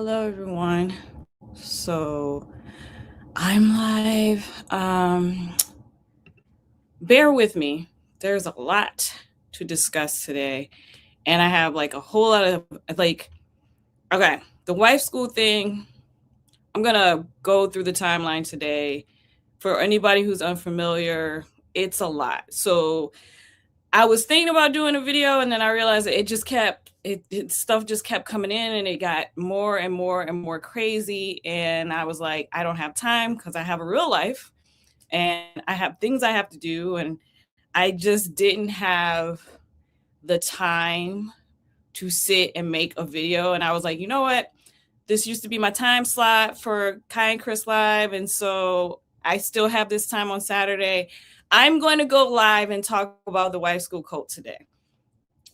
Hello, everyone. So I'm live. Bear with me. There's a lot to discuss today, and I have like a whole lot of okay, the wife school thing. I'm gonna go through the timeline today. For anybody who's unfamiliar, it's a lot. So I was thinking about doing a video, and then I realized that stuff just kept coming in, and it got more and more and more crazy. And I was like, I don't have time because I have a real life and I have things I have to do, and I just didn't have the time to sit and make a video. And I was like, you know what? This used to be my time slot for Kai and Chris Live, and so I still have this time on Saturday. I'm going to go live and talk about the wife school cult today.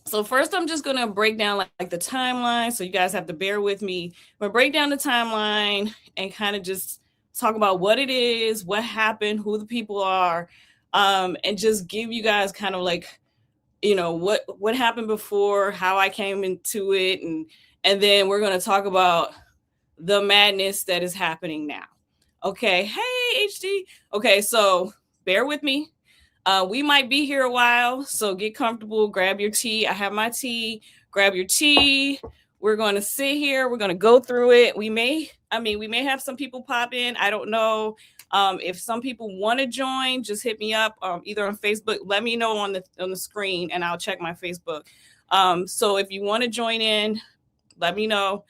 So first, I'm just going to break down like the timeline. So you guys have to bear with me. I'm going to break down the timeline and kind of just talk about what it is, what happened, who the people are, and just give you guys kind of like, what happened before, how I came into it, and then we're going to talk about the madness that is happening now. Okay. Hey, HD. Okay. So bear with me. We might be here a while, so get comfortable, grab your tea. I have my tea. Grab your tea. We're going to sit here. We're going to go through it. We may have some people pop in. I don't know. If some people want to join, just hit me up either on Facebook. Let me know on the screen, and I'll check my Facebook. So if you want to join in, let me know.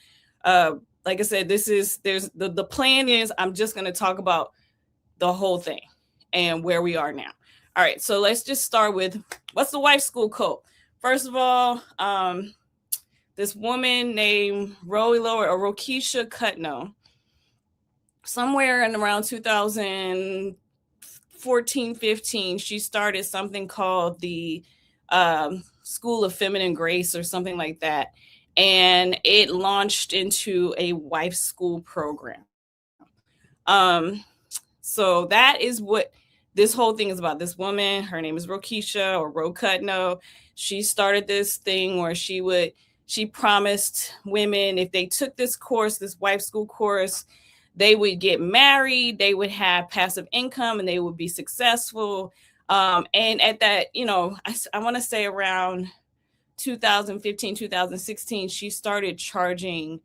Like I said, the plan is I'm just going to talk about the whole thing and where we are now. All right, so let's just start with what's the wife school cult. First of all, this woman named Rokisha Cutno, somewhere in around 2014, 15, she started something called the School of Feminine Grace or something like that. And it launched into a wife school program. So that is what this whole thing is about. This woman, her name is Rokisha or Ro Cutno. She started this thing where she promised women if they took this course, this wife school course, they would get married, they would have passive income, and they would be successful. And at that, I want to say around 2015, 2016, she started charging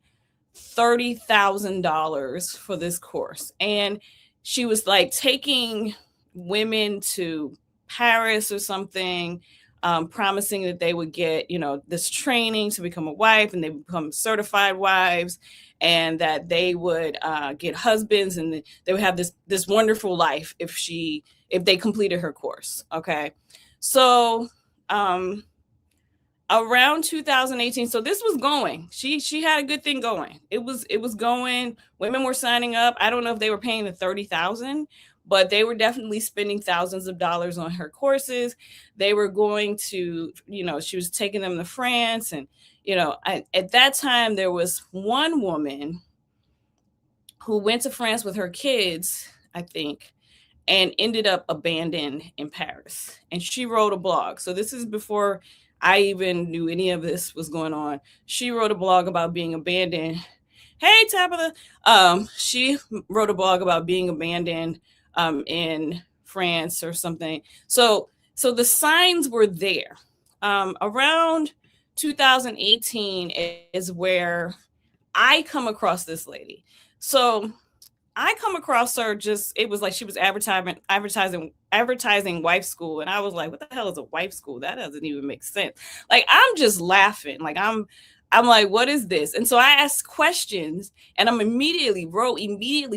$30,000 for this course. And she was like taking women to Paris or something, promising that they would get, this training to become a wife, and they become certified wives, and that they would get husbands, and they would have this wonderful life if they completed her course. Okay. So, around 2018, so this was going, she had a good thing going. It was going. Women were signing up. I don't know if they were paying the 30,000, but they were definitely spending thousands of dollars on her courses. They were going to, she was taking them to France. And at that time there was one woman who went to France with her kids, I think, and ended up abandoned in Paris. And she wrote a blog. So this is before I even knew any of this was going on. She wrote a blog about being abandoned. Hey, Tabitha. She wrote a blog about being abandoned in France or something. So the signs were there. Around 2018 is where I come across this lady. So I come across her it was like she was advertising wife school. And I was like, what the hell is a wife school? That doesn't even make sense. Like, I'm just laughing. Like, I'm like, what is this? And so I asked questions, and immediately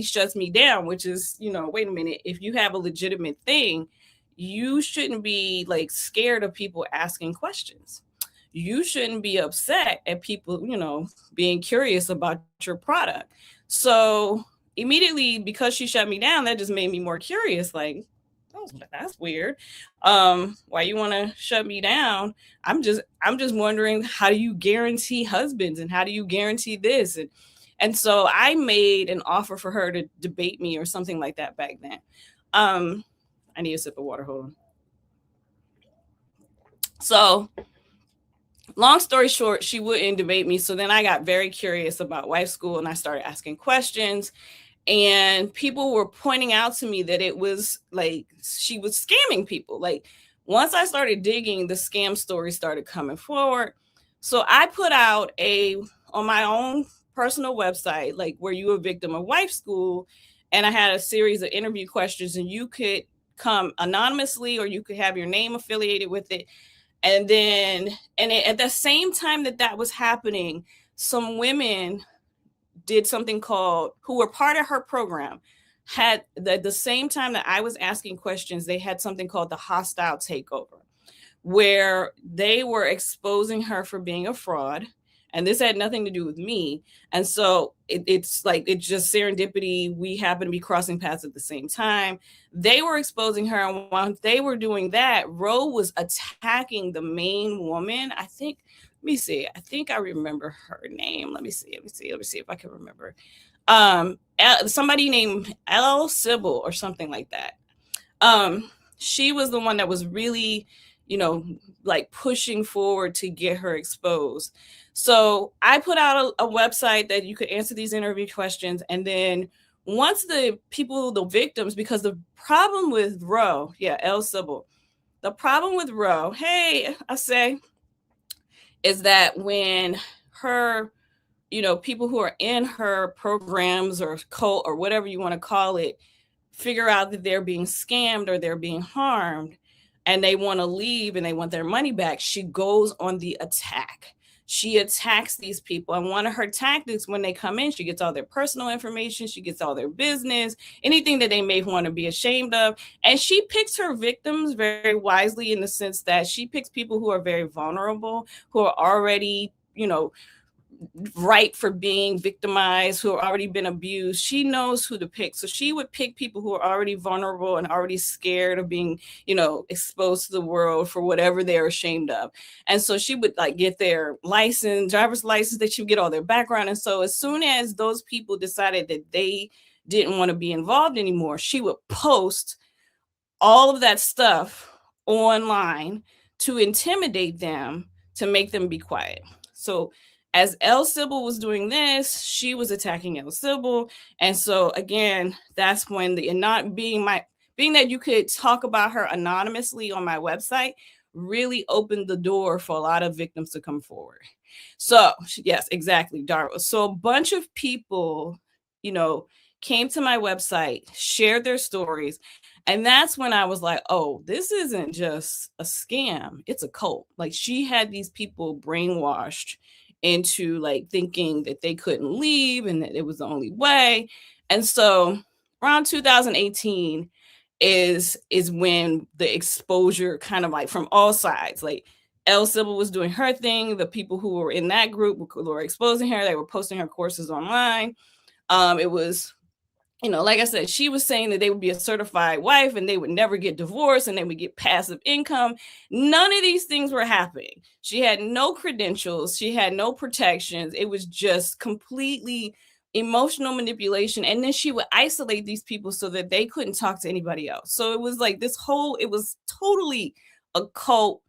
shuts me down, which is, wait a minute. If you have a legitimate thing, you shouldn't be like scared of people asking questions. You shouldn't be upset at people, being curious about your product. So immediately, because she shut me down, that just made me more curious. Like, oh, that's weird. Why you want to shut me down? I'm just wondering, how do you guarantee husbands, and how do you guarantee this? And so I made an offer for her to debate me or something like that back then. I need a sip of water. Hold on. So long story short, she wouldn't debate me. So then I got very curious about wife school and I started asking questions. And people were pointing out to me that it was like she was scamming people. Like once I started digging, the scam stories started coming forward. So I put out on my own personal website, like, were you a victim of wife school? And I had a series of interview questions, and you could come anonymously or you could have your name affiliated with it. And then, at the same time that was happening, some women did something called, who were part of her program, had the same time that I was asking questions, they had something called the hostile takeover, where they were exposing her for being a fraud. And this had nothing to do with me. And so it's like, it's just serendipity. We happen to be crossing paths at the same time. They were exposing her. And while they were doing that, Roe was attacking the main woman. I think, let me see. I think I remember her name. Let me see if I can remember. Somebody named L. Sybil or something like that. She was the one that was really, like pushing forward to get her exposed. So I put out a website that you could answer these interview questions. And then once the victims, because the problem with Roe, L. Sybil, the problem with Roe, hey, I say, is that when her, people who are in her programs or cult or whatever you want to call it, figure out that they're being scammed or they're being harmed and they want to leave and they want their money back, she goes on the attack. She attacks these people. And one of her tactics when they come in, she gets all their personal information, she gets all their business, anything that they may want to be ashamed of. And she picks her victims very wisely, in the sense that she picks people who are very vulnerable, who are already, ripe for being victimized, who have already been abused. She knows who to pick. So she would pick people who are already vulnerable and already scared of being, exposed to the world for whatever they're ashamed of. And so she would like get their license, driver's license, that she would get all their background. And so as soon as those people decided that they didn't want to be involved anymore, she would post all of that stuff online to intimidate them, to make them be quiet. So as L. Sybil was doing this, she was attacking L. Sybil. And so again, that's when being that you could talk about her anonymously on my website really opened the door for a lot of victims to come forward. So yes, exactly, Darla. So a bunch of people, came to my website, shared their stories. And that's when I was like, oh, this isn't just a scam, it's a cult. Like, she had these people brainwashed into like thinking that they couldn't leave and that it was the only way. And so around 2018 is when the exposure kind of like from all sides, like L. Sybil was doing her thing. The people who were in that group were exposing her. They were posting her courses online. It was, like I said, she was saying that they would be a certified wife and they would never get divorced and they would get passive income. None of these things were happening. She had no credentials. She had no protections. It was just completely emotional manipulation. And then she would isolate these people so that they couldn't talk to anybody else. So it was like it was totally a cult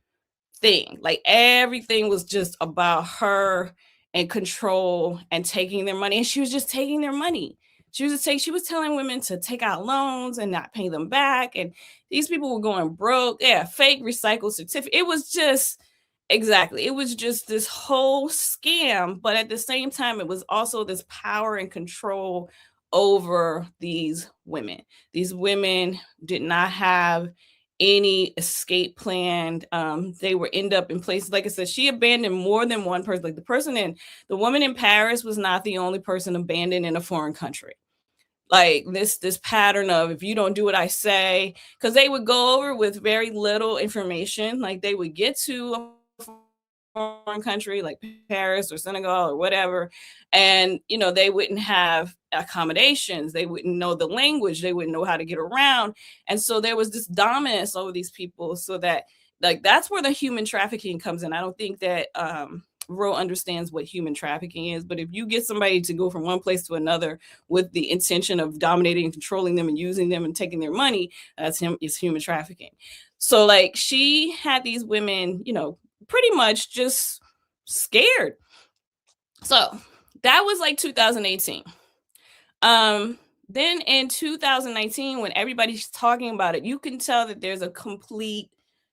thing. Like, everything was just about her and control and taking their money. And she was just taking their money. She was telling women to take out loans and not pay them back. And these people were going broke. Yeah, fake recycled certificate. It was just this whole scam. But at the same time, it was also this power and control over these women. These women did not have any escape planned. They were end up in places, like I said, she abandoned more than one person. Like the woman in Paris was not the only person abandoned in a foreign country. Like this pattern of, if you don't do what I say, because they would go over with very little information. Like, they would get to a foreign country like Paris or Senegal or whatever, and they wouldn't have accommodations, they wouldn't know the language, they wouldn't know how to get around. And so there was this dominance over these people, so that, like, that's where the human trafficking comes in. I don't think that Roe understands what human trafficking is, but if you get somebody to go from one place to another with the intention of dominating and controlling them and using them and taking their money, is human trafficking. So like, she had these women, pretty much just scared. So that was like 2018. Then in 2019, when everybody's talking about it, you can tell that there's a complete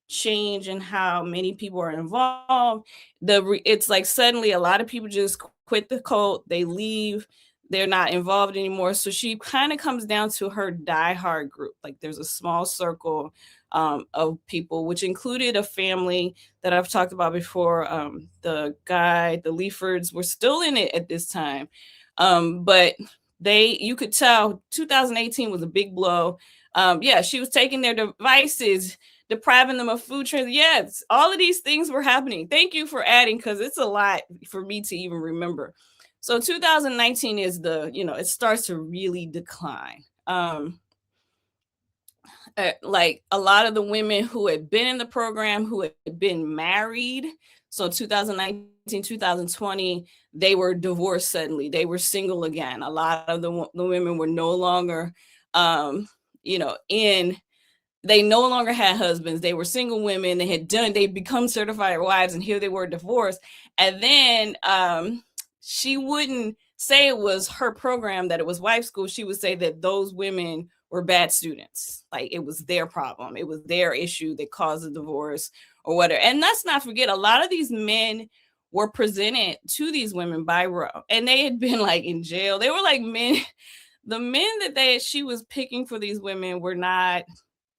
change in how many people are involved. It's like suddenly a lot of people just quit the cult, they leave, they're not involved anymore. So she kind of comes down to her diehard group. Like there's a small circle of people, which included a family that I've talked about before. The Leafords were still in it at this time, but you could tell 2018 was a big blow. Yeah, she was taking their devices, depriving them of food trans. Yes, all of these things were happening. Thank you for adding, because it's a lot for me to even remember. So 2019 is it starts to really decline. Like a lot of the women who had been in the program, who had been married, so 2019, 2020, they were divorced suddenly. They were single again. A lot of the women were no longer, in they no longer had husbands. They were single women. They become certified wives, and here they were divorced. And then she wouldn't say it was her program, that it was wife school. She would say that those women were bad students. Like it was their problem. It was their issue that caused the divorce or whatever. And let's not forget, a lot of these men were presented to these women by Roe, and they had been like in jail. They were like men. The men that she was picking for these women were not,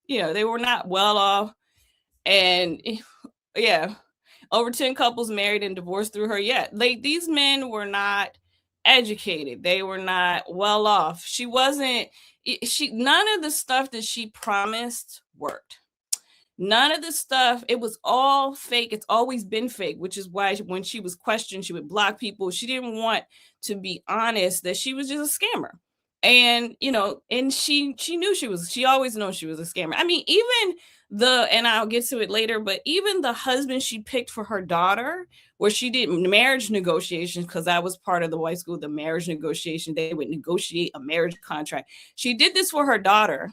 they were not well off. And yeah, over 10 couples married and divorced through her. Yeah, these men were not educated. They were not well off. None of the stuff that she promised worked. None of the stuff, it was all fake. It's always been fake, which is why when she was questioned, she would block people. She didn't want to be honest that she was just a scammer. And and she knew she always known she was a scammer. I mean, even and I'll get to it later, but even the husband she picked for her daughter, where she did marriage negotiations, because that was part of the white school, the marriage negotiation. They would negotiate a marriage contract. She did this for her daughter,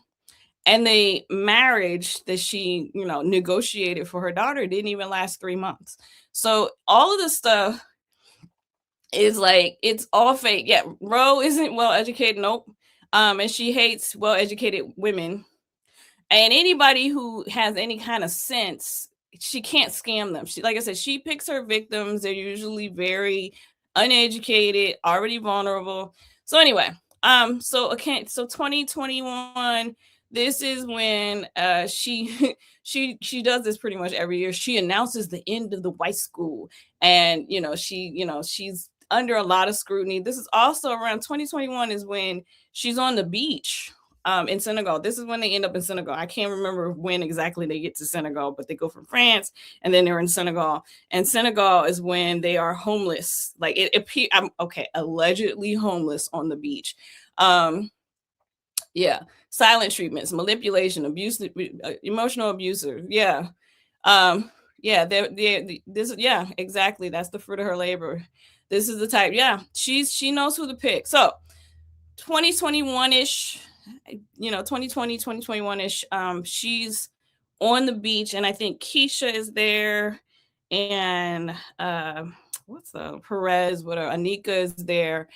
and the marriage that she negotiated for her daughter didn't even last 3 months. So all of this stuff is like, it's all fake. Yeah, Roe isn't well educated. Nope. And she hates well educated women, and anybody who has any kind of sense, she can't scam them. Like I said, she picks her victims. They're usually very uneducated, already vulnerable. So anyway, so 2021, this is when she she does this pretty much every year. She announces the end of the white school, and she's under a lot of scrutiny. This is also around 2021 is when she's on the beach in Senegal. This is when they end up in Senegal. I can't remember when exactly they get to Senegal, but they go from France and then they're in Senegal. And Senegal is when they are homeless. Like allegedly homeless on the beach. Yeah, silent treatments, manipulation, abuse, emotional abuser. Yeah. Yeah, yeah, exactly. That's the fruit of her labor. This is the type. Yeah, she knows who to pick. So 2021-ish, 2020, 2021-ish, she's on the beach, and I think Keisha is there, and Perez, Anika is there.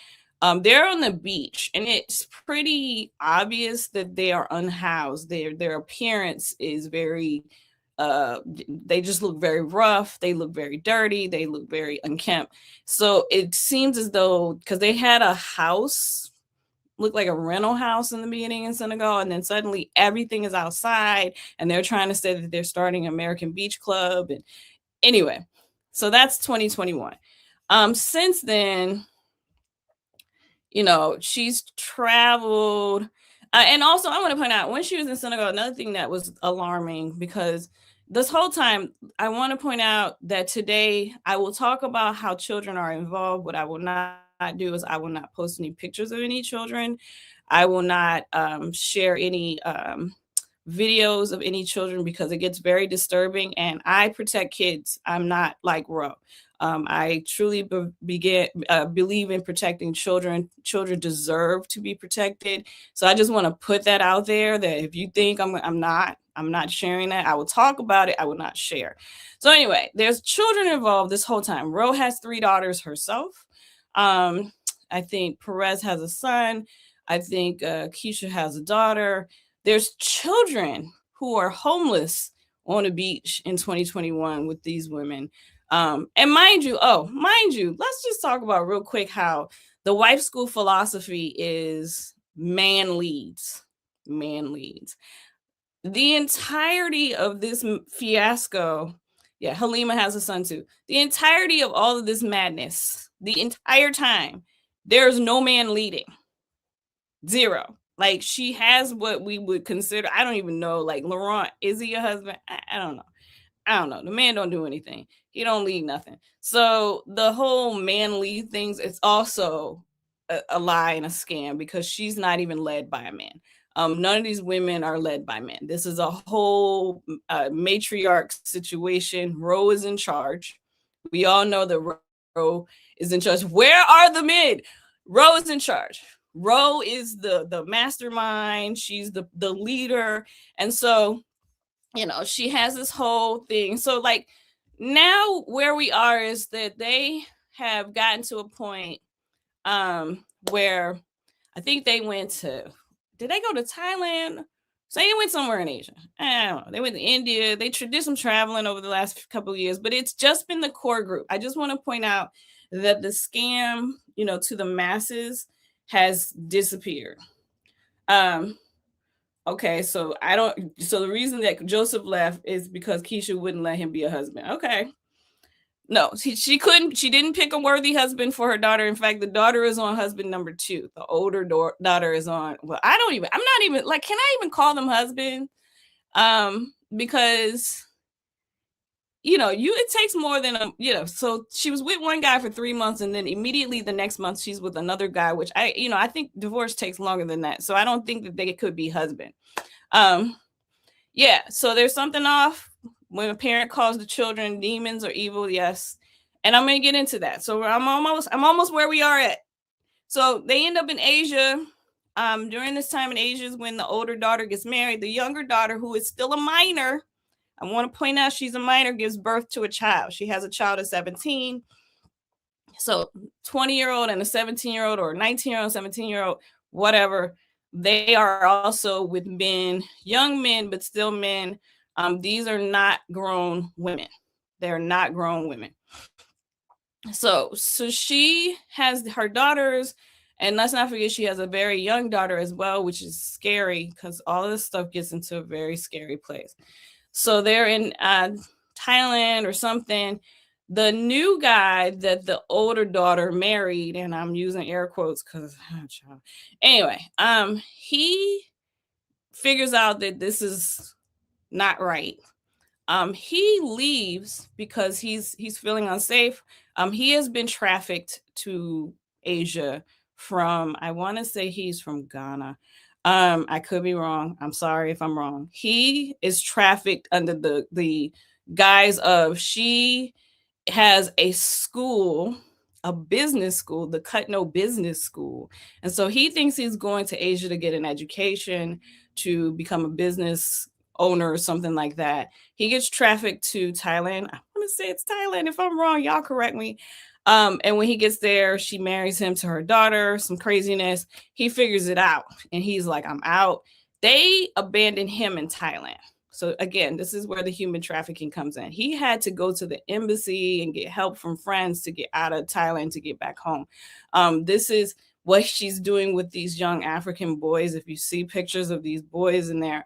They're on the beach, and it's pretty obvious that they are unhoused. Their appearance is very they just look very rough, they look very dirty, they look very unkempt. So it seems as though, because they had a house, looked like a rental house in the beginning in Senegal, and then suddenly everything is outside, and they're trying to say that they're starting American Beach Club. And anyway, so that's 2021. Since then, she's traveled. And also, I want to point out, when she was in Senegal, another thing that was alarming, because this whole time, I want to point out that today I will talk about how children are involved. What I will not do is I will not post any pictures of any children. I will not share any videos of any children because it gets very disturbing, and I protect kids. I'm not like Ro. I truly believe in protecting children. Children deserve to be protected. So I just want to put that out there, that if you think I'm not sharing that. I will talk about it. I will not share. So anyway, there's children involved this whole time. Ro has 3 daughters herself. I think Perez has a son. I think Keisha has a daughter. There's children who are homeless on a beach in 2021 with these women. And mind you, let's just talk about real quick how the wife school philosophy is man leads. Man leads. The entirety of this fiasco, yeah, Halima has a son too. The entirety of all of this madness, the entire time, there's no man leading. Zero. Like, she has what we would consider, I don't even know, like, Laurent, is he a husband? I don't know. I don't know. The man don't do anything. He don't lead nothing. So the whole man lead things, it's also a lie and a scam, because she's not even led by a man. None of these women are led by men. This is a whole matriarch situation. Ro is in charge. We all know that Ro is in charge. Where are the men? Ro is in charge. Ro is the mastermind. She's the leader. And so, she has this whole thing. So, like, now where we are is that they have gotten to a point where I think they went to, did they go to Thailand? So they went somewhere in Asia. I don't know. They went to India. They did some traveling over the last couple of years, but it's just been the core group. I just want to point out that the scam, to the masses has disappeared. Okay, so the reason that Joseph left is because Keisha wouldn't let him be a husband. Okay. No, she couldn't. She didn't pick a worthy husband for her daughter. In fact, the daughter is on husband number 2. The older daughter is on. Well, I'm not even like. Can I even call them husband? Because it takes more than So she was with one guy for 3 months, and then immediately the next month she's with another guy. Which I think divorce takes longer than that. So I don't think that they could be husband. Yeah. So there's something off. When a parent calls the children demons or evil, yes. And I'm going to get into that. So I'm almost where we are at. So they end up in Asia. During this time in Asia is when the older daughter gets married. The younger daughter, who is still a minor, I want to point out she's a minor, gives birth to a child. She has a child at 17. So 20-year-old and a 17-year-old, or 19-year-old, 17-year-old, whatever. They are also with men, young men, but still men. These are not grown women. They're not grown women. So she has her daughters, and let's not forget she has a very young daughter as well, which is scary because all this stuff gets into a very scary place. So they're in Thailand or something. The new guy that the older daughter married, and I'm using air quotes because anyway, he figures out that this is not right. He leaves because he's feeling unsafe. He has been trafficked to Asia from, I want to say he's from Ghana. I could be wrong. I'm sorry if I'm wrong. He is trafficked under the guise of, she has a school, a business school, the Kutno Business School. And so he thinks he's going to Asia to get an education, to become a business owner or something like that. He gets trafficked to Thailand. I want to say it's Thailand. If I'm wrong, y'all correct me. And when he gets there, she marries him to her daughter, some craziness. He figures it out and he's like, I'm out. They abandon him in Thailand. So again, this is where the human trafficking comes in. He had to go to the embassy and get help from friends to get out of Thailand to get back home. This is what she's doing with these young African boys. If you see pictures of these boys in there,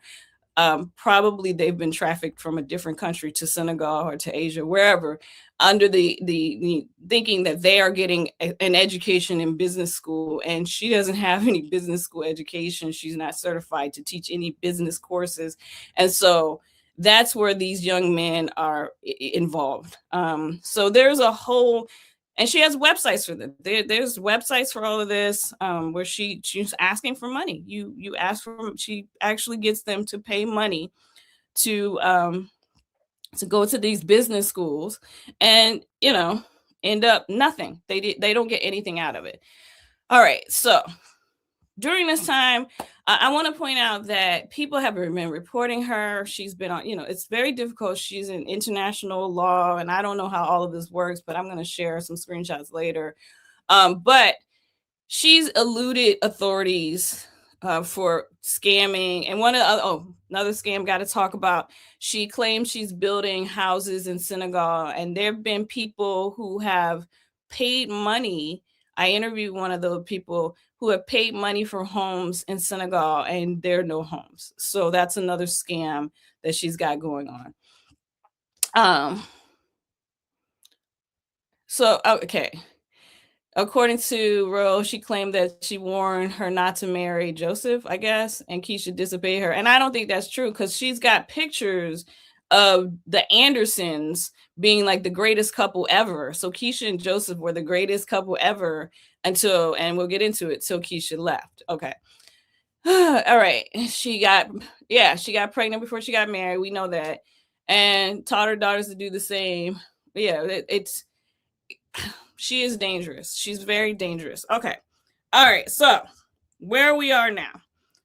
probably they've been trafficked from a different country to Senegal or to Asia, wherever, under the thinking that they are getting an education in business school. And she doesn't have any business school education. She's not certified to teach any business courses. And so that's where these young men are involved. So there's a whole, and she has websites for them. There's websites for all of this, where she's asking for money. You ask for, she actually gets them to pay money to go to these business schools, and end up nothing. They don't get anything out of it. All right, so during this time, I want to point out that people have been reporting her. She's been on, it's very difficult. She's in international law, and I don't know how all of this works, but I'm going to share some screenshots later. But she's eluded authorities for scamming. And another scam got to talk about. She claims she's building houses in Senegal, and there have been people who have paid money. I interviewed one of the people who have paid money for homes in Senegal, and there are no homes. So that's another scam that she's got going on. Okay. According to Rose, she claimed that she warned her not to marry Joseph, I guess, and Keisha disobeyed her. And I don't think that's true, because she's got pictures of the Andersons being like the greatest couple ever. So Keisha and Joseph were the greatest couple ever until, and we'll get into it, till Keisha left. Okay. All right. She got pregnant before she got married. We know that. And taught her daughters to do the same. Yeah, she is dangerous. She's very dangerous. Okay. All right. So where we are now.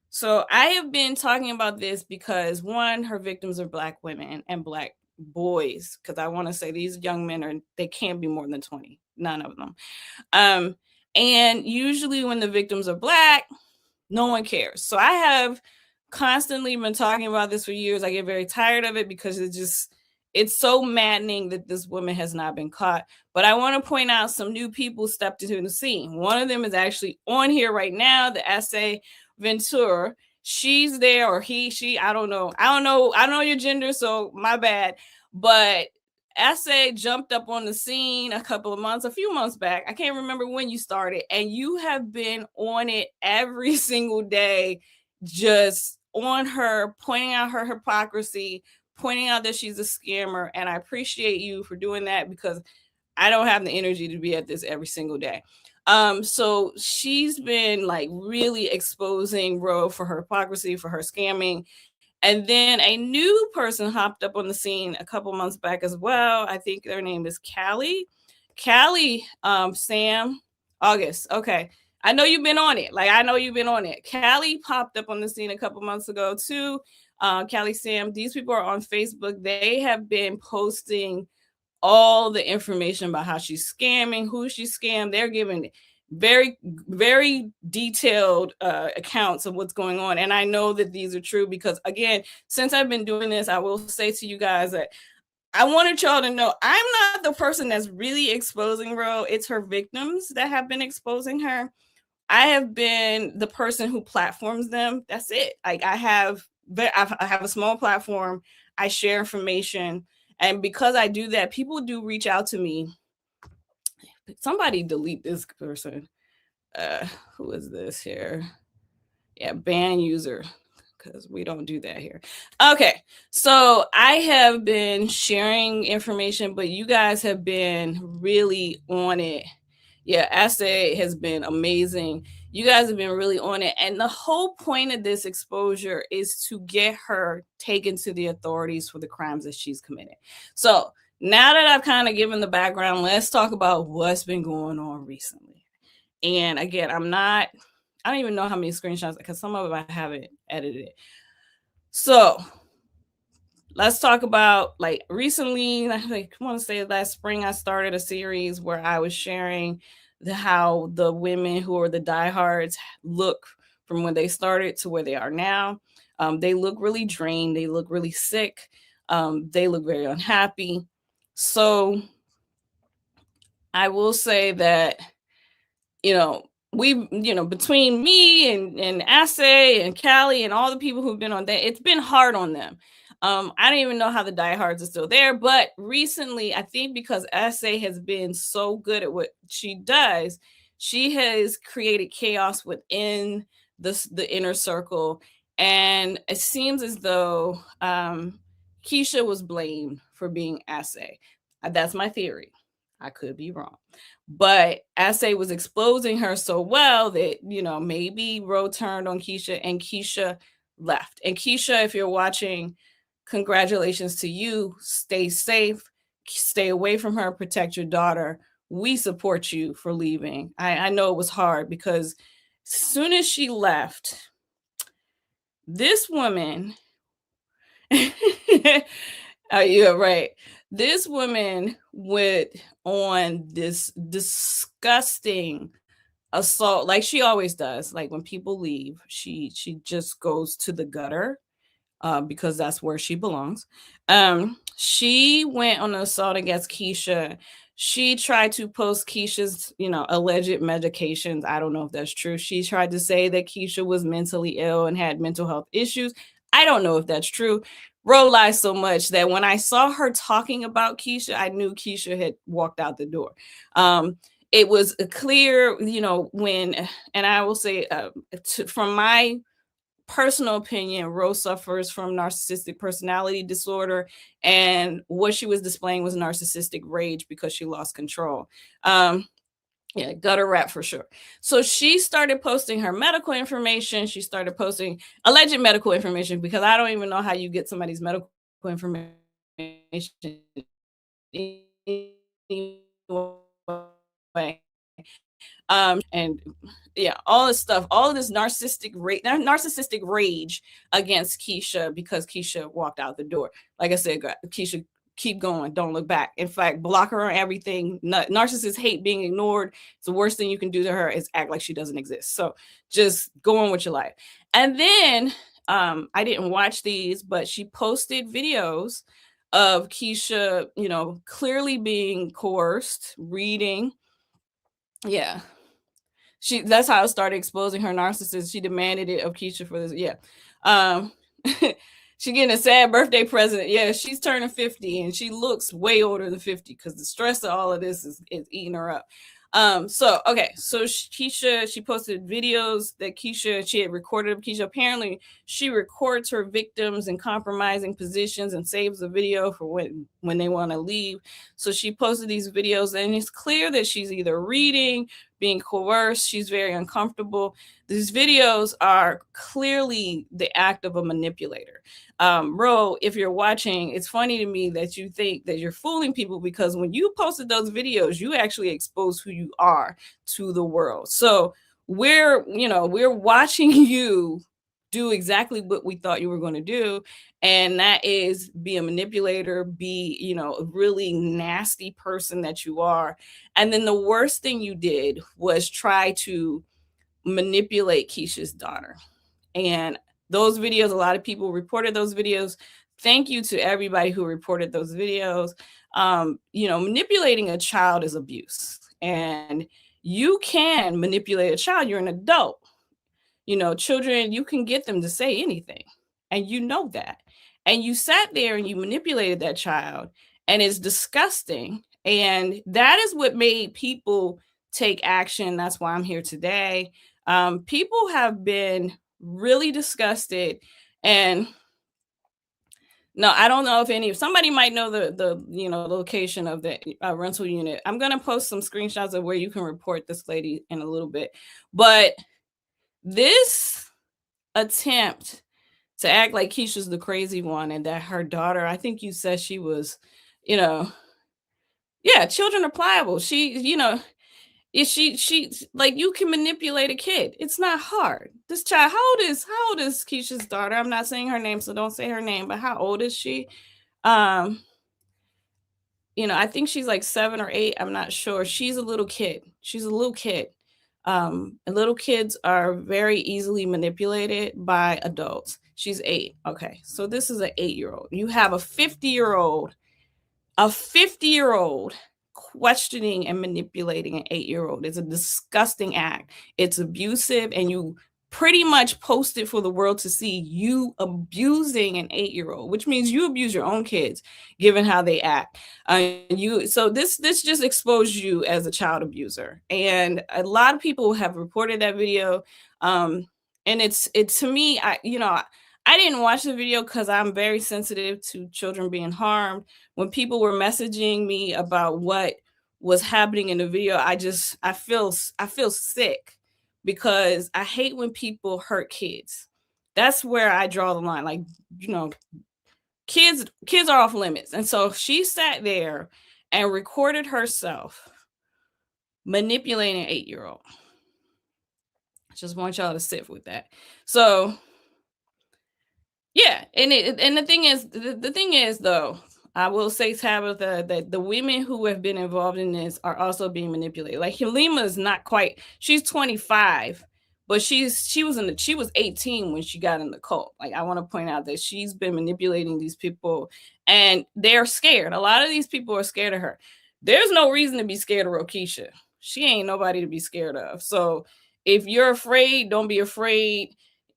So I have been talking about this because, one, her victims are Black women and Black boys, because I want to say these young men they can't be more than 20. None of them. And usually when the victims are Black, no one cares. So I have constantly been talking about this for years. I get very tired of it because it's so maddening that this woman has not been caught. But I want to point out some new people stepped into the scene. One of them is actually on here right now, the Essay Ventura. She's there, or he, she, I don't know. I don't know your gender, so my bad. But Essay jumped up on the scene a few months back. I can't remember when you started, and you have been on it every single day, just on her, pointing out her hypocrisy, pointing out that she's a scammer. And I appreciate you for doing that, because I don't have the energy to be at this every single day. So she's been like really exposing Ro for her hypocrisy, for her scamming. And then a new person hopped up on the scene a couple months back as well. I think their name is Callie. Sam, August. Okay. I know you've been on it. Callie popped up on the scene a couple months ago too. Callie, Sam, these people are on Facebook. They have been posting all the information about how she's scamming, who she scammed. They're giving very, very detailed accounts of what's going on. And I know that these are true because, again, since I've been doing this, I will say to you guys that I wanted y'all to know I'm not the person that's really exposing Ro. It's her victims that have been exposing her. I have been the person who platforms them. That's it. Like I have a small platform. I share information. And because I do that, people do reach out to me. Somebody delete this person. Who is this here? Yeah, ban user, because we don't do that here. Okay, so I have been sharing information, but you guys have been really on it. Yeah, Essay has been amazing. You guys have been really on it. And the whole point of this exposure is to get her taken to the authorities for the crimes that she's committed. So now that I've kind of given the background, let's talk about what's been going on recently. And again, I don't even know how many screenshots, because some of them I haven't edited. So let's talk about like recently, I want to say last spring, I started a series where I was sharing how the women who are the diehards look from when they started to where they are now. They look really drained. They look really sick. They look very unhappy. So I will say that, between me and Assay and Callie and all the people who've been on that, it's been hard on them. I don't even know how the diehards are still there, but recently, I think because Assay has been so good at what she does, she has created chaos within the inner circle. And it seems as though Keisha was blamed for being Assay. That's my theory. I could be wrong. But Essay was exposing her so well that, maybe Ro turned on Keisha and Keisha left. And Keisha, if you're watching, congratulations to you. Stay safe, stay away from her, protect your daughter. We support you for leaving. I know it was hard because as soon as she left, this woman, yeah, right. This woman went on this disgusting assault, like she always does. Like when people leave, she just goes to the gutter, because that's where she belongs. She went on an assault against Keisha. She tried to post Keisha's, alleged medications. I don't know if that's true. She tried to say that Keisha was mentally ill and had mental health issues. I don't know if that's true. Ro lies so much that when I saw her talking about Keisha, I knew Keisha had walked out the door. It was clear, when, and I will say, from my personal opinion, Rose suffers from narcissistic personality disorder, and what she was displaying was narcissistic rage because she lost control. Yeah, gutter rat for sure. So she started posting her medical information. She started posting alleged medical information, because I don't even know how you get somebody's medical information anyway. And yeah, all this stuff, all of this narcissistic rage against Keisha because Keisha walked out the door. Like I said, Keisha, keep going, don't look back. In fact, block her on everything. Narcissists hate being ignored. It's the worst thing you can do to her is act like she doesn't exist. So just go on with your life. And then I didn't watch these, but she posted videos of Keisha, clearly being coerced, reading. Yeah, that's how I started exposing her narcissist. She demanded it of Keisha for this. Yeah. She getting a sad birthday present. Yeah, she's turning 50 and she looks way older than 50 because the stress of all of this is eating her up. So Keisha, she posted videos that she had recorded of Keisha. Apparently she records her victims in compromising positions and saves the video for when they want to leave. So she posted these videos, and it's clear that she's either reading, being coerced. She's very uncomfortable. These videos are clearly the act of a manipulator. Ro, if you're watching, it's funny to me that you think that you're fooling people, because when you posted those videos, you actually exposed who you are to the world. So we're watching you do exactly what we thought you were going to do, and that is be a manipulator, be a really nasty person that you are. And then the worst thing you did was try to manipulate Keisha's daughter. And those videos, a lot of people reported those videos. Thank you to everybody who reported those videos. Manipulating a child is abuse, and you can manipulate a child. You're an adult. Children, you can get them to say anything, and that. And you sat there and you manipulated that child, and it's disgusting. And that is what made people take action. That's why I'm here today. People have been really disgusted, and no, I don't know if somebody might know the location of the rental unit. I'm gonna post some screenshots of where you can report this lady in a little bit, but this attempt to act like Keisha's the crazy one and that her daughter, I think you said she was, yeah, children are pliable. She like, you can manipulate a kid. It's not hard. This child, how old is Keisha's daughter? I'm not saying her name, so don't say her name, but how old is she? I think she's like 7 or 8. I'm not sure. She's a little kid. And little kids are very easily manipulated by adults. She's 8. Okay. So this is an 8-year-old. You have a 50-year-old questioning and manipulating an 8-year-old. It's a disgusting act. It's abusive, and you pretty much post it for the world to see, you abusing an 8-year-old, which means you abuse your own kids, given how they act. So this just exposed you as a child abuser, and a lot of people have reported that video. And it's to me, I didn't watch the video because I'm very sensitive to children being harmed. When people were messaging me about what was happening in the video, I feel sick, because I hate when people hurt kids. That's where I draw the line. Like, you know, kids are off limits. And so she sat there and recorded herself manipulating an 8-year-old. Just want y'all to sit with that. So yeah, and the thing is though, I will say, Tabitha, that the women who have been involved in this are also being manipulated. Like Halima is not quite, she's 25, but she was 18 when she got in the cult. Like, I want to point out that she's been manipulating these people, and they're scared. A lot of these people are scared of her. There's no reason to be scared of Rokisha. She ain't nobody to be scared of. So if you're afraid, don't be afraid.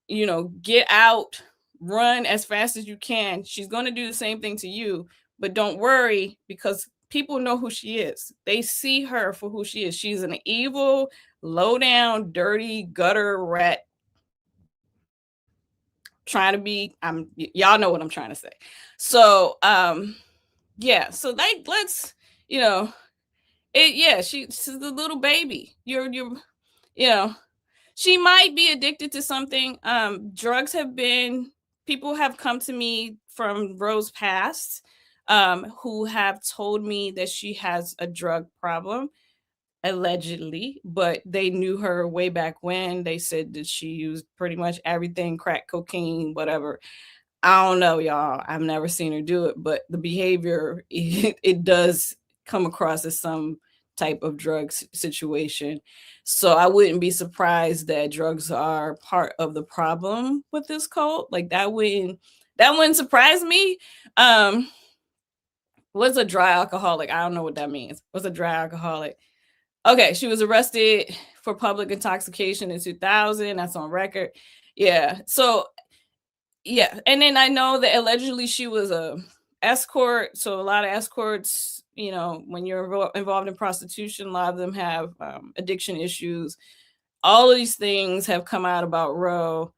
You know, get out, run as fast as you can. She's going to do the same thing to you, but don't worry, because people know who she is. They see her for who she is. She's an evil, low down, dirty, gutter rat trying to be, y'all know what I'm trying to say. So yeah, so like, let's, you know, she's a little baby. You're you know, she might be addicted to something. Drugs have been, people have come to me from Ro's past, who have told me that she has a drug problem, allegedly, but they knew her way back when. They said that she used pretty much everything, crack, cocaine, whatever. I don't know, y'all. I've never seen her do it, but the behavior, it does come across as some type of drug situation. So I wouldn't be surprised that drugs are part of the problem with this cult. Like, that wouldn't surprise me. What's a dry alcoholic? I don't know what that means. What's a dry alcoholic? Okay, she was arrested for public intoxication in 2000. That's on record. Yeah. So yeah, and then I know that allegedly she was a escort. So a lot of escorts, you know, when you're involved in prostitution, a lot of them have addiction issues. All of these things have come out about Ro.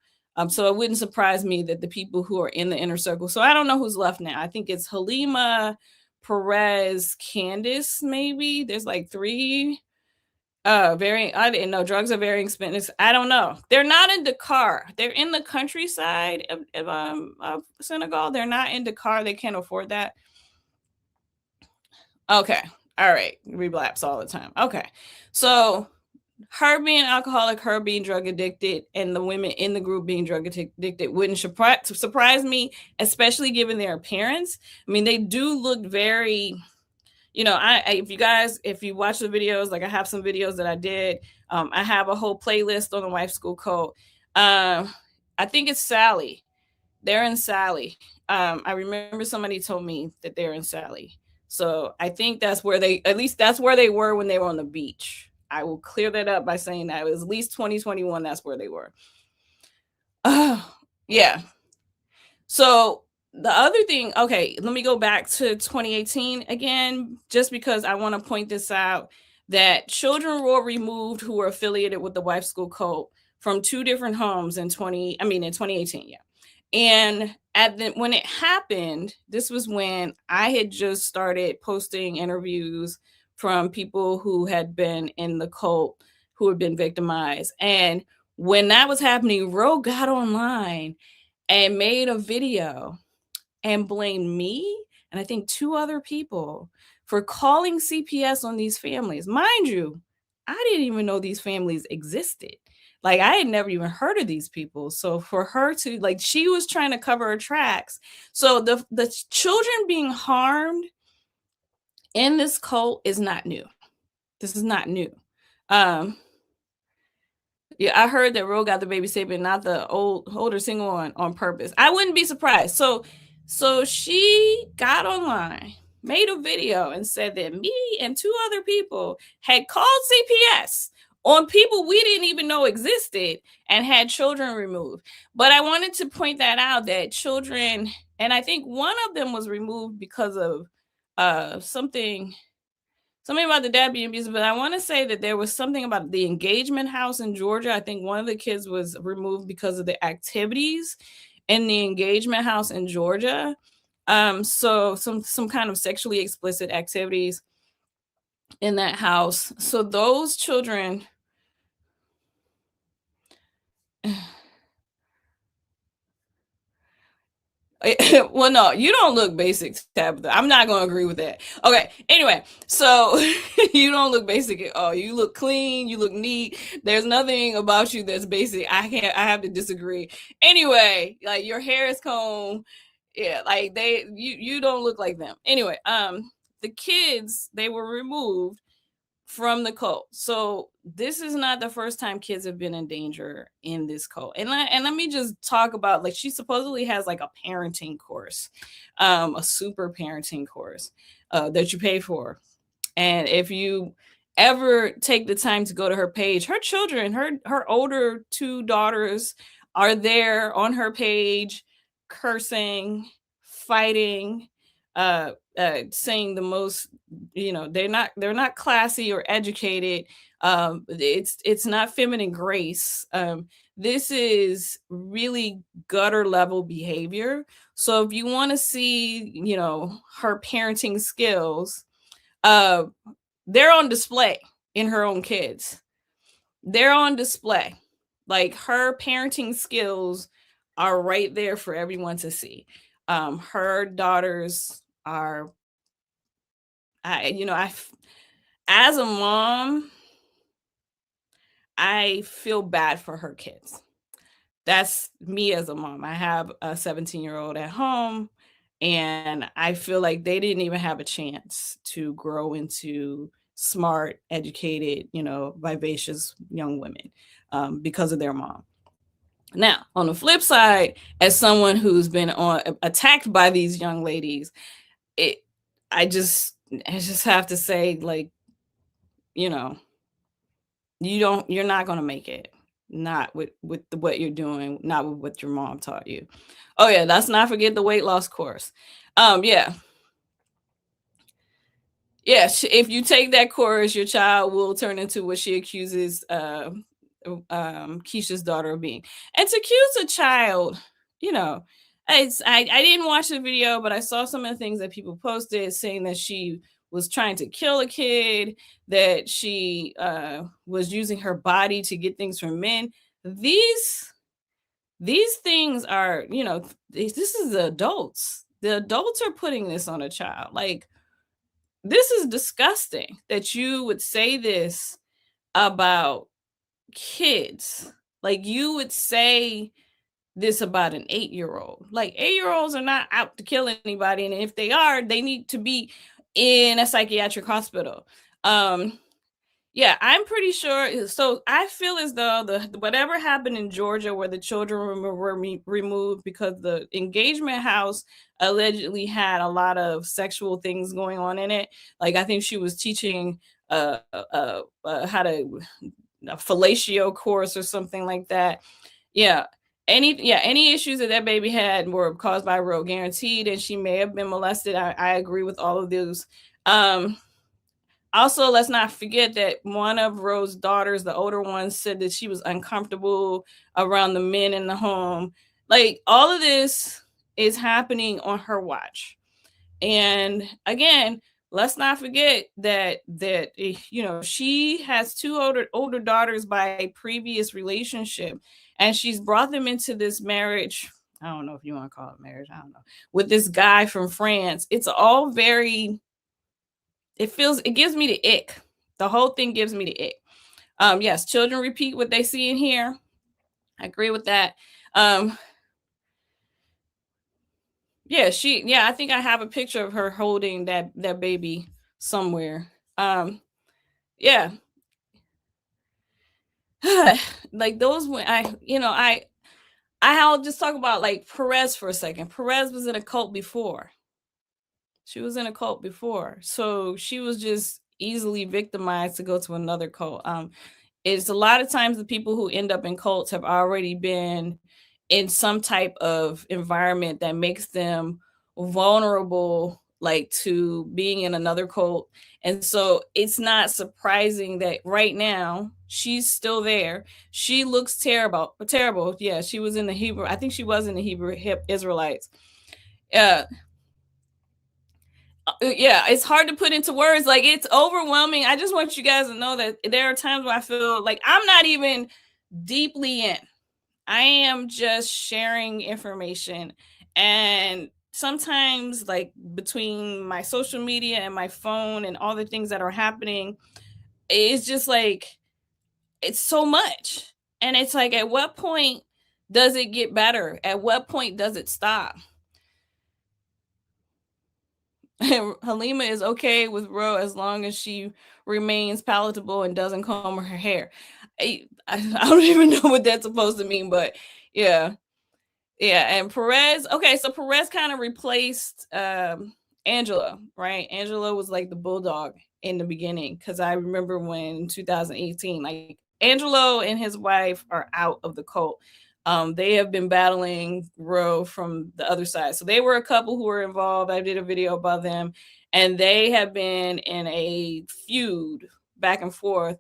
So it wouldn't surprise me that the people who are in the inner circle. So I don't know who's left now. I think it's Halima, Perez, Candace. Maybe there's like 3. I didn't know drugs are very expensive. I don't know. They're not in Dakar. They're in the countryside of Senegal. They're not in Dakar. They can't afford that. Okay. All right. Relapse all the time. Okay. So her being alcoholic, her being drug addicted, and the women in the group being drug addicted wouldn't surprise me, especially given their appearance. I mean, they do look very, you know, if you watch the videos, like I have some videos that I did. I have a whole playlist on the Wife School Code. I think it's Sally. They're in Sally. I remember somebody told me that they're in Sally. So I think that's where that's where they were when they were on the beach. I will clear that up by saying that it was at least 2021. That's where they were. Yeah. So the other thing, okay, let me go back to 2018 again, just because I want to point this out, that children were removed who were affiliated with the Wife School Cult from 2 different homes in 2018. Yeah. And when it happened, this was when I had just started posting interviews from people who had been in the cult, who had been victimized. And when that was happening, Ro got online and made a video and blamed me and I think 2 other people for calling CPS on these families. Mind you, I didn't even know these families existed. Like, I had never even heard of these people. So for her to, like, she was trying to cover her tracks. So the children being harmed in this cult is not new. This is not new. Yeah, I heard that Ro got the baby saved, not the older single one on purpose. I wouldn't be surprised. So she got online, made a video, and said that me and 2 other people had called CPS on people we didn't even know existed and had children removed. But I wanted to point that out, that children, and I think one of them was removed because of something about the dad being abusive, but I want to say that there was something about the engagement house in Georgia. I think one of the kids was removed because of the activities in the engagement house in Georgia. So some kind of sexually explicit activities. in that house. So those children well, no, you don't look basic, Tabitha. I'm not going to agree with that. Okay, anyway, so you don't look basic at all. You look clean, you look neat. There's nothing about you that's basic. I have to disagree. Anyway, like your hair is combed. Yeah, like you don't look like them. Anyway, the kids, they were removed from the cult. So this is not the first time kids have been in danger in this cult. And let me just talk about, like, she supposedly has like a parenting course, a super parenting course that you pay for. And if you ever take the time to go to her page, her children, her older two daughters are there on her page, cursing, fighting, saying the most, they're not classy or educated. It's not feminine grace. This is really gutter level behavior. So if you want to see, her parenting skills, uh they're on display in her own kids. They're on display. Like, her parenting skills are right there for everyone to see. Her daughters are, I as a mom, I feel bad for her kids. That's me as a mom. I have a 17-year-old at home, and I feel like they didn't even have a chance to grow into smart, educated, vivacious young women, because of their mom. Now, on the flip side, as someone who's been attacked by these young ladies, it I just have to say, like, you know, you're not going to make it, not with what you're doing, not with what your mom taught you. Oh yeah, let's not forget the weight loss course. Yeah, yeah, if you take that course, your child will turn into what she accuses Keisha's daughter of being. And to accuse a child, you know, I didn't watch the video, but I saw some of the things that people posted saying that she was trying to kill a kid, that she was using her body to get things from men. These things are, this is the adults. The adults are putting this on a child. Like, this is disgusting that you would say this about kids. Like, you would say this about an 8-year-old. Like, 8-year-olds are not out to kill anybody, and if they are, they need to be in a psychiatric hospital. Yeah, I'm pretty sure. So I feel as though the whatever happened in Georgia, where the children were removed because the engagement house allegedly had a lot of sexual things going on in it. Like, I think she was teaching how to, a fellatio course or something like that. Yeah. Any issues that baby had were caused by Roe, guaranteed, and she may have been molested. I agree with all of those. Also, let's not forget that one of Rose's daughters, the older one, said that she was uncomfortable around the men in the home. Like, all of this is happening on her watch. And again, let's not forget that she has two older daughters by a previous relationship, and she's brought them into this marriage. I don't know if you want to call it marriage. I don't know. With this guy from France. It's all very, it gives me the ick. The whole thing gives me the ick. Yes, children repeat what they see and hear. I agree with that. Yeah, I think I have a picture of her holding that baby somewhere. Yeah. Like, those, when I'll just talk about, like, Perez for a second. Perez was in a cult before. She was in a cult before. So she was just easily victimized to go to another cult. It's a lot of times the people who end up in cults have already been in some type of environment that makes them vulnerable, like, to being in another cult. And so it's not surprising that right now she's still there. She looks terrible. Yeah, she was in the Hebrew. I think she was in the Hebrew Israelites. Yeah, it's hard to put into words. Like, it's overwhelming. I just want you guys to know that there are times where I feel like I'm not even deeply in. I am just sharing information. And sometimes, like, between my social media and my phone and all the things that are happening, it's just like, it's so much. And it's like, at what point does it get better? At what point does it stop? Halima is okay with Ro as long as she remains palatable and doesn't comb her hair. I don't even know what that's supposed to mean, but yeah. Yeah, and Perez. Okay, so Perez kind of replaced Angela, right? Angela was like the bulldog in the beginning, because I remember when 2018, like, Angelo and his wife are out of the cult. They have been battling Roe from the other side. So they were a couple who were involved. I did a video about them, and they have been in a feud back and forth.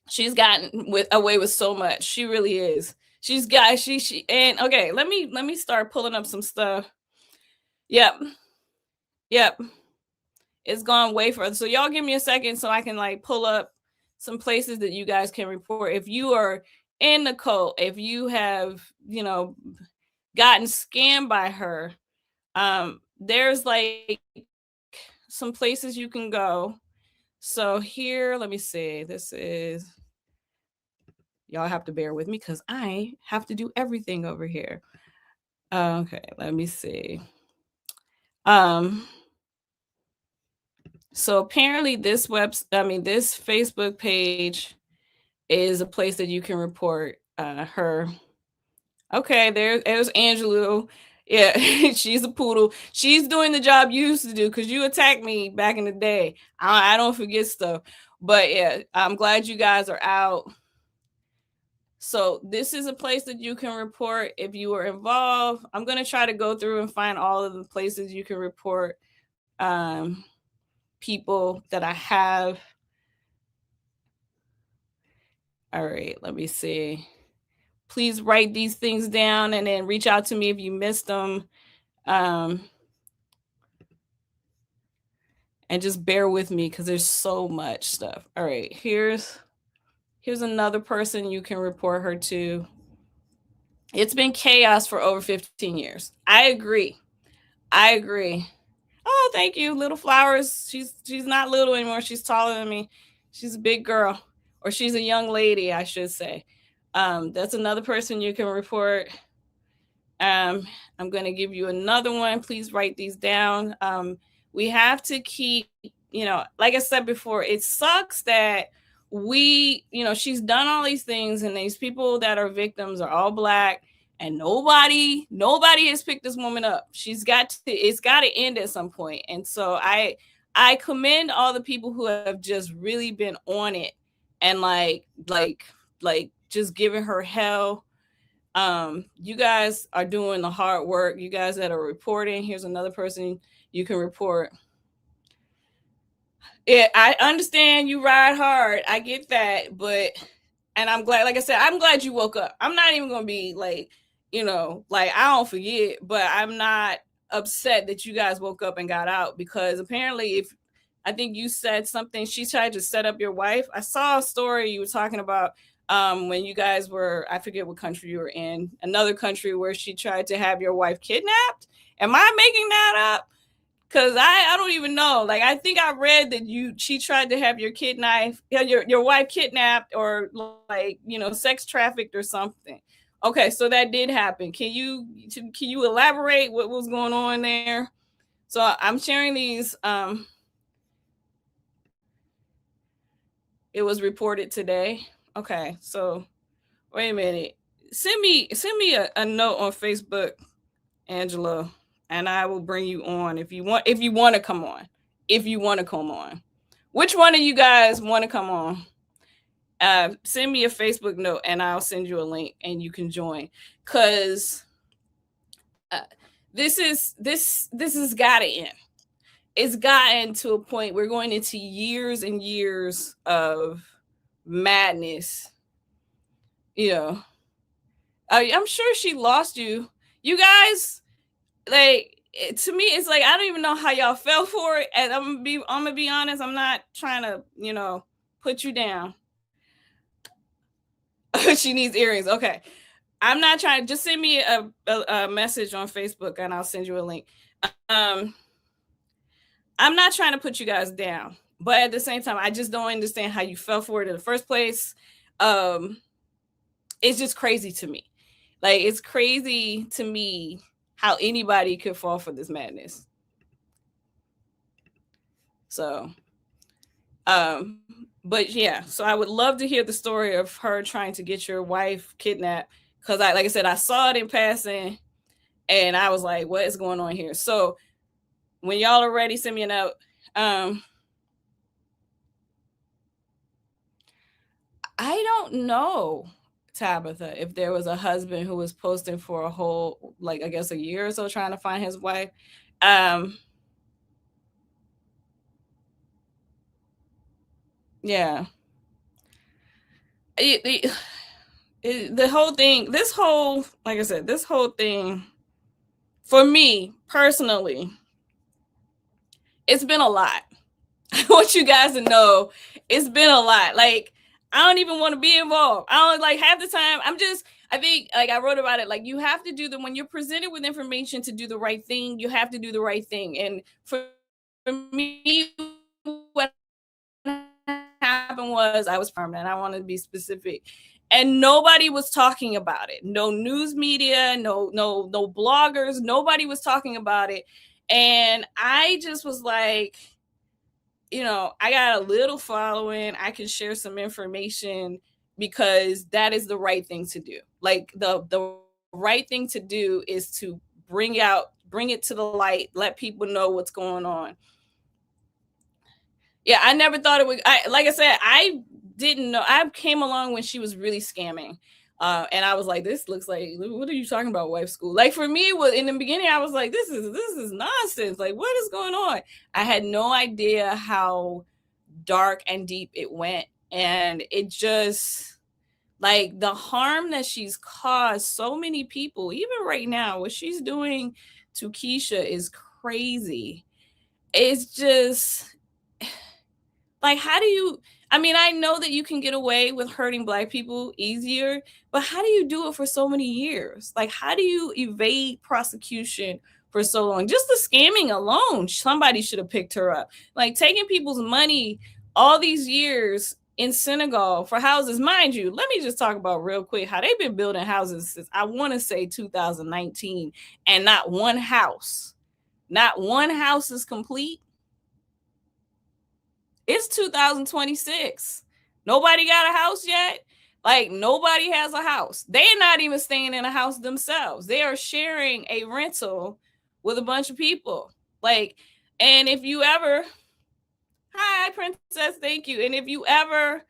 She's gotten away with so much. She really is. She and okay, let me start pulling up some stuff. Yep. Yep. It's gone way further. So y'all give me a second so I can, like, pull up some places that you guys can report if you are in the cult, if you have, gotten scammed by her. There's like some places you can go. So here, let me see. This is, y'all have to bear with me because I have to do everything over here. Okay, let me see. So apparently this this Facebook page is a place that you can report her. Okay, there's Angelo. Yeah, she's a poodle. She's doing the job you used to do because you attacked me back in the day. I don't forget stuff. But yeah, I'm glad you guys are out. So this is a place that you can report if you were involved. I'm going to try to go through and find all of the places you can report people that I have. All right, let me see. Please write these things down and then reach out to me if you missed them. And just bear with me because there's so much stuff. All right, here's another person you can report her to. It's been chaos for over 15 years. I agree. Oh, thank you, Little Flowers. She's not little anymore. She's taller than me. She's a big girl, or she's a young lady, I should say. That's another person you can report. I'm going to give you another one. Please write these down. We have to keep, like I said before, it sucks that she's done all these things, and these people that are victims are all Black, and nobody has picked this woman up. It's got to end at some point. And so I commend all the people who have just really been on it and like just giving her hell. You guys are doing the hard work. You guys that are reporting, here's another person you can report. Yeah, I understand you ride hard. I get that, and I'm glad, like I said, I'm glad you woke up. I'm not even gonna be like, like, I don't forget, but I'm not upset that you guys woke up and got out, because apparently, if I think you said something, she tried to set up your wife. I saw a story you were talking about when you guys were, I forget what country you were in, another country, where she tried to have your wife kidnapped. Am I making that up? Because I don't even know. Like, I think I read that she tried to have your wife kidnapped, or like, sex trafficked or something. Okay, so that did happen. Can you elaborate what was going on there? So I'm sharing these. It was reported today. Okay, so wait a minute. Send me a note on Facebook, Angela, and I will bring you on if you want to come on. If you want to come on. Which one of you guys want to come on? Send me a Facebook note and I'll send you a link and you can join. Cause this has got to end. It's gotten to a point, we're going into years and years of madness. I'm sure she lost you. You guys, like, to me, it's like, I don't even know how y'all fell for it. And I'm gonna be honest. I'm not trying to, put you down. She needs earrings. Okay. I'm not trying. Just send me a message on Facebook and I'll send you a link. Um, I'm not trying to put you guys down, but at the same time, I just don't understand how you fell for it in the first place. It's just crazy to me. Like, it's crazy to me how anybody could fall for this madness. So, but yeah, so I would love to hear the story of her trying to get your wife kidnapped. Cause like I said, I saw it in passing and I was like, what is going on here? So when y'all are ready, send me a note. I don't know, Tabitha, if there was a husband who was posting for a whole, like, I guess a year or so trying to find his wife. Yeah. The whole thing, like I said, this whole thing, for me personally, it's been a lot. I want you guys to know it's been a lot. Like, I don't even want to be involved. I don't, like, half the time. I think, like, I wrote about it. Like, you have to when you're presented with information to do the right thing, you have to do the right thing. And for me, what happened was I was permanent. I wanted to be specific. And nobody was talking about it. No news media, no bloggers, nobody was talking about it. And I just was like, I got a little following. I can share some information because that is the right thing to do. Like, the right thing to do is to bring it to the light, let people know what's going on. Yeah, I never thought it would. Like I said, I didn't know. I came along when she was really scamming. And I was like, this looks like, what are you talking about, wife school? Like, for me, in the beginning, I was like, this is nonsense. Like, what is going on? I had no idea how dark and deep it went. And it just, like, the harm that she's caused so many people, even right now, what she's doing to Keisha is crazy. It's just, like, how do you, I know that you can get away with hurting Black people easier, but how do you do it for so many years? Like, how do you evade prosecution for so long? Just the scamming alone, somebody should have picked her up. Like, taking people's money all these years in Senegal for houses. Mind you, let me just talk about real quick how they've been building houses since, I want to say, 2019, and not one house is complete. It's 2026. Nobody got a house yet. Like, nobody has a house. They're not even staying in a house themselves. They are sharing a rental with a bunch of people. Like, and if you ever, hi, princess, thank you. And if you ever,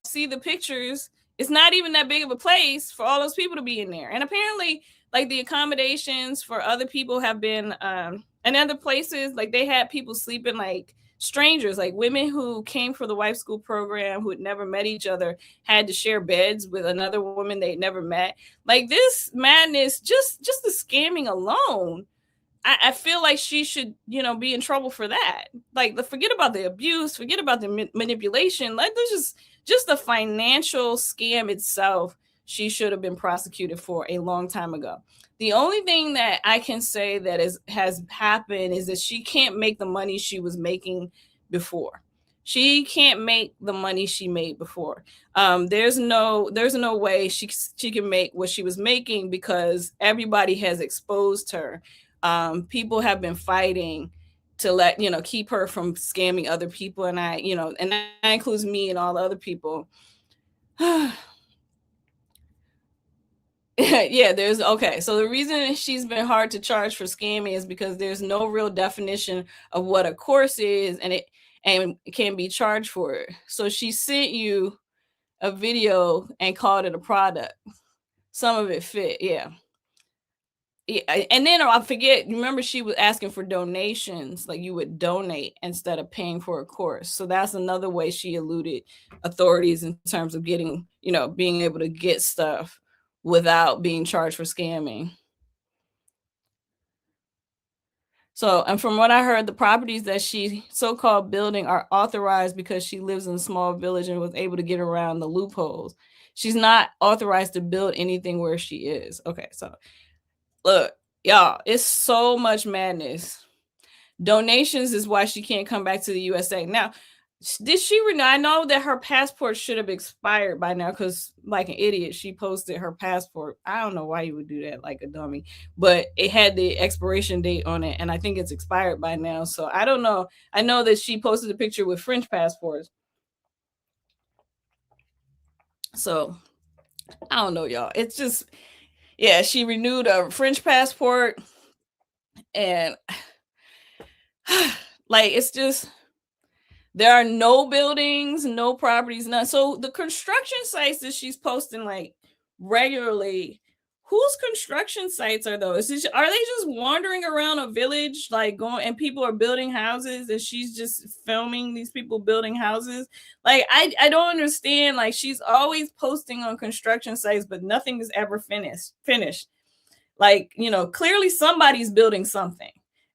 see the pictures, it's not even that big of a place for all those people to be in there. And apparently, like, the accommodations for other people have been, and other places, like, they had people sleeping, like, strangers, like women who came for the wife school program who had never met each other, had to share beds with another woman they'd never met. Like, this madness, just the scamming alone, I feel like she should, be in trouble for that. Like, forget about the abuse, forget about the manipulation. Like, there's just the financial scam itself. She should have been prosecuted for a long time ago. The only thing that I can say that has happened is that she can't make the money she was making before. She can't make the money she made before. There's no way she can make what she was making because everybody has exposed her. People have been fighting to keep her from scamming other people, and and that includes me and all the other people. Yeah, so the reason she's been hard to charge for scamming is because there's no real definition of what a course is, and it can be charged for it. So she sent you a video and called it a product. Some of it fit, yeah. Yeah, and then I forget, remember she was asking for donations, like you would donate instead of paying for a course. So that's another way she eluded authorities in terms of getting, being able to get stuff without being charged for scamming. So, and from what I heard, the properties that she so-called building are authorized because she lives in a small village and was able to get around the loopholes. She's not authorized to build anything where she is. Okay, so look, y'all, it's so much madness. Donations is why she can't come back to the USA. Now, did she renew? I know that her passport should have expired by now because, like an idiot, she posted her passport. I don't know why you would do that like a dummy, but it had the expiration date on it, and I think it's expired by now. So I don't know. I know that she posted a picture with French passports. So I don't know, y'all. It's just, yeah, she renewed a French passport, and like it's just, there are no buildings, no properties, none. So the construction sites that she's posting like regularly, whose construction sites are those? Are they just wandering around a village, like going, and people are building houses, and she's just filming these people building houses? Like I don't understand. Like she's always posting on construction sites, but nothing is ever finished. Like, you know, clearly somebody's building something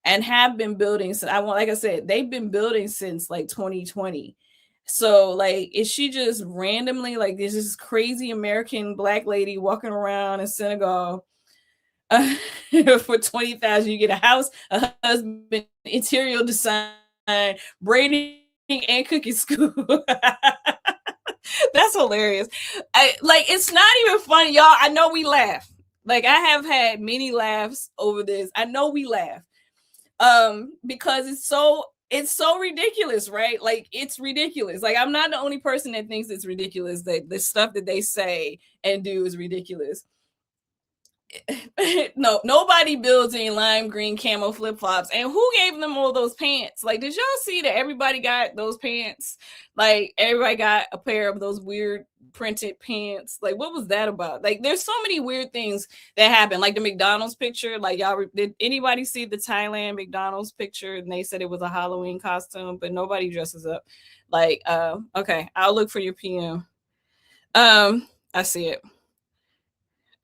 and have been building. So like I said, they've been building since like 2020. So like, is she just randomly like, there's this crazy American black lady walking around in Senegal for 20,000? You get a house, a husband, interior design, braiding, and cooking school. That's hilarious. It's not even funny, y'all. I know we laugh. Like I have had many laughs over this. I know we laugh. Because it's so ridiculous, right? Like it's ridiculous. Like I'm not the only person that thinks it's ridiculous. That the stuff that they say and do is ridiculous. No, nobody builds any lime green camo flip flops. And who gave them all those pants? Like, did y'all see that everybody got those pants? Like, everybody got a pair of those weird printed pants. Like, what was that about? Like, there's so many weird things that happen. Like the McDonald's picture. Like, y'all, did anybody see the Thailand McDonald's picture? And they said it was a Halloween costume, but nobody dresses up. Like, okay, I'll look for your PM. I see it.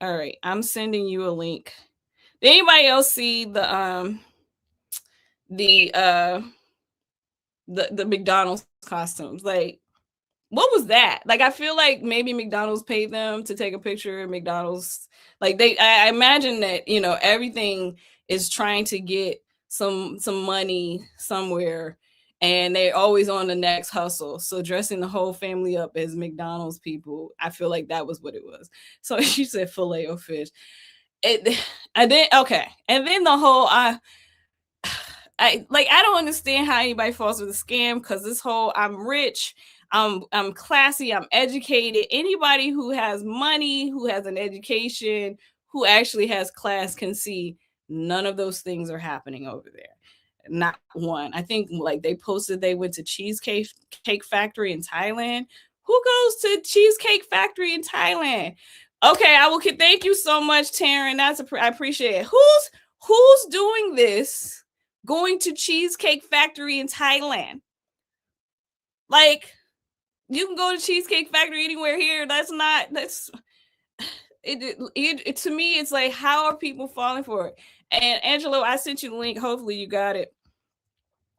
All right, I'm sending you a link. Did anybody else see the uh the McDonald's costumes? Like, what was that? Like, I feel like maybe McDonald's paid them to take a picture of McDonald's. Like I imagine that, you know, everything is trying to get some money somewhere, and they're always on the next hustle. So dressing the whole family up as McDonald's people, I feel like that was what it was. So she said filet o fish. I did okay, and then the whole I don't understand how anybody falls for the scam, because this whole I'm rich, I'm classy, I'm educated. Anybody who has money, who has an education, who actually has class can see none of those things are happening over there. Not one. I think like they posted they went to Cheesecake Factory in Thailand. Who goes to Cheesecake Factory in Thailand? Okay, I will. Thank you so much, Taryn. I appreciate it. Who's doing this? Going to Cheesecake Factory in Thailand? Like, you can go to Cheesecake Factory anywhere here. That's it. To me, it's like, how are people falling for it? And Angelo, I sent you the link. Hopefully, you got it.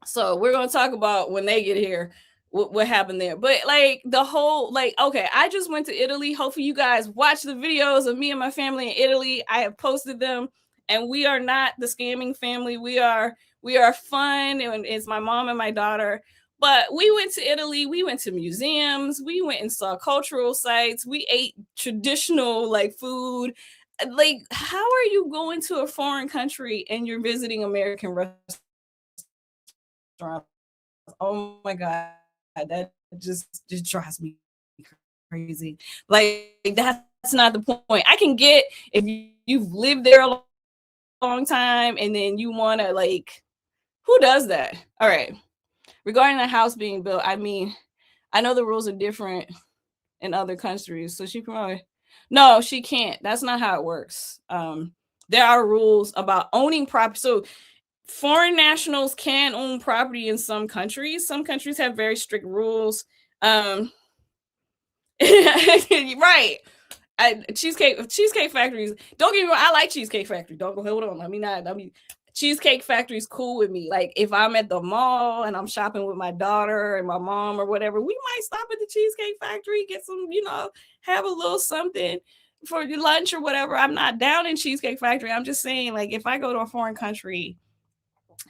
So we're gonna talk about when they get here what happened there. But like the whole, like, okay, I just went to Italy. Hopefully you guys watch the videos of me and my family in Italy. I have posted them, and we are not the scamming family. We are fun, and it's my mom and my daughter. But we went to Italy, we went to museums, we went and saw cultural sites, we ate traditional like food. Like, how are you going to a foreign country and you're visiting American restaurants? Oh my god, that just drives me crazy. Like, that's not the point. I can get if you've lived there a long time and then you want to, like, who does that? All right. Regarding the house being built, I mean, I know the rules are different in other countries, so she probably no, she can't. That's not how it works. There are rules about owning property. So foreign nationals can own property in some countries. Some countries have very strict rules. Right. Cheesecake factories. Don't get me wrong. I like Cheesecake Factory. Don't go. Hold on. Let me Cheesecake Factory is cool with me. Like if I'm at the mall and I'm shopping with my daughter and my mom or whatever, we might stop at the Cheesecake Factory, get some, have a little something for lunch or whatever. I'm not down in Cheesecake Factory. I'm just saying, like, if I go to a foreign country,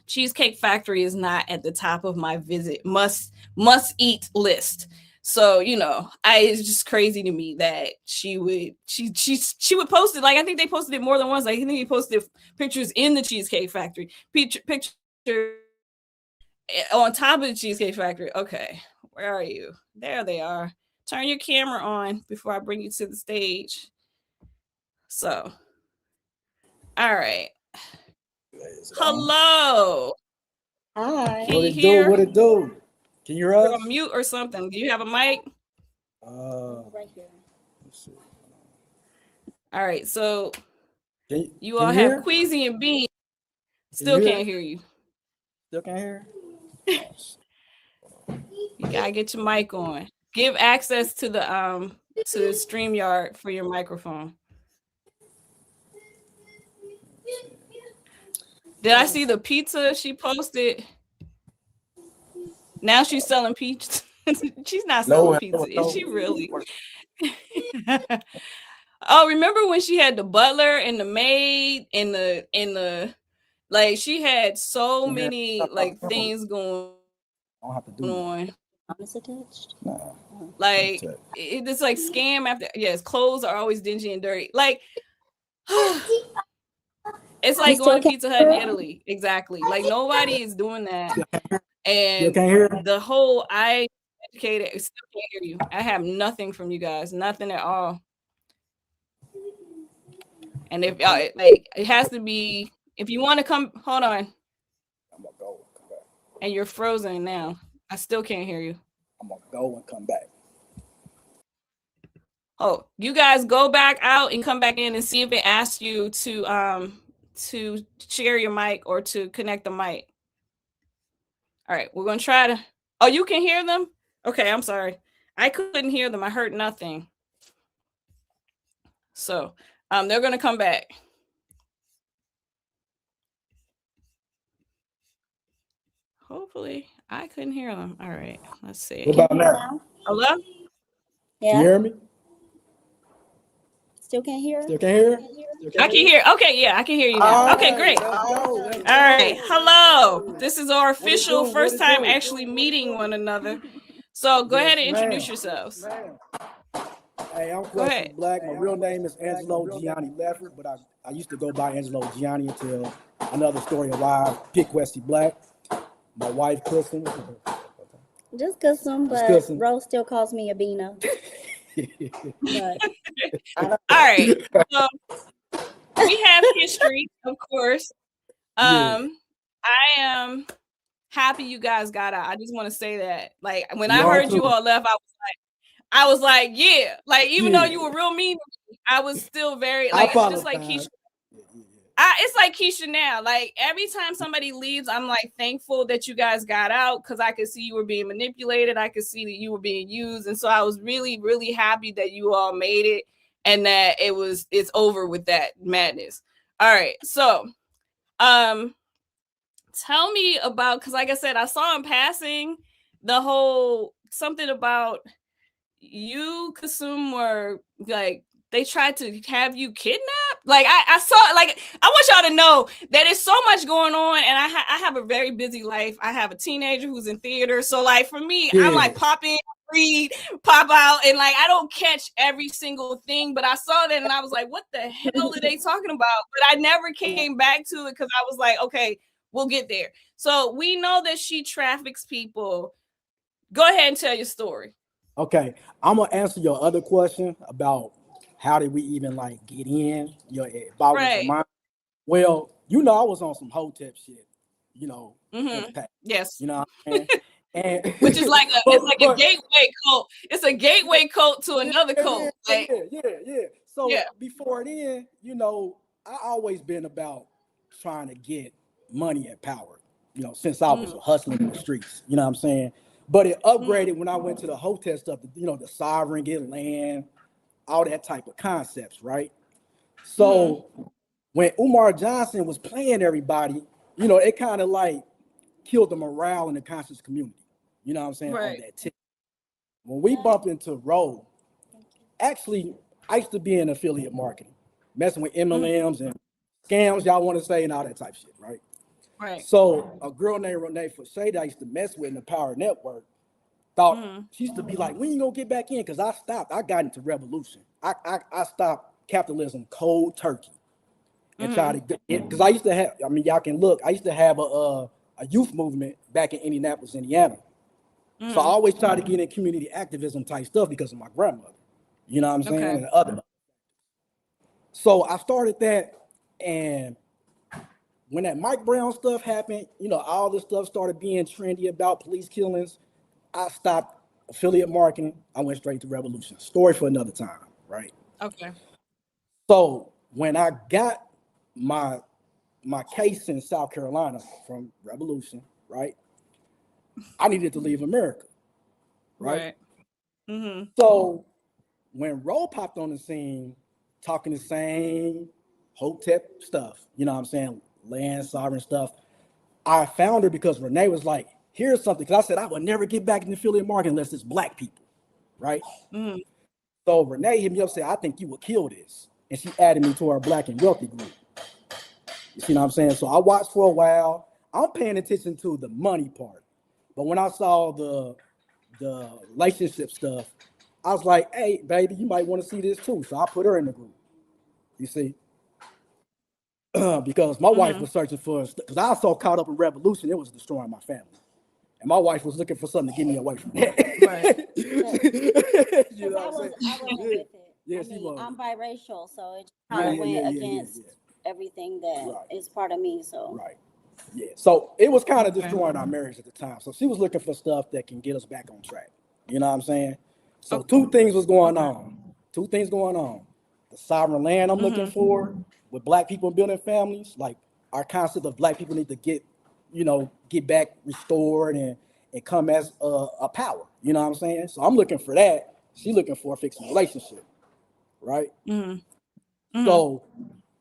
Cheesecake Factory is not at the top of my must eat list. So, it's just crazy to me that she would post it. Like, I think they posted it more than once. Like, I think they posted pictures in the Cheesecake Factory, picture on top of the Cheesecake Factory. Okay, where are you? There they are. Turn your camera on before I bring you to the stage. So, all right. Hello. Hi. Can you hear? What it do? Can you hear us? You're on mute or something. Do you have a mic? Right here. Let's see. All right. So you all can have hear? Queasy and Bean. Still can't hear you. Still can't hear? You gotta get your mic on. Give access to the StreamYard for your microphone. Did I see the pizza she posted? Now she's selling pizza. She's not selling pizza. Is she really? Oh, remember when she had the butler and the maid and the like she had so many like things going on. Is attached? No. Like it's like scam after yes, clothes are always dingy and dirty. Like it's like going to Pizza Hut in Italy. Exactly. Like nobody is doing that. And the whole I educated still can't hear you. I have nothing from you guys, nothing at all. And if y'all like it has to be if you want to come, hold on. I'm gonna go and come back. And you're frozen now. I still can't hear you. I'm gonna go and come back. Oh, you guys go back out and come back in and see if it asks you to share your mic or to connect the mic. All right, we're gonna try to. Oh, you can hear them? Okay, I'm sorry. I couldn't hear them. I heard nothing. So they're gonna come back. Hopefully, I couldn't hear them. All right, let's see. What about now? Hello? Yeah. Can you hear me? Still can't hear? Still can't hear? I can hear. Okay, yeah, I can hear you now. Okay, great. All right, hello. This is our official first time actually meeting one another. So go ahead and introduce yourselves. Hey, I'm Wesley Black. My real name is Angelo Gianni Lefford, but I used to go by Angelo Gianni until another story of why I picked Wesley Black. My wife, Kristen. Just Kristen, but Rose still calls me Abina. All right. So we have history, of course. I am happy you guys got out. I just want to say that. Like when I heard you all left, I was like, yeah. Like even though you were real mean, I was still very like it's just like Keisha. It's like Keisha now. Like every time somebody leaves, I'm like thankful that you guys got out because I could see you were being manipulated. I could see that you were being used, and so I was really, really happy that you all made it and that it's over with that madness. All right, so tell me about because like I said, I saw in passing the whole something about you, Kasum, were like they tried to have you kidnapped. Like I saw, like I want y'all to know that there's so much going on, and I have a very busy life. I have a teenager who's in theater, so like for me, I'm like pop in, read, pop out, and like I don't catch every single thing. But I saw that, and I was like, what the hell are they talking about? But I never came back to it because I was like, okay, we'll get there. So we know that she traffics people. Go ahead and tell your story. Okay, I'm gonna answer your other question about how did we even like get in your mind. Well, I was on some hotep shit, yes, you know what I'm saying? And which is like a gateway cult. It's a gateway cult to another cult. So before then, I always been about trying to get money and power, since I was hustling in the streets, you know what I'm saying? But it upgraded when I went to the hotel stuff, the sovereign, get land, all that type of concepts, right? So when Umar Johnson was playing everybody, you know, it kind of like killed the morale in the conscious community. You know what I'm saying? Right. On that tip. When we bump into Roe, actually, I used to be in affiliate marketing, messing with MLMs and scams, y'all want to say, and all that type of shit, right? Right. So a girl named Renee Forshade I used to mess with in the Power Network thought she used to be like, when you gonna get back in? Because I stopped. I got into revolution. I stopped capitalism cold turkey and tried to get, because I used to have, I mean, y'all can look, I used to have a youth movement back in Indianapolis, Indiana. So I always tried to get in community activism type stuff because of my grandmother. You know what I'm saying? Okay. And other. So I started that, and when that Mike Brown stuff happened, you know, all this stuff started being trendy about police killings. I stopped affiliate marketing. I went straight to revolution. Story for another time, right? Okay. So when I got my case in South Carolina from revolution, right, I needed to leave America, right? So when Roe popped on the scene, talking the same Hotep stuff, you know what I'm saying, land sovereign stuff, I found her because Renee was like, here's something, because I said I would never get back in the affiliate market unless it's black people, right? So Renee hit me up and said, I think you would kill this. And she added me to our Black and Wealthy group. You see what I'm saying? So I watched for a while. I'm paying attention to the money part. But when I saw the relationship stuff, I was like, hey, baby, you might want to see this too. So I put her in the group. You see? Because my wife was searching for, because I was so caught up in revolution, it was destroying my family. And my wife was looking for something to get me away from that. Right. You know I wasn't with it. Yeah, I mean, I'm biracial, so it kind of went against everything that is part of me. So right. Yeah. So it was kind of destroying our marriage at the time. So she was looking for stuff that can get us back on track. You know what I'm saying? So two things was going on. Two things going on. The sovereign land I'm looking for with black people building families, like our concept of black people need to get, you know, get back restored and come as a power. You know what I'm saying? So I'm looking for that. She's looking for a fixed relationship. Right? So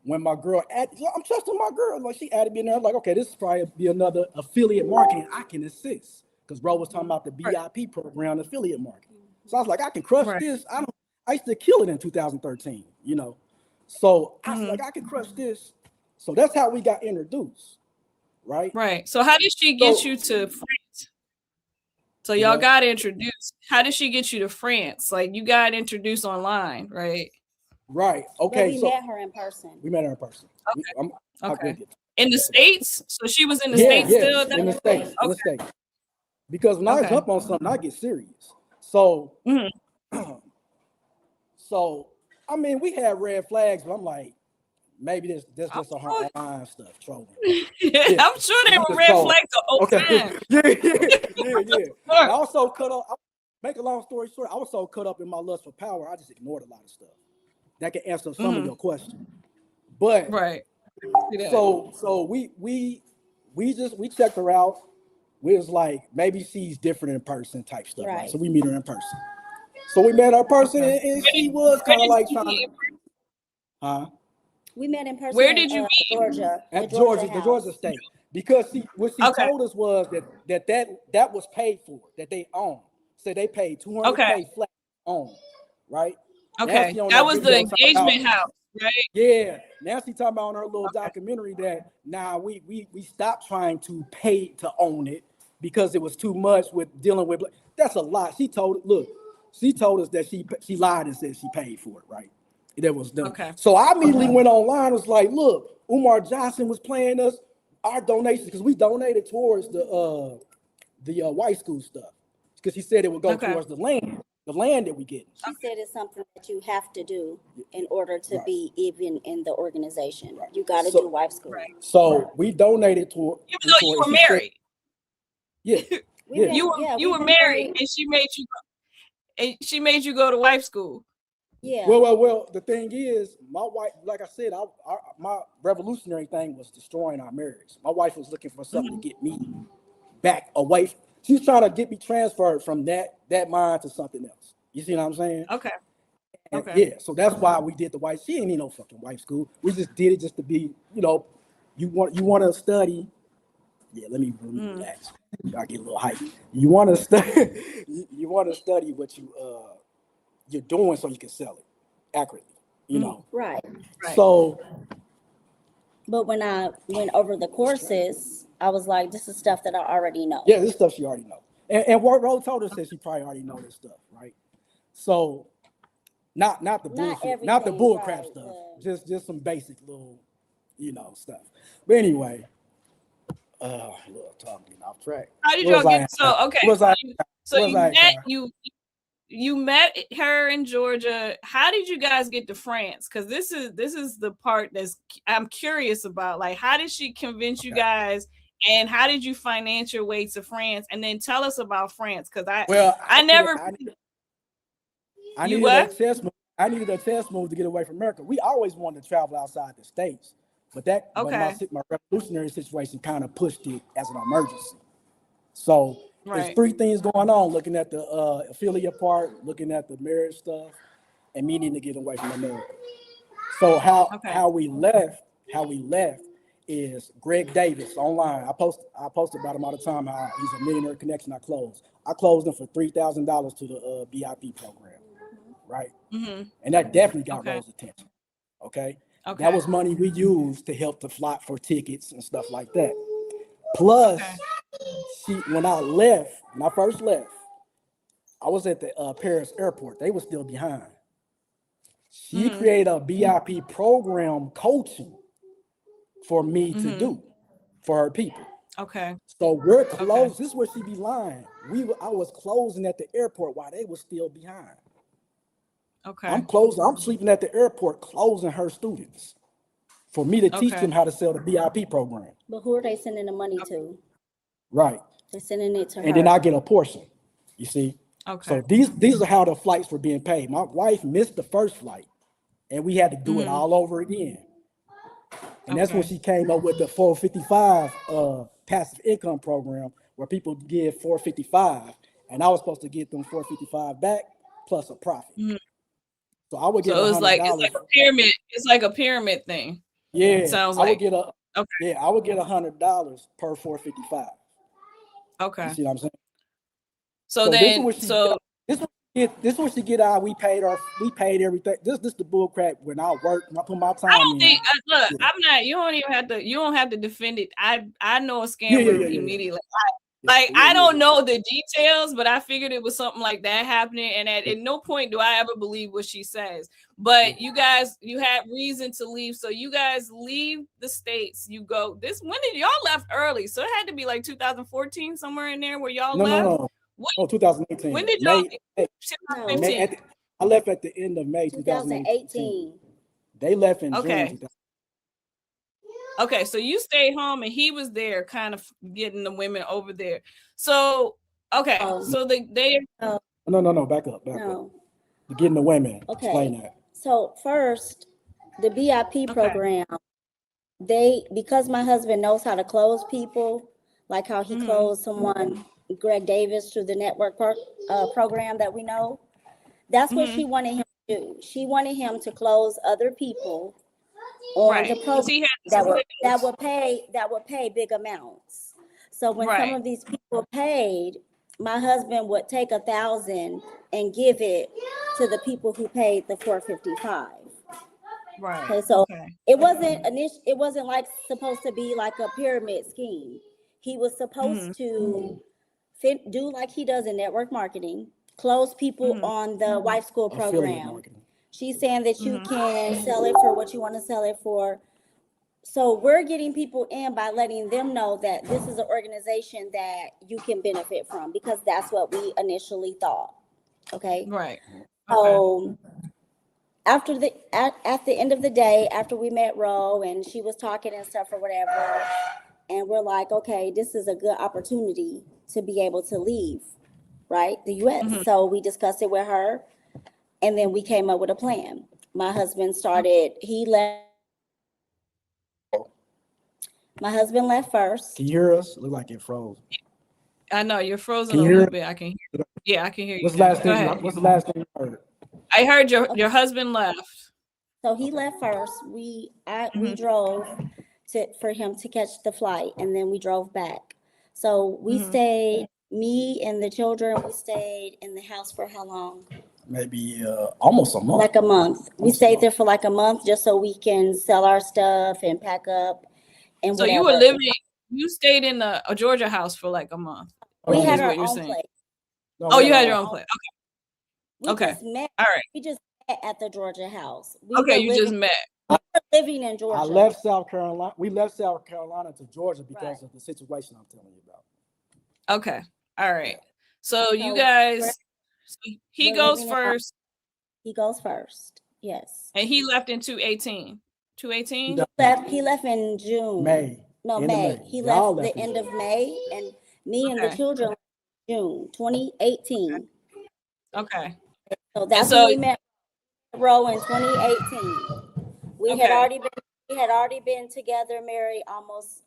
when my girl I'm trusting my girl. Like she added me in there. I was like, okay, this is probably be another affiliate marketing I can assist. Because bro was talking about the BIP program, affiliate marketing. So I was like, I can crush this. I used to kill it in 2013, you know. So I was like, I can crush this. So that's how we got introduced. Right? Right. So how did she get you to France? So y'all got introduced. How did she get you to France? Like you got introduced online, right? Right. Okay. But we met her in person. We met her in person. Okay. In the States? So she was in the States still? In the States. In the States. Because when I jump on something, I get serious. So, so I mean, we had red flags, but I'm like, maybe this just on her online stuff, trolling. I'm sure they were red flags the whole time. Yeah. I also cut up. Make a long story short, I was so caught up in my lust for power, I just ignored a lot of stuff that can answer some of your questions. But so we checked her out. We was like, maybe she's different in person type stuff. Right? So we meet her in person. So we met her in person, and she was kind of like trying to. We met in person. Where did you meet? Georgia. At the Georgia State. Because what she told us was that was paid for, that they own. So they paid $200K flat on, right? Okay, that was the engagement house, right? Yeah. Nancy talking about on her little documentary that we stopped trying to pay to own it because it was too much with dealing with. That's a lot. She told us that she lied and said she paid for it, right? That was done. Okay. So I immediately went online. Was like, look, Umar Johnson was paying us our donations because we donated towards the white school stuff because he said it would go towards the land that we get. She said it's something that you have to do in order to be even in the organization. Right. You got to do wife school. Right. So we donated to, even though you were married. Said, you were married, and she made you go to wife school. Yeah. Well. The thing is, my wife, like I said, my revolutionary thing was destroying our marriage. My wife was looking for something to get me back away. She was trying to get me transferred from that mind to something else. You see what I'm saying? Okay. Yeah. So that's why we did the She ain't need no fucking wife school. We just did it just to be, you know, you want to study, Yeah, let me relax. I get a little hype. You want to study. You want to study what you're doing so you can sell it accurately. You know. Right. So. But when I went over the courses, I was like, this is stuff that I already know. Yeah, this stuff she already know. And what Ro told her said she probably already know this stuff, right? So not the bullshit, not the bull crap stuff. Just some basic little, stuff. But anyway, little talking off track. How did y'all get you met her in Georgia. How did you guys get to France? Because this is the part I'm curious about. Like, how did she convince you guys, and how did you finance your way to France? And then tell us about France, because I needed a test move to get away from America. We always wanted to travel outside the States, but my revolutionary situation kind of pushed it as an emergency. So there's three things going on: looking at the affiliate part, looking at the marriage stuff, and me needing to get away from America. So how we left is Greg Davis online. I post about him all the time. How he's a millionaire connection. I closed him for $3,000 to the BIP program, right? Mm-hmm. And that definitely got Rose's attention. Okay, that was money we used to help the flight for tickets and stuff like that. Plus, when I first left, I was at the Paris airport. They were still behind. She created a BIP program coaching for me to do for her people. Okay. So we're close. Okay. This is where she be lying. I was closing at the airport while they were still behind. Okay. I'm sleeping at the airport closing her students for me to teach them how to sell the BIP program. But who are they sending the money to? Right. They're sending it to her. And then I get a portion. You see? Okay. So these are how the flights were being paid. My wife missed the first flight, and we had to do it all over again. And that's when she came up with the 455 passive income program, where people give 455, and I was supposed to get them 455 back plus a profit. So I would get. So it's like a pyramid. It's like a pyramid thing. Yeah, it sounds like. I would get $100 per 455. Okay. You see what I'm saying? So then, this is what she get out. We paid everything. This the bull crap. When I work, when I put my time. I don't think. Look, I'm not. You don't even have to. You don't have to defend it. I know a scammer immediately. I don't know the details, but I figured it was something like that happening. And at no point do I ever believe what she says. But you guys, you had reason to leave. So you guys leave the States. You go. When did y'all left early? So it had to be like 2014, somewhere in there where y'all left. No. 2018. When did y'all? I left at the end of May 2018. They left in June. Okay, so you stayed home and he was there, kind of getting the women over there. So so they No, back up. Getting the women. Okay. Explain that. So first, the BIP program, because my husband knows how to close people, like how he closed someone, Greg Davis, through the network program that we know. That's what she wanted him to do. She wanted him to close other people on the program that would pay big amounts. So when some of these people paid, my husband would take 1,000 and give it to the people who paid the 455. Right. Okay, so it wasn't like supposed to be like a pyramid scheme. He was supposed to do like he does in network marketing, close people on the wife school program. She's saying that you can sell it for what you want to sell it for. So we're getting people in by letting them know that this is an organization that you can benefit from, because that's what we initially thought. Okay. Right. So at the end of the day, after we met Ro and she was talking and stuff or whatever, and we're like, okay, this is a good opportunity to be able to leave, right? The US. So we discussed it with her. And then we came up with a plan. My husband left. My husband left first. Can you hear us? Look like it froze. I know you're frozen a little bit. I can hear you. Yeah, I can hear you. What's the last thing you heard? I heard your husband left. So he left first. We drove for him to catch the flight, and then we drove back. So we stayed, me and the children, we stayed in the house for how long? Maybe almost a month. Like a month. We stayed there for like a month just so we can sell our stuff and pack up and So whatever. you were living, you stayed in a Georgia house for like a month. We had our own place. No, you had your own place. We just met. All right. We just met at the Georgia house. Just met. We were living in Georgia. I left South Carolina. We left South Carolina to Georgia because of the situation I'm telling you about. Okay. All right. So you guys, he goes first. He goes first. Yes. And he left in 2018. 2018? He left in June. May. He left the end of May, and me and the children June 2018. Okay. So that's when we met Ro in 2018. We had already been together, married almost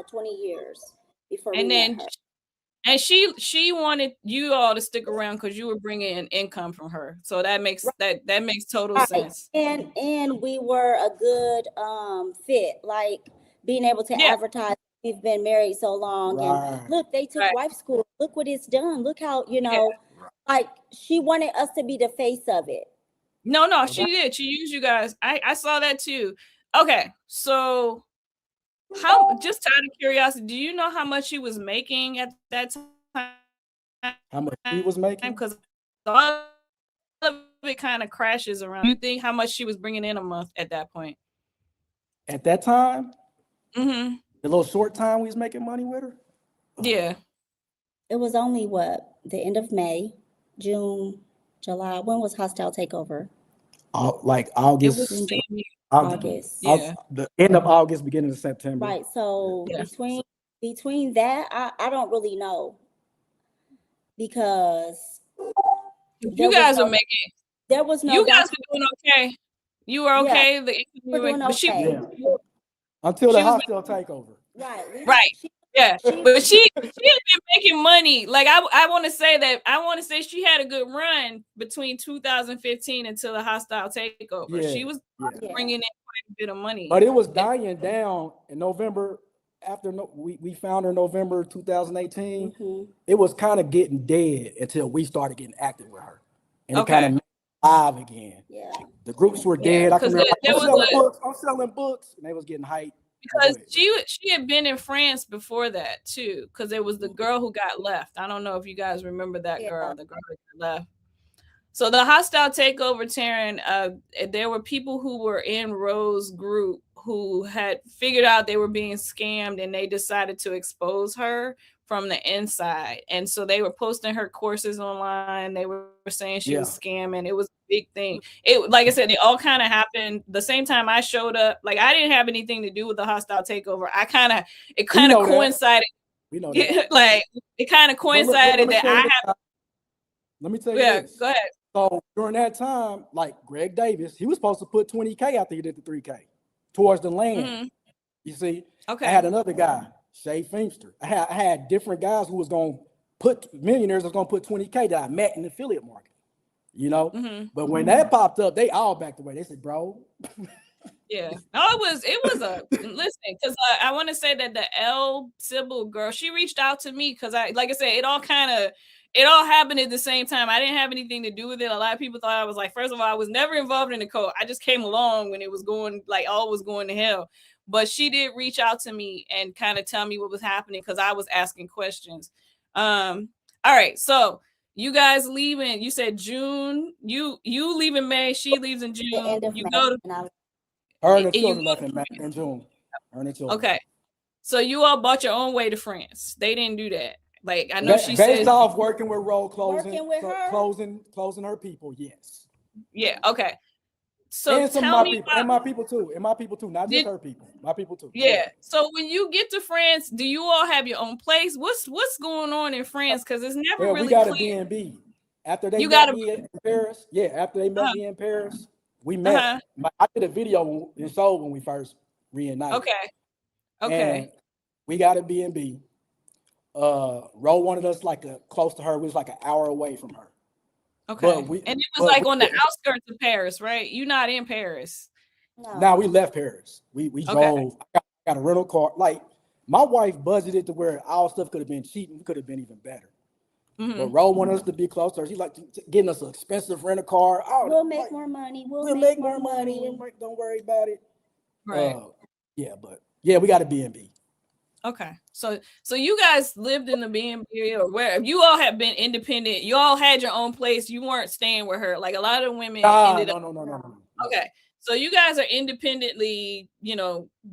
20 years before we met her. And she wanted you all to stick around because you were bringing in income from her. So that makes that makes total sense. And we were a good fit, like being able to advertise. We've been married so long, and look, they took wife school. Look what it's done. Look how like she wanted us to be the face of it. No, she did. She used you guys. I saw that too. Okay, so how? Just out of curiosity, do you know how much she was making at that time? How much she was making? Because all of it kind of crashes around. You think how much she was bringing in a month at that point? At that time, the little short time we was making money with her. Yeah, it was only the end of May, June, July. When was Hostile Takeover? Like August. It was August. Yeah. The end of August, beginning of September. Right. So between that, I don't really know, because you guys were making. There was no. You guys were doing okay. You were okay. We're doing okay. Until the Hostile Takeover. Right. But she had been making money. Like I want to say she had a good run between 2015 until the Hostile Takeover. Yeah, she was bringing in quite a bit of money. But it was dying down in November. After we found her in November 2018, it was kind of getting dead until we started getting active with her, and it kind of live again. Yeah, the groups were dead. I can remember I'm selling books, and they was getting hyped. Because she had been in France before that too, because it was the girl who got left. I don't know if you guys remember that girl, the girl who got left. So the Hostile Takeover, Taryn, there were people who were in Ro's group who had figured out they were being scammed, and they decided to expose her from the inside. And so they were posting her courses online. They were saying she was scamming. It was a big thing. It, like I said, it all kind of happened the same time I showed up. Like I didn't have anything to do with the Hostile Takeover. It kind of coincided. We know that. Like it kind of coincided that I have. Let me tell you this. Go ahead. So during that time, like Greg Davis, he was supposed to put 20K after he did the 3K towards the land. You see, I had another guy, Shay Feimster. I had different guys who was going to put millionaires was going to put 20K that I met in the affiliate market, you know. But when that popped up, they all backed away. They said, "Bro." Yeah, no, it was a listen, because I want to say that the L Sybil girl, she reached out to me because like I said, it all happened at the same time. I didn't have anything to do with it. A lot of people thought I was like, first of all, I was never involved in the code. I just came along when it was going, like all was going to hell. But she did reach out to me and kind of tell me what was happening because I was asking questions. All right, so you guys leaving? You said June. You leave in May. She leaves in June. You go to. Her and the children left in June. Okay, so you all bought your own way to France. They didn't do that. Like I know she said, based said, off working with Ro, closing her people. Yes. Yeah. Okay. So and tell me and my people too, not just her people, my people too. Yeah. So when you get to France, do you all have your own place? What's going on in France? Because it's never really we got clear. a B&B. After they met me in Paris, after they met me in Paris, we met. I did a video in Seoul when we first reunited. Okay. And we got a B&B. Ro wanted us close to her. We was like an hour away from her. Okay. And it was like on the outskirts of Paris, right? You're not in Paris. No, we left Paris. We drove. got a rental car. Like my wife budgeted to where our stuff could have been cheap and we could have been even better. But Ro wanted us to be closer. She's like getting us an expensive rental car. We'll make more money. We'll make more money. Don't worry about it. Right. Yeah, we got a B&B. Okay. So you guys lived in the B&B, or where you all have been independent. You all had your own place. You weren't staying with her. Like a lot of women ended up. No. Okay. So you guys are independently,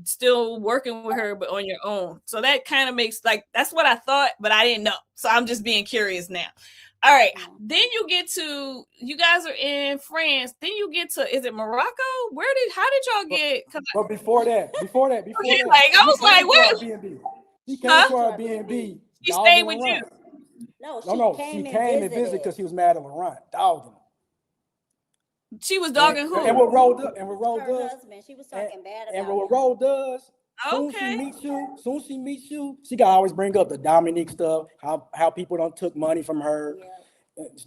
still working with her, but on your own. So that kind of makes that's what I thought, but I didn't know. So I'm just being curious now. All right. Then you guys are in France. Then you get to, is it Morocco? How did y'all get? But before that, I was like, what? She came to our B&B. She stayed with you. No, she came and visited because she was mad at Laurent, dogging him. She was dogging who? And what Ro does. Her husband. She was talking bad about him. And what Ro does, soon she meets you, she got to always bring up the Dominique stuff, how people don't took money from her. Yeah.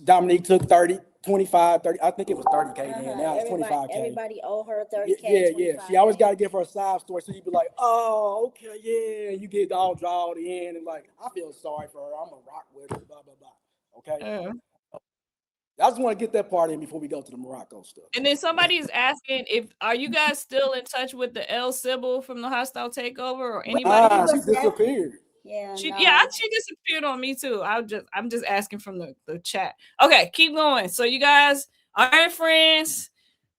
Dominique took 30, 25, 30. I think it was 30K then. Now it's 25K. Everybody owe her 30K. Yeah. She always got to give her a side story. So you be like, oh, okay, yeah. You get all drawed in and like, I feel sorry for her. I'm going to rock with her, blah, blah, blah. Okay? I just want to get that part in before we go to the Morocco stuff. And then somebody's asking are you guys still in touch with the L Sybil from the Hostile Takeover or anybody? She disappeared. Yeah, she disappeared on me too. I'm just asking from the chat. Okay, keep going. So you guys are friends.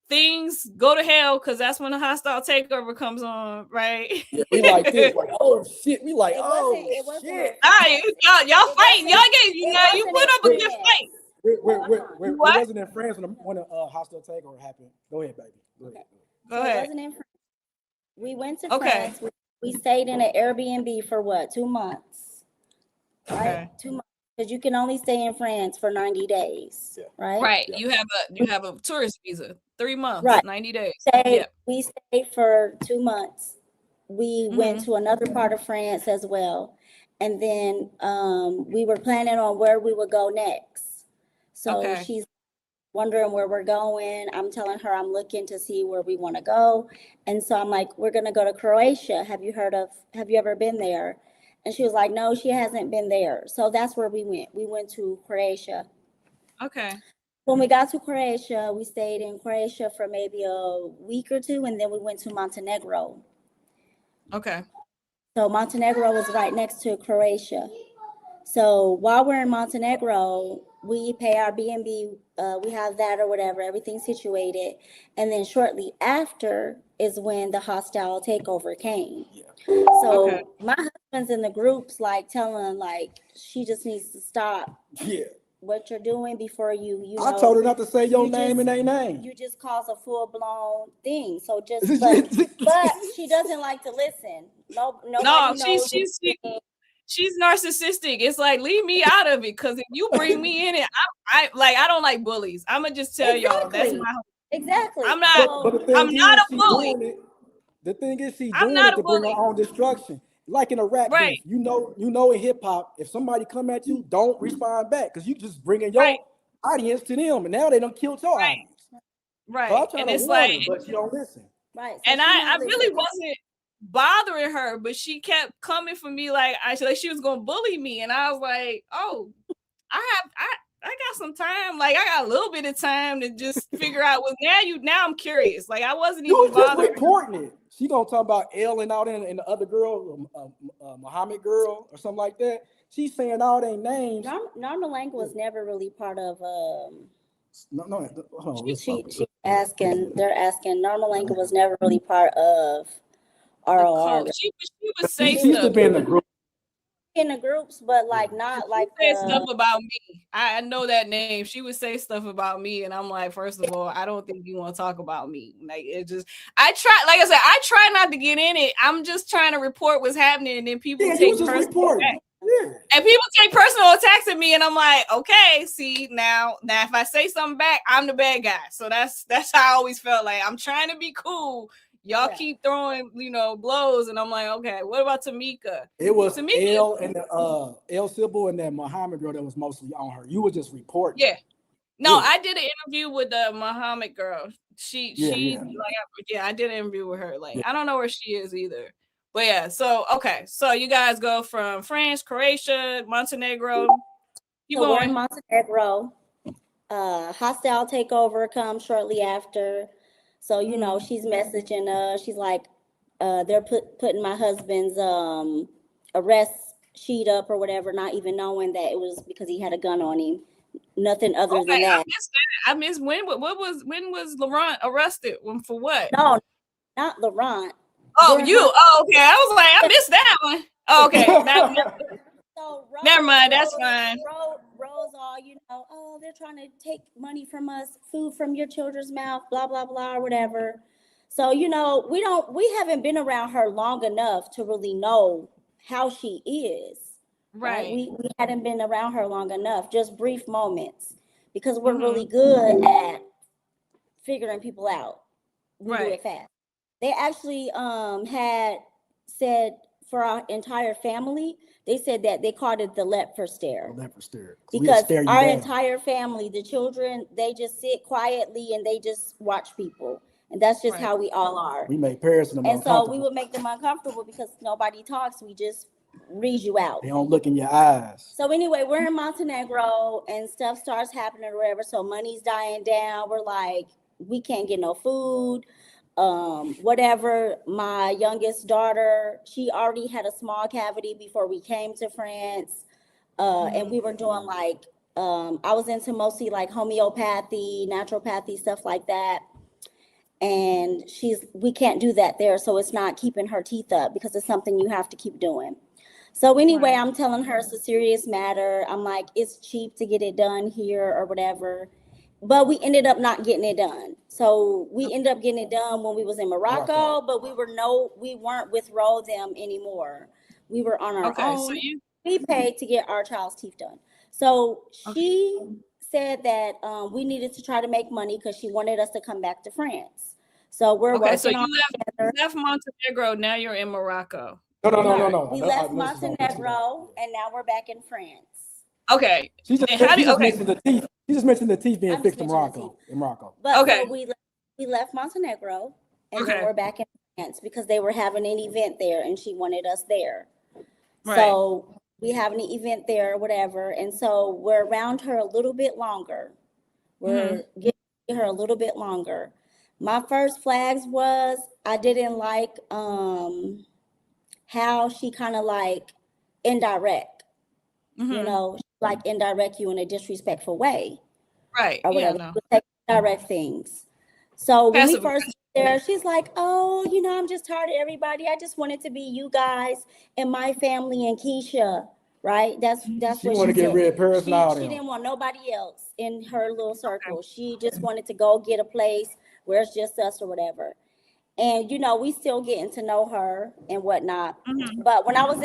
Things go to hell because that's when the Hostile Takeover comes on, right? Yeah, we like this, like, oh shit. We like, it wasn't shit. Y'all fighting. You put up a good fight. We wasn't in France when the Hostile Takeover happened. Go ahead, baby. Go ahead. We went to France. We stayed in an Airbnb for what? 2 months. Right? Okay. 2 months. Because you can only stay in France for 90 days. Yeah. Right? Right. Yeah. You have a tourist visa. 3 months, right. 90 days. We stayed for 2 months. We went to another part of France as well. And then we were planning on where we would go next. So she's wondering where we're going. I'm telling her I'm looking to see where we want to go. And so I'm like, we're going to go to Croatia. Have you ever been there? And she was like, no, she hasn't been there. So that's where we went. We went to Croatia. Okay. When we got to Croatia, we stayed in Croatia for maybe a week or two. And then we went to Montenegro. Okay. So Montenegro was right next to Croatia. So while we're in Montenegro, we pay our B&B, we have that or whatever, everything's situated. And then shortly after is when the Hostile Takeover came. Yeah. So my husband's in the groups like telling like she just needs to stop what you're doing before you I told her not to say your name and their name. You just cause a full-blown thing. So but she doesn't like to listen. She's narcissistic. It's like, leave me out of it, because if you bring me in it, I don't like bullies. I'm gonna just tell y'all that's my exactly. I'm not a bully. The thing is, she's doing it to bring her own destruction. Like in a rap beef, you know in hip hop, if somebody come at you, don't respond back because you just bringing your audience to them, and now they done killed your audience. Right, so and it's like, her, but she don't listen. Right, so and I really wasn't bothering her, but she kept coming for me like she was gonna bully me, and I was like, oh, I got some time, like I got a little bit of time to just figure out. Well, now I'm curious. Like I wasn't even bothering. Reporting it. She gonna talk about Elle and all that, and the other girl, Muhammad girl or something like that. She's saying all their names. Normal language was never really part of. They're asking. Normal language was never really part of ROR. She would say stuff. She used to be in the group. In the groups, but like not like stuff about me. I know that name. She would say stuff about me, and I'm like, first of all, I don't think you want to talk about me. Like it just, I try not to get in it. I'm just trying to report what's happening, and then people take personal attacks. And people take personal attacks at me, and I'm like, okay, see now if I say something back, I'm the bad guy. So that's how I always felt. Like I'm trying to be cool. Y'all keep throwing, blows, and I'm like, okay, what about Tamika? It was Elle and the Elle Sybil and that Muhammad girl that was mostly on her. You were just reporting. Yeah. No, I did an interview with the Muhammad girl. I did an interview with her. Like, I don't know where she is either. But yeah, so okay, so you guys go from France, Croatia, Montenegro. Keep So we're in going. Montenegro. Hostile takeover comes shortly after. So, you know, she's messaging us. She's like, they're putting my husband's arrest sheet up or whatever, not even knowing that it was because he had a gun on him. Nothing other than Okay, I that. missed that. I missed when was Laurent arrested? For what? No, not Laurent. Oh, They're you. her. Oh, okay. I was like, I missed that one. Oh, okay. So Never mind. That's fine. Rose, all oh, they're trying to take money from us, food from your children's mouth, blah blah blah, or whatever. So we haven't been around her long enough to really know how she is, right? We hadn't been around her long enough, just brief moments, because we're really good at figuring people out. We do it fast. They actually had said for our entire family, they said that they called it the leper stare. The leper stare. Because our entire family, the children, they just sit quietly and they just watch people. And that's just how we all are. We make parents and so we would make them uncomfortable because nobody talks. We just read you out. They don't look in your eyes. So anyway, we're in Montenegro and stuff starts happening or whatever. So money's dying down. We're like, we can't get no food. Whatever. My youngest daughter, she already had a small cavity before we came to France. And we were doing like, I was into mostly like homeopathy, naturopathy, stuff like that. And we can't do that there. So it's not keeping her teeth up because it's something you have to keep doing. So anyway, I'm telling her it's a serious matter. I'm like, it's cheap to get it done here or whatever. But we ended up not getting it done. So we ended up getting it done when we was in Morocco, but we weren't with them anymore. We were on our own. So we paid to get our child's teeth done. So she said that we needed to try to make money because she wanted us to come back to France. So we're working so on you left Montenegro, now you're in Morocco. No. We left Montenegro and now we're back in France. Okay. She just mentioned the teeth. She just mentioned the teeth being fixed in Morocco. But so we left Montenegro and then we're back in France because they were having an event there and she wanted us there. Right. So we have an event there or whatever. And so we're around her a little bit longer. We're getting her a little bit longer. My first flags was I didn't like how she kind of like indirect, like indirect you in a disrespectful way. Right. Or whatever. Yeah, no. Direct things. So when we first got there, she's like, oh, I'm just tired of everybody. I just wanted to be you guys and my family and Keisha. Right? That's she what she wanted to get rid of personality. She didn't want nobody else in her little circle. Okay. She just wanted to go get a place where it's just us or whatever. And we still getting to know her and whatnot. But when I was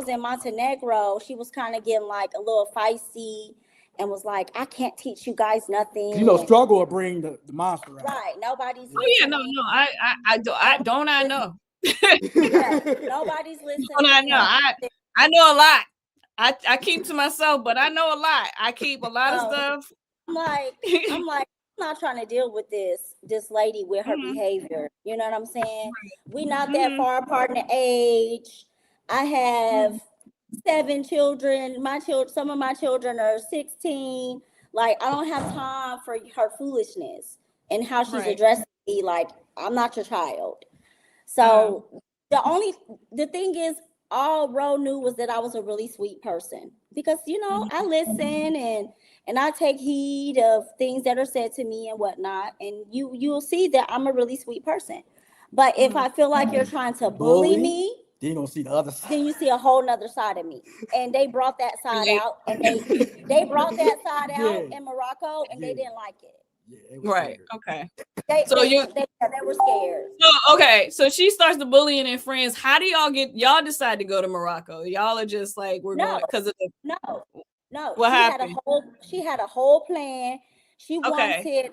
in Montenegro, she was kind of getting like a little feisty and was like, I can't teach you guys nothing. Struggle to bring the monster out. Right. Nobody's listening. No. I know. Yeah, nobody's listening. I know a lot. I keep to myself, but I know a lot. I keep a lot of stuff. I'm like, I'm not trying to deal with this lady with her behavior. You know what I'm saying? We not that far apart in the age. I have 7 children. Some of my children are 16. Like, I don't have time for her foolishness and how she's addressing me. Like, I'm not your child. So the thing is, all Ro knew was that I was a really sweet person because, I listen and I take heed of things that are said to me and whatnot. And you'll see that I'm a really sweet person. But if I feel like you're trying to bully me, then you're gonna see the other side. Then you see a whole nother side of me. And they brought that side out and they brought that side out in Morocco and they didn't like it. Yeah, right. Okay. They were scared. So okay, so she starts the bullying in France. How do y'all decide to go to Morocco? Y'all are just like going because of the no. What happened? She had a whole plan. She wanted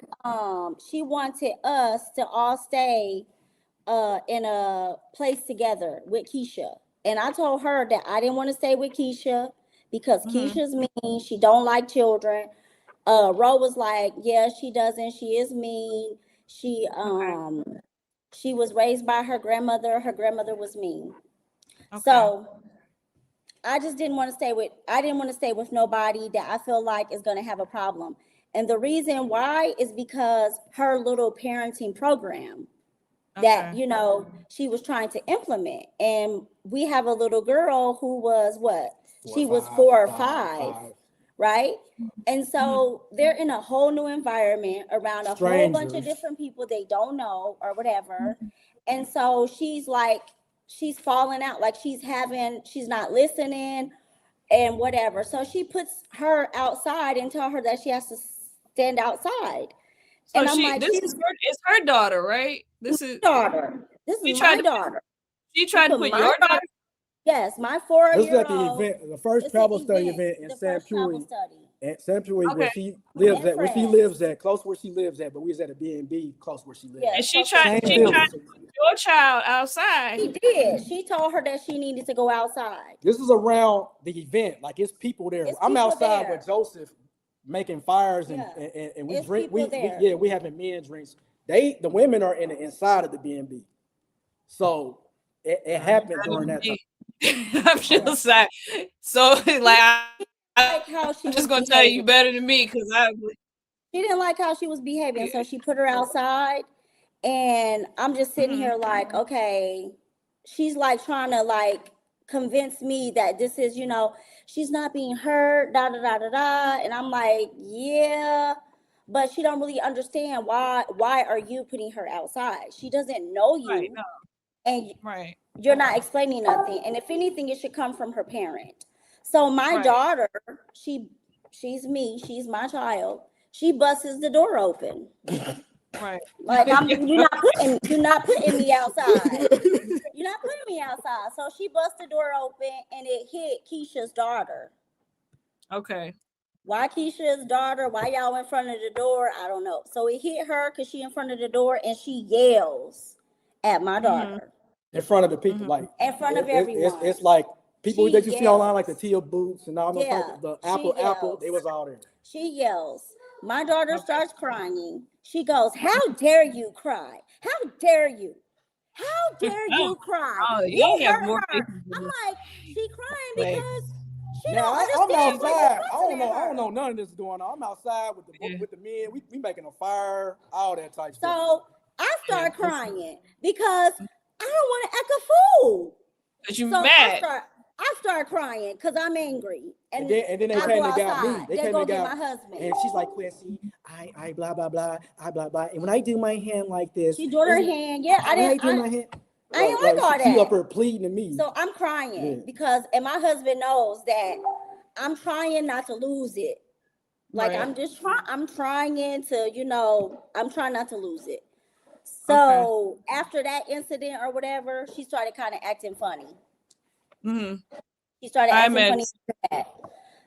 us to all stay in a place together with Keisha. And I told her that I didn't want to stay with Keisha because Keisha's mean. She don't like children. Ro was like, yeah, she doesn't. She is mean. She She was raised by her grandmother. Her grandmother was mean. Okay. So I just didn't want to stay with nobody that I feel like is going to have a problem. And the reason why is because her little parenting program that, you know, she was trying to implement. And we have a little girl who was what? She was 4 or 5, right? And so they're in a whole new environment around a whole bunch of different people they don't know or whatever. And so she's like, she's falling out, like she's not listening and whatever. So she puts her outside and tell her that she has to stand outside. So and I'm like, it's her daughter, right? This is daughter. This is my daughter. She tried to put your daughter. Yes, my 4-year-old. This is at the event, the first travel study event in San Puri. At San Puri, where she lives at, close where she lives at, but we was at a B&B close where she lives. And she tried to put your child outside. She did. She told her that she needed to go outside. This is around the event, like it's people there. I'm outside with Joseph making fires and we drink. We having men drinks. The women are in the inside of the B&B. So it happened during that time. I'm just sad. So like I'm just gonna tell you better than me because she didn't like how she was behaving, so she put her outside, and I'm just sitting here like, okay, she's like trying to like convince me that this is, you know, she's not being hurt, da da da da da, and I'm like, yeah, but she don't really understand why are you putting her outside? She doesn't know you, right, no. And right. You're not explaining nothing, and if anything, it should come from her parent. So my daughter, she's my child. She busts the door open. Right. Like you're not putting me outside. You're not putting me outside. So she busts the door open and it hit Keisha's daughter. Okay. Why Keisha's daughter? Why y'all in front of the door? I don't know. So it hit her because she in front of the door and she yells at my daughter. In front of the people, like in front of everyone. It's like people that you see online, like the Tia Boots and all those the Apple, they was all there. She yells. My daughter starts crying. She goes, "How dare you cry? How dare you? How dare you cry?" Oh, you have more. I'm like, she crying because she now, don't I'm understand. outside. I don't know none of this going on. I'm outside with the men. We making a fire, all that type stuff. So I start crying because I don't want to act a fool. But you mad. I start crying because I'm angry. And then they came and got me. They came and got my husband. And she's like, Quincy, I blah blah blah, I blah blah. And when I do my hand like this, she do her hand. Yeah, I didn't like all that. She up her pleading to me. So I'm crying because, and my husband knows that I'm trying not to lose it. Like I'm trying to, you know, I'm trying not to lose it. So after that incident or whatever, she started kind of acting funny. Mm-hmm. She started acting funny after that.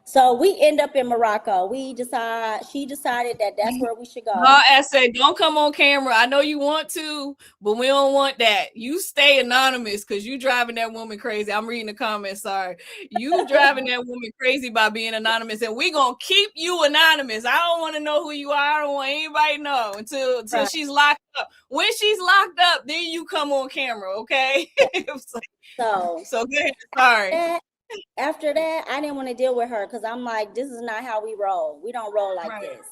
So we end up in Morocco. She decided that that's where we should go. I said, don't come on camera. I know you want to, but we don't want that. You stay anonymous because you driving that woman crazy. I'm reading the comments. Sorry. You driving that woman crazy by being anonymous, and we're going to keep you anonymous. I don't want to know who you are. I don't want anybody to know until she's locked up. When she's locked up, then you come on camera, okay? So go ahead. Sorry. After that, I didn't want to deal with her because I'm like, this is not how we roll. We don't roll like this.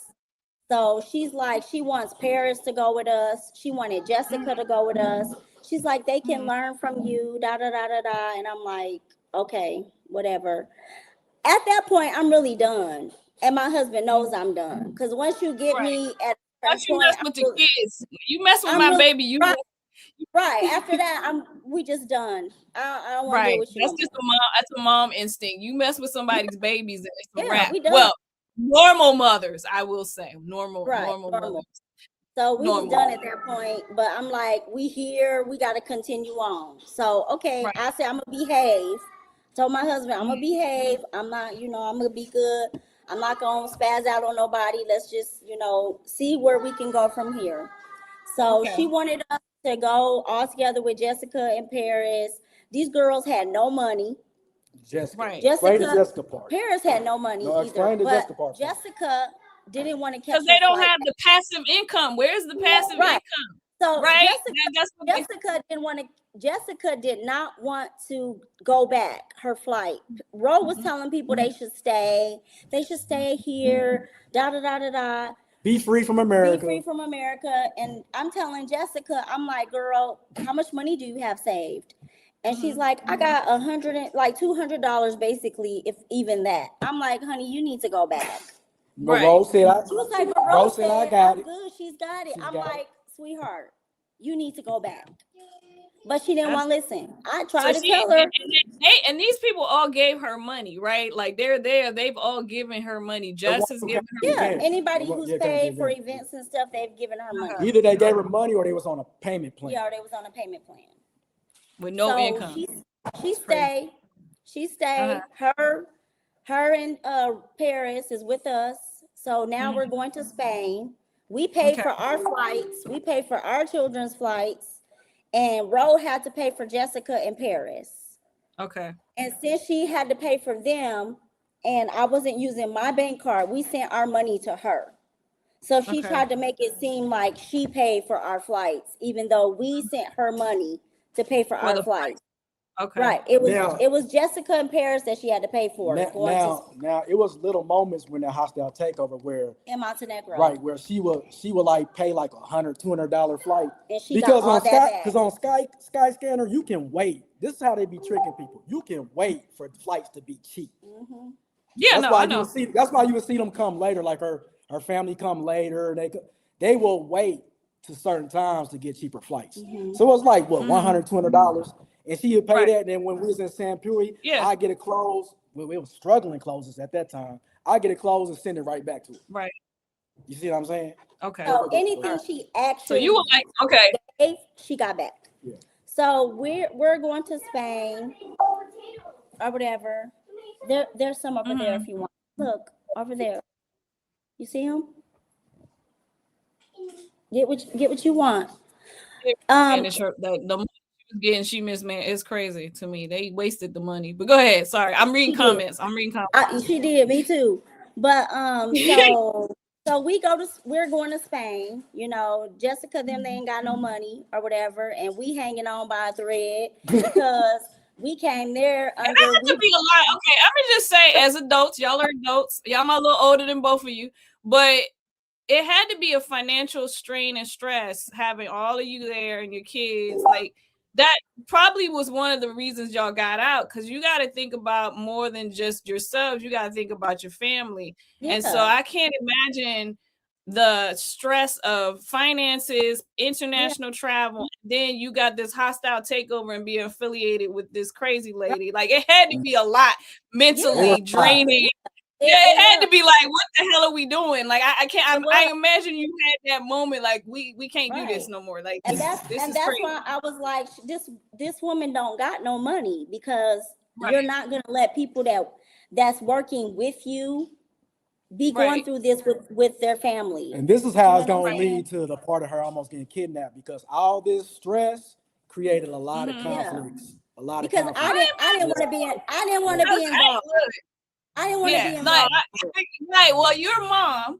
So she's like, she wants Paris to go with us. She wanted Jessica to go with us. She's like, they can learn from you, da da da da da. And I'm like, okay, whatever. At that point, I'm really done, and my husband knows I'm done. Because once you get me at once you mess with the kids, you mess with my baby, you. Right. After that, we just done. I don't want to deal with you. That's a mom instinct. You mess with somebody's babies, and it's a wrap. Well, normal mothers, I will say, normal mothers. So we was done at that point, but I'm like, we here, we got to continue on. So I said I'm gonna behave. Told my husband I'm gonna behave. I'm not, I'm gonna be good. I'm not gonna spaz out on nobody. Let's just, see where we can go from here. So she wanted us to go all together with Jessica in Paris. These girls had no money. Jessica part. Paris had no money either. But Jessica didn't want to catch because they don't have the passive income. Where's the passive income? So right? Jessica did not want to go back her flight. Ro was telling people they should stay here, da da da da da. Be free from America. Be free from America. And I'm telling Jessica, I'm like, girl, how much money do you have saved? And she's like, I got $200 basically, if even that. I'm like, honey, you need to go back. Right. Rose said, Rose said, I got it. Good, she's got it. I'm like, sweetheart, you need to go back. But she didn't want to listen. I tried to tell her. And these people all gave her money, right? Like they're there. They've all given her money. Jess has given her money. Yeah, anybody who's paid for events and stuff, they've given her money. Either they gave her money or they was on a payment plan. Yeah, or they was on a payment plan. With no income. She stayed. She stayed. Her and Paris is with us. So now we're going to Spain. We paid for our flights. We paid for our children's flights. And Ro had to pay for Jessica and Paris. Okay. And since she had to pay for them, and I wasn't using my bank card, we sent our money to her. So she tried to make it seem like she paid for our flights, even though we sent her money to pay for our flights. Okay. Right. It was Jessica and Paris that she had to pay for. Now it was little moments when the hostile takeover where in Montenegro. Right, where she would like pay like $100-$200 flight. And she because got on Skyscanner, you can wait. This is how they be tricking people. You can wait for flights to be cheap. Mm-hmm. Yeah, I know. That's why you would see them come later, like her family come later. They will wait to certain times to get cheaper flights. Mm-hmm. So it's like $100-$200. And she would pay that. And then when we was in San Puri, I get it closed. Well, we were struggling closes at that time. I get it closed and send it right back to her. Right. You see what I'm saying? Okay. So anything she actually so you were like, okay, she got back. Yeah. So we're going to Spain or whatever. There's some over there if you want. Look over there. You see him? Get what you want. And it's the money she was getting, she missed, man. It's crazy to me. They wasted the money. But go ahead. Sorry, I'm reading comments. She did, me too. But so we're going to Spain. You know, Jessica them, they ain't got no money or whatever, and we hanging on by a thread because we came there under. That had to be a lot. Okay, I'm gonna just say, as adults, y'all are adults. Y'all a little older than both of you, but it had to be a financial strain and stress having all of you there and your kids. Like that probably was one of the reasons y'all got out, because you got to think about more than just yourselves. You got to think about your family. Yeah. And so I can't imagine the stress of finances, international travel. Then you got this hostile takeover and being affiliated with this crazy lady. Like it had to be a lot mentally draining. Yeah, it had to be like, what the hell are we doing? Like, I can't. I imagine you had that moment, like, we can't do this no more. Like, that's crazy. Why I was like, this woman don't got no money, because you're not gonna let people that's working with you be going through this with their family. And this is how it's gonna lead to the part of her almost getting kidnapped, because all this stress created a lot of conflicts. A lot of conflicts. I didn't want to be involved. I didn't want to be involved. Right. Well, your mama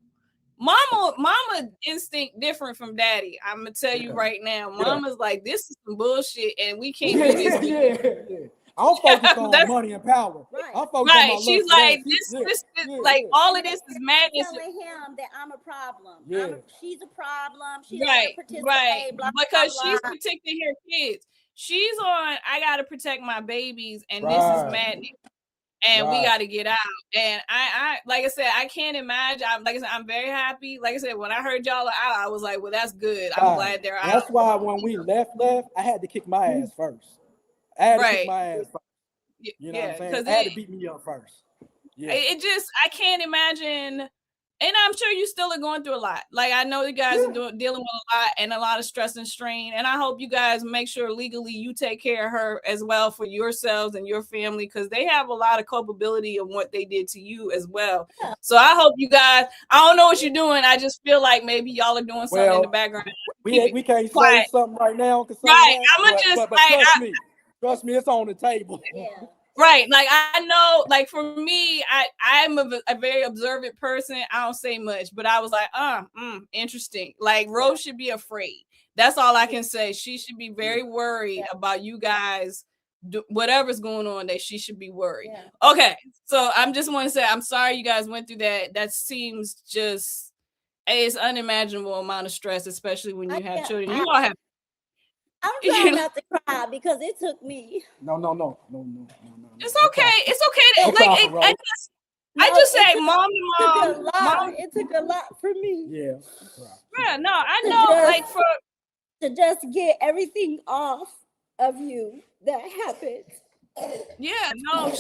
instinct different from daddy. I'm gonna tell you right now. Mama's like, this is some bullshit, and we can't do this. I'm focused on money and power. Right. I'm focused on my she's like, this is like all of this is madness. Telling him that I'm a problem. Yeah. She's a problem. She's right. Because she's protecting her kids. She's on, I gotta protect my babies, and this is madness. And we got to get out. And I like I said, I can't imagine. I'm very happy. Like I said, when I heard y'all are out, I was like, well, that's good. I'm glad they're out. That's why when we left, I had to kick my ass first. I had to kick my ass first. You know what I'm saying? I had to beat me up first. Yeah. I can't imagine. And I'm sure you still are going through a lot. Like, I know you guys are dealing with a lot and a lot of stress and strain. And I hope you guys make sure legally you take care of her as well for yourselves and your family, because they have a lot of culpability of what they did to you as well. Yeah. So I hope you guys, I don't know what you're doing. I just feel like maybe y'all are doing something in the background. We can't say something right now. Right. I'm going to just trust me, it's on the table. Yeah. Right. Like I know, like for me, I'm a very observant person. I don't say much, but I was like, interesting. Like Rose should be afraid. That's all I can say. She should be very worried about you guys, whatever's going on. That she should be worried. Yeah. Okay, so I'm just want to say I'm sorry you guys went through that. That seems just it's unimaginable amount of stress, especially when you have children. You all have. I'm trying not to cry because it took me. No. It's okay. It's okay. I just say, mom to mom. It took a lot for me. Yeah. Yeah. No, I know. Like to just get everything off of you that happened. Yeah. No.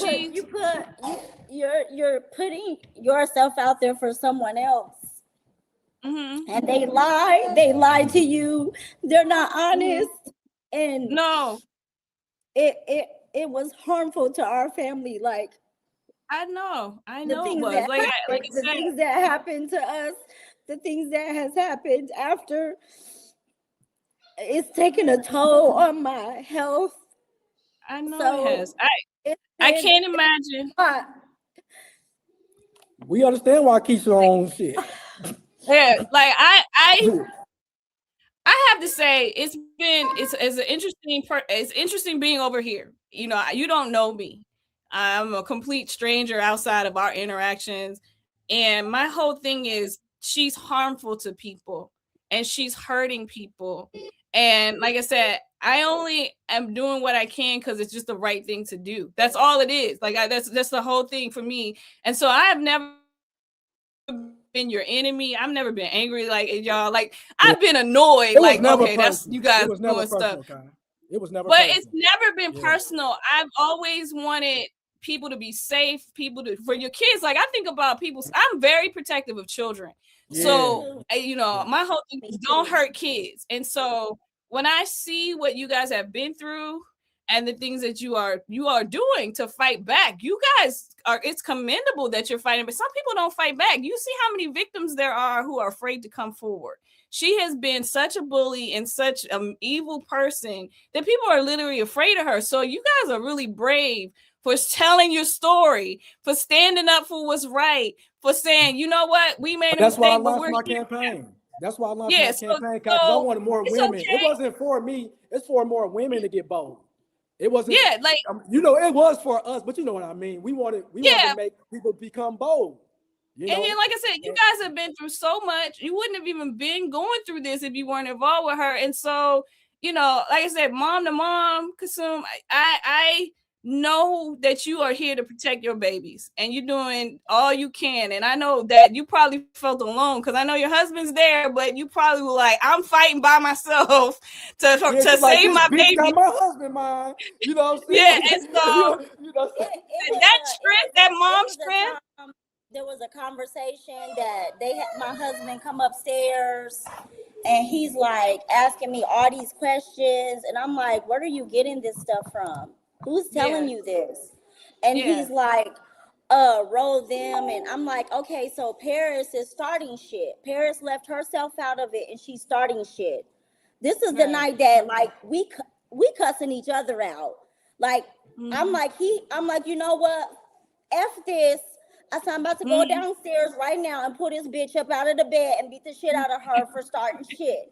You're putting yourself out there for someone else. Mm-hmm. And they lie to you. They're not honest. And no, it was harmful to our family. Like I know the things that happened to us, the things that has happened after, it's taken a toll on my health. I know it has. I can't imagine. We understand why Keisha own shit. Yeah, like I have to say it's interesting being over here. You know, you don't know me. I'm a complete stranger outside of our interactions. And my whole thing is she's harmful to people and she's hurting people. And like I said, I only am doing what I can because it's just the right thing to do. That's all it is. Like that's the whole thing for me. And so I have never been your enemy. I've never been angry like y'all. Like I've been annoyed. Like okay, that's you guys doing stuff. It was never. But it's never been personal. I've always wanted people to be safe. For your kids. Like I think about people. I'm very protective of children. Yeah. So you know, my whole thing is don't hurt kids. And so when I see what you guys have been through and the things that you are doing to fight back, you guys it's commendable that you're fighting, but some people don't fight back. You see how many victims there are who are afraid to come forward. She has been such a bully and such an evil person that people are literally afraid of her. So you guys are really brave for telling your story, for standing up for what's right, for saying, you know what, we made a mistake. That's why I launched my campaign. That's why I launched my campaign because I wanted more women. Okay. It wasn't for me. It's for more women to get bold. It wasn't. Yeah, like you know, it was for us, but you know what I mean. We wanted to make people become bold. You know? And then, like I said, you guys have been through so much. You wouldn't have even been going through this if you weren't involved with her. And so, you know, like I said, mom to mom, Kasum, I know that you are here to protect your babies and you're doing all you can. And I know that you probably felt alone because I know your husband's there, but you probably were like, I'm fighting by myself to save my baby. Got my husband, mine. You know what I'm saying? Yeah, and so that strength, that mom strength. There was a conversation that my husband come upstairs and he's like asking me all these questions. And I'm like, where are you getting this stuff from? Who's telling you this? And he's like, roll them. And I'm like, okay, so Paris is starting shit. Paris left herself out of it and she's starting shit. This is the night that like we cussing each other out. Like, I'm like, you know what? F this. I said, I'm about to go downstairs right now and pull this bitch up out of the bed and beat the shit out of her for starting shit.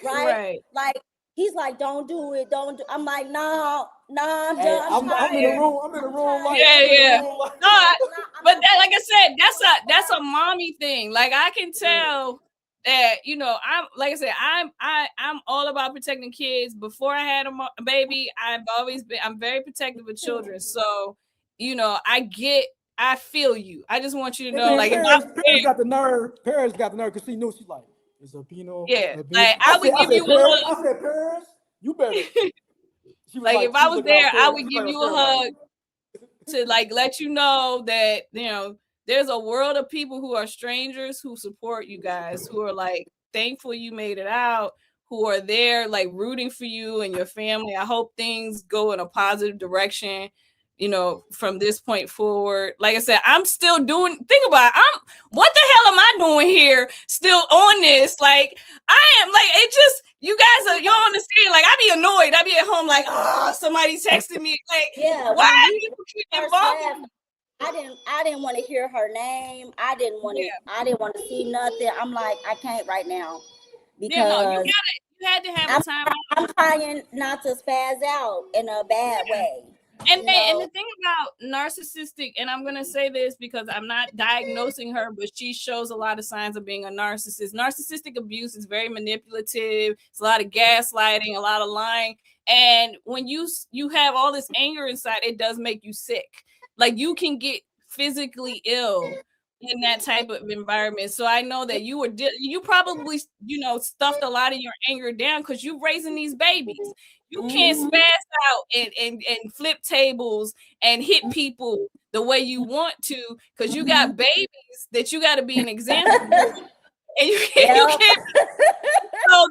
Right? Like, he's like, don't do it. I'm like, no, I'm done. I'm in the room. Like, but that, like I said, that's a mommy thing. Like, I can tell that, you know, I'm all about protecting kids. Before I had a baby, I'm very protective of children. So, you know, I feel you. I just want you to know, like, Paris got the nerve because she knew she's like, it's a Pino. Yeah, like I would give you a hug. I said, Paris, you better. Like if I was there, I would give you a hug to like let you know that, you know, there's a world of people who are strangers who support you guys, who are like thankful you made it out, who are there like rooting for you and your family. I hope things go in a positive direction, you know, from this point forward. Like I said, I'm still think about it. What the hell am I doing here still on this? Like, I am like, it just, you guys don't understand. Like, I be be annoyed. I'd be at home like, oh, somebody texted me. Like, why do people keep involved? I didn't want to hear her name. I didn't want to see nothing. I'm like, I can't right now because you had to have a time. I'm trying not to spaz out in a bad way. And the thing about narcissistic, and I'm gonna say this because I'm not diagnosing her, but she shows a lot of signs of being a narcissist. Narcissistic abuse is very manipulative. It's a lot of gaslighting, a lot of lying. And when you have all this anger inside, it does make you sick. Like you can get physically ill in that type of environment. So I know that you probably stuffed a lot of your anger down because you're raising these babies. You can't spaz out and flip tables and hit people the way you want to because you got babies that you got to be an example for. And you can't. So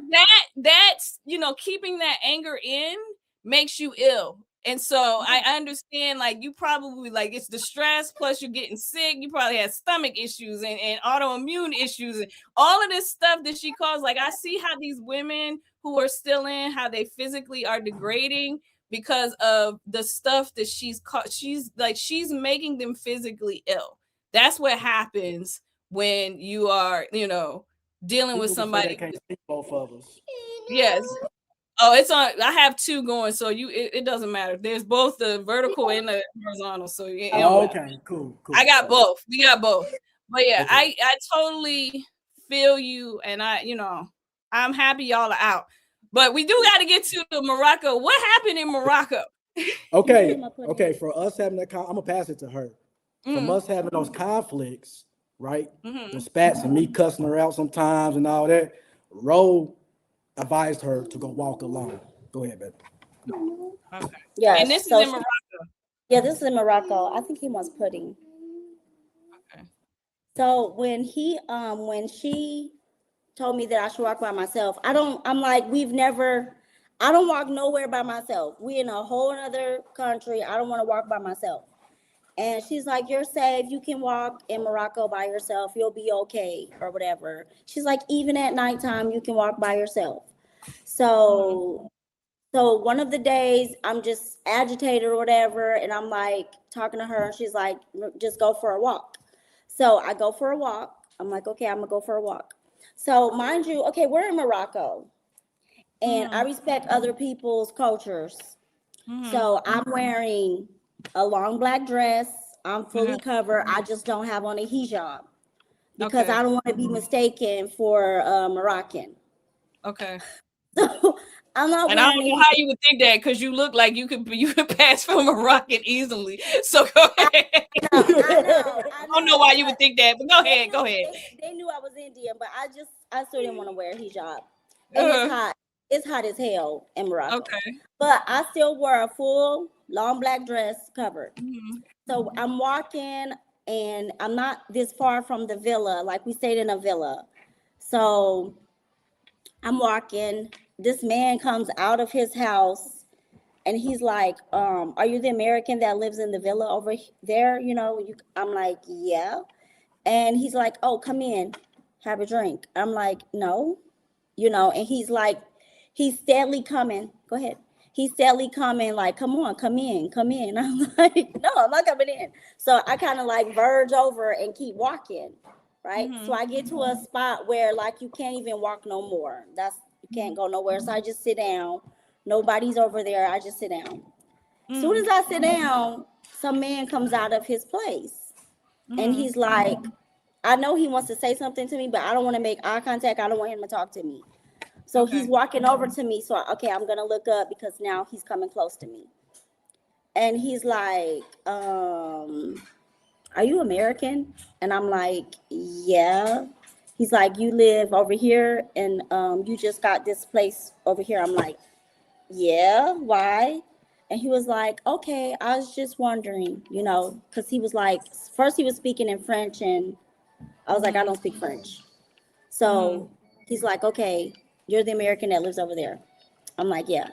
that's keeping that anger in makes you ill. And so I understand, like, you probably, like, it's the stress, plus you're getting sick. You probably have stomach issues and autoimmune issues and all of this stuff that she caused. Like, I see how these women who are still in, how they physically are degrading because of the stuff that she's making them physically ill. That's what happens when you are, dealing with somebody. Can't see both of us. Yes. Oh, it's on. I have two going, so it doesn't matter. There's both the vertical and the horizontal. So okay, cool. I got both. We got both. But yeah, okay. I totally feel you, and I'm happy y'all are out. But we do got to get to Morocco. What happened in Morocco? Okay. For us having that, I'm gonna pass it to her. From us having those conflicts, right? The spats and me cussing her out sometimes and all that. Ro advised her to go walk alone. Go ahead, baby. Okay. Yeah. And this is in Morocco. Yeah, this is in Morocco. I think he wants pudding. Okay. So when she told me that I should walk by myself, I don't walk nowhere by myself. We in a whole other country. I don't want to walk by myself. And she's like, you're safe. You can walk in Morocco by yourself. You'll be okay or whatever. She's like, even at nighttime, you can walk by yourself. So one of the days I'm just agitated or whatever. And I'm like talking to her. And she's like, just go for a walk. So I go for a walk. I'm like, okay, I'm going to go for a walk. So mind you, okay, we're in Morocco. And I respect other people's cultures. So I'm wearing a long black dress. I'm fully covered. I just don't have on a hijab because I don't want to be mistaken for Moroccan. Okay. So I'm not. And I don't know how you would think that because you look like you could pass for Moroccan easily. So go ahead. I don't know why you would think that, but go ahead. They knew I was Indian, but I still didn't want to wear a hijab. And it's hot. It's hot as hell in Morocco. Okay. But I still wore a full long black dress covered. So I'm walking and I'm not this far from the villa. Like we stayed in a villa. So I'm walking. This man comes out of his house and he's like, are you the American that lives in the villa over there? I'm like, yeah. And he's like, oh, come in, have a drink. I'm like, no, and he's like, he's steadily coming. Go ahead. He's steadily coming, like, come on, come in. I'm like, no, I'm not coming in. So I kind of like verge over and keep walking, right? So I get to a spot where like you can't even walk no more. You can't go nowhere. So I just sit down. Nobody's over there. I just sit down. As soon as I sit down, some man comes out of his place. And he's like, I know he wants to say something to me, but I don't want to make eye contact. I don't want him to talk to me. So he's walking over to me. So, okay, I'm going to look up because now he's coming close to me. And he's like, are you American? And I'm like, yeah. He's like, you live over here and you just got this place over here. I'm like, yeah, why? And he was like, okay, I was just wondering, because he was like, first he was speaking in French and I was like, I don't speak French. So he's like, okay, you're the American that lives over there. I'm like, yeah.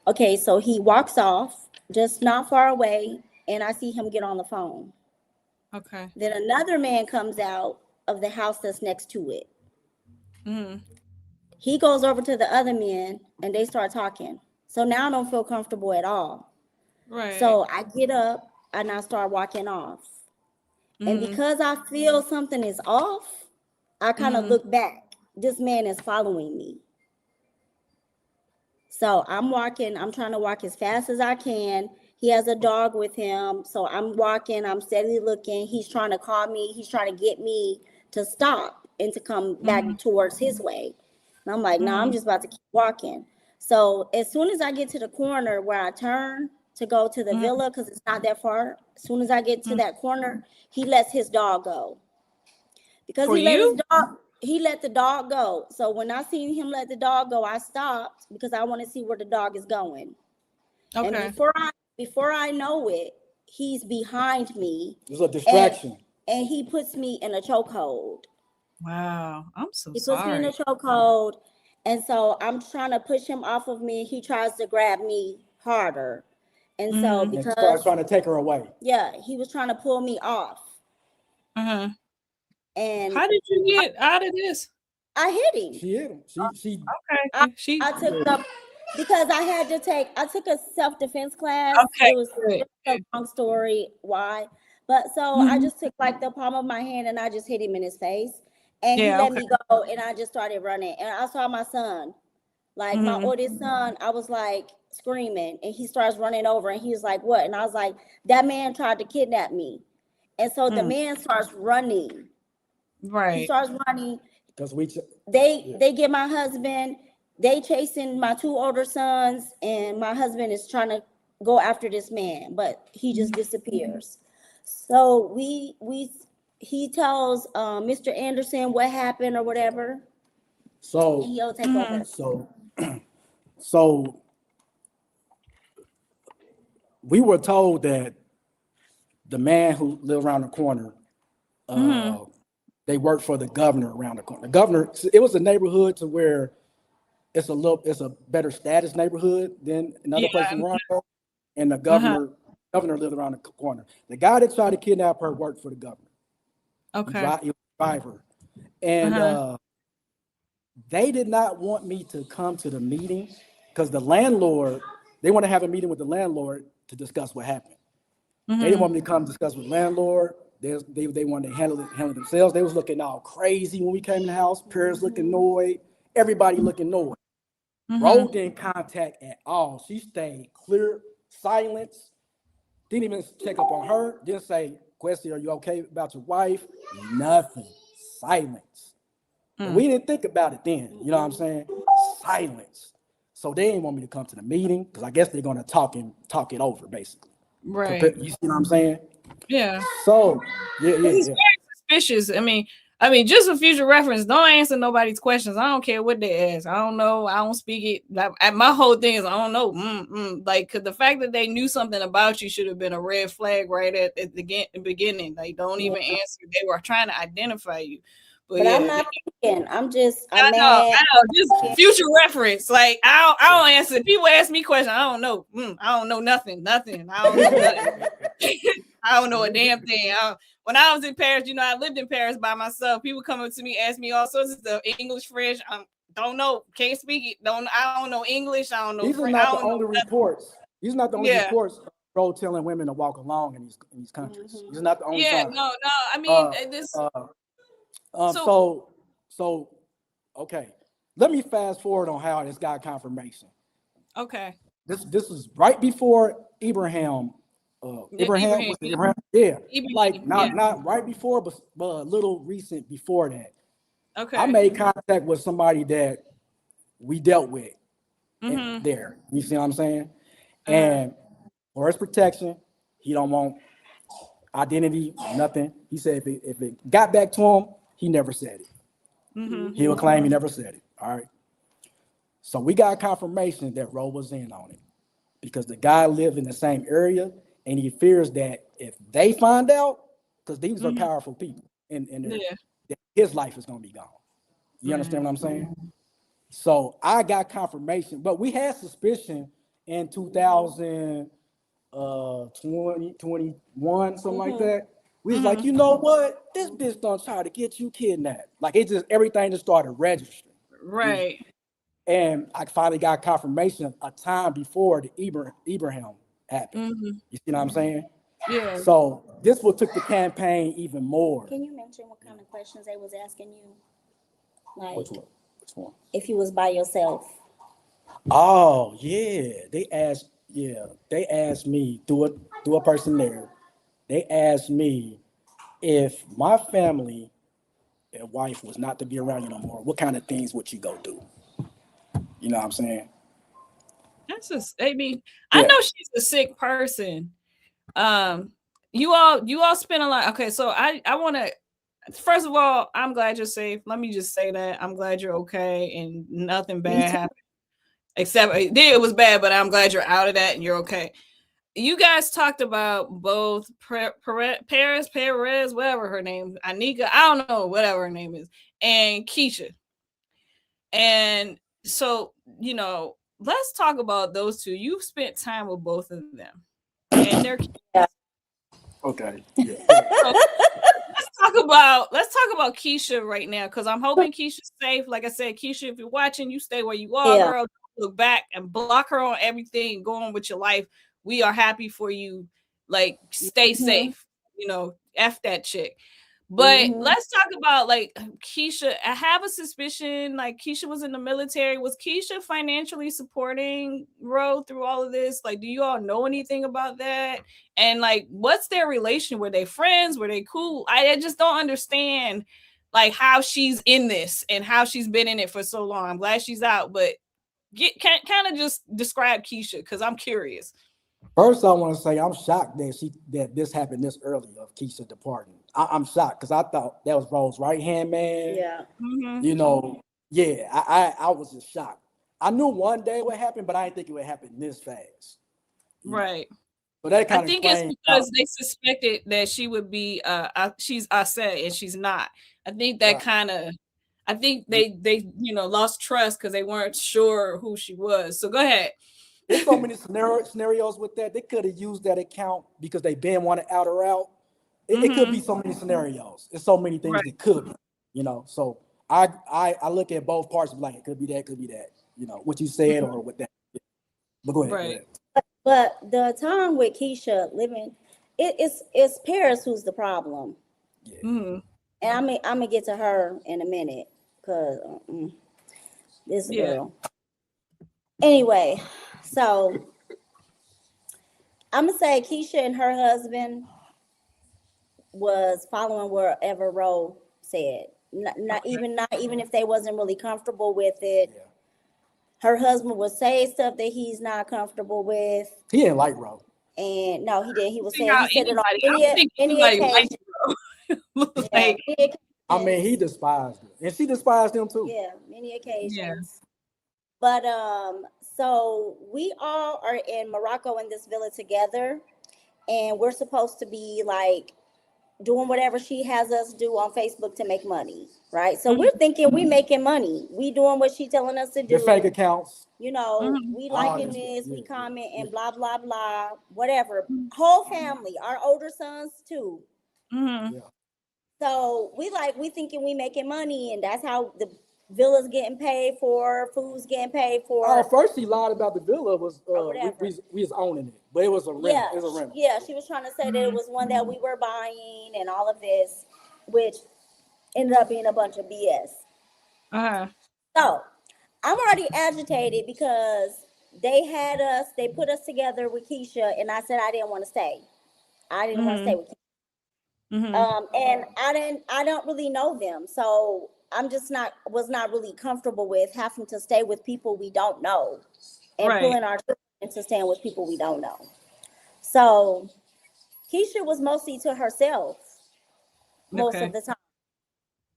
Okay, so he walks off just not far away and I see him get on the phone. Okay. Then another man comes out of the house that's next to it. He goes over to the other men and they start talking. So now I don't feel comfortable at all. Right. So I get up and I start walking off. And because I feel something is off, I kind of look back. This man is following me. So I'm walking, I'm trying to walk as fast as I can. He has a dog with him. So I'm walking, I'm steadily looking. He's trying to call me. He's trying to get me to stop and to come back towards his way. And I'm like, no, I'm just about to keep walking. So as soon as I get to the corner where I turn to go to the villa, because it's not that far, as soon as I get to that corner, he lets his dog go. Because For he let you? his dog, he let the dog go. So when I seen him let the dog go, I stopped because I want to see where the dog is going. And Okay. before I know it, he's behind me. It's a distraction. And he puts me in a chokehold. Wow. I'm so He sorry. puts me in a chokehold. And so I'm trying to push him off of me. He tries to grab me harder. And so And because starts trying to take her away. yeah, he was trying to pull me off. And how did you get out of this? I hit him. She hit him. She Okay. I took up because I took a self-defense class. Okay. It was a long story why. But so I just took like the palm of my hand and I just hit him in his face. And he let me go and I just started running. And I saw my son, like my oldest son, I was like screaming and he starts running over and he was like, what? And I was like, that man tried to kidnap me. And so the man starts running. Right. He starts running. Because they get my husband, they chasing my two older sons, and my husband is trying to go after this man, but he just disappears. So he tells Mr. Anderson what happened or whatever. So and he'll take over. So we were told that the man who lived around the corner, they worked for the governor around the corner. The governor, it was a neighborhood to where it's a better status neighborhood than another place in Rondo. And the governor lived around the corner. The guy that tried to kidnap her worked for the governor. Okay. He was a driver. And they did not want me to come to the meeting because the landlord, they want to have a meeting with the landlord to discuss what happened. They didn't want me to come discuss with the landlord. They wanted to handle it themselves. They was looking all crazy when we came in the house. Paris looking annoyed. Everybody looking annoyed. Rose didn't contact at all. She stayed clear, silence. Didn't even check up on her. Didn't say, Questy, are you okay about your wife? Nothing. Silence. But we didn't think about it then. You know what I'm saying? Silence. So they didn't want me to come to the meeting because I guess they're going to talk it over, basically. Right. You see what I'm saying? Yeah. So, It's very suspicious. I mean, just for future reference, don't answer nobody's questions. I don't care what they ask. I don't know. I don't speak it. My whole thing is I don't know. Like, cause the fact that they knew something about you should have been a red flag right at the beginning. Like, don't even answer. They were trying to identify you. But I'm not thinking. I'm I know. Just future reference. Like I don't answer. People ask me questions. I don't know. I don't know nothing. I don't know nothing. I don't know a damn thing. When I was in Paris, I lived in Paris by myself. People come up to me, ask me all sorts of stuff. English, French. Don't know. Can't speak it. I don't know English. I don't know. These are not the only reports. These are not the only reports. Bro, telling women to walk along in these countries. These are not the only. Yeah. Signs. No. I mean this. So, okay. Let me fast forward on how this got confirmation. Okay. This is right before Abraham. Abraham. Yeah. Not right before, but a little recent before that. Okay. I made contact with somebody that we dealt with there. You see what I'm saying? And for his protection, he don't want identity, nothing. He said if it got back to him, he never said it. He would claim he never said it. All right. So we got confirmation that Roe was in on it because the guy lived in the same area and he fears that if they find out, because these are powerful people and that his life is going to be gone. You understand what I'm saying? So I got confirmation, but we had suspicion in 2021, something like that. We was like, you know what? This bitch don't try to get you kidnapped. Like everything just started registering. Right. And I finally got confirmation a time before the Ibrahim happened. You see what I'm saying? Yeah. So this what took the campaign even more. Can you mention what kind of questions they was asking you? Like, Which one? if you was by yourself. Oh yeah, they asked me through a person there. They asked me if my family and wife was not to be around you no more, what kind of things would you go do? You know what I'm saying? That's just, I mean, I Yeah. know she's a sick person. You all spend a lot. Okay, so I want to, first of all, I'm glad you're safe. Let me just say that I'm glad you're okay and nothing bad happened. Except it was bad, but I'm glad you're out of that and you're okay. You guys talked about both Perez, whatever her name, Anika, I don't know, whatever her name is, and Keisha. And so, you know, let's talk about those two. You've spent time with both of them, and they're kids. Okay. Yeah. So let's talk about Keisha right now, because I'm hoping Keisha's safe. Like I said, Keisha, if you're watching, you stay where you are, girl. Don't look back and block her on everything. Go on with your life. We are happy for you. Like, stay safe. You know, F that chick. But let's talk about like Keisha. I have a suspicion like Keisha was in the military. Was Keisha financially supporting Ro through all of this? Like, do you all know anything about that? And like, what's their relation? Were they friends? Were they cool? I just don't understand like how she's in this and how she's been in it for so long. I'm glad she's out, but kind of just describe Keisha because I'm curious. First, I want to say I'm shocked that this happened this early of Keisha departing. I'm shocked because I thought that was Ro's right hand man. Yeah. You know, yeah, I was just shocked. I knew one day what happened, but I didn't think it would happen this fast. Right. So that kind I of think it's because they suspected that she would be she's Aset and she's not. I think that I think they lost trust because they weren't sure who she was. So go ahead. There's so many scenarios with that. They could have used that account because they been want to out her out. It could be so many scenarios. There's so many things that could be, you know. So I look at both parts like it could be that, you know, what you said or what that. But go ahead. Right. Go ahead. But the time with Keisha living, it's Paris who's the problem. Yeah. And I'm gonna get to her in a minute because this girl. Anyway, so I'm gonna say Keisha and her husband was following wherever Ro said. Not even if they wasn't really comfortable with it. Yeah. Her husband would say stuff that he's not comfortable with. He didn't like Ro. And no, he did. He was saying he said it on any occasion. I mean, he despised her, and she despised him too. Yeah, many occasions. Yeah. But so we all are in Morocco in this villa together, and we're supposed to be like doing whatever she has us do on Facebook to make money, right? So we're thinking we making money. We doing what she telling us to do. The fake accounts. You know, we liking this, we comment and blah, blah, blah, whatever. Whole family, our older sons too. Yeah. So we thinking we making money, and that's how the villa's getting paid for, food's getting paid for. First she lied about the villa was we was owning it, but it was a rental. Yeah, it was a rental. Yeah, she was trying to say that it was one that we were buying and all of this, which ended up being a bunch of BS. So I'm already agitated because they put us together with Keisha, and I said I didn't want to stay. I didn't want to stay with Keisha. And I don't really know them, so I'm just was not really comfortable with having to stay with people we don't know and pulling our children into staying with people we don't know. So Keisha was mostly to herself most of the time.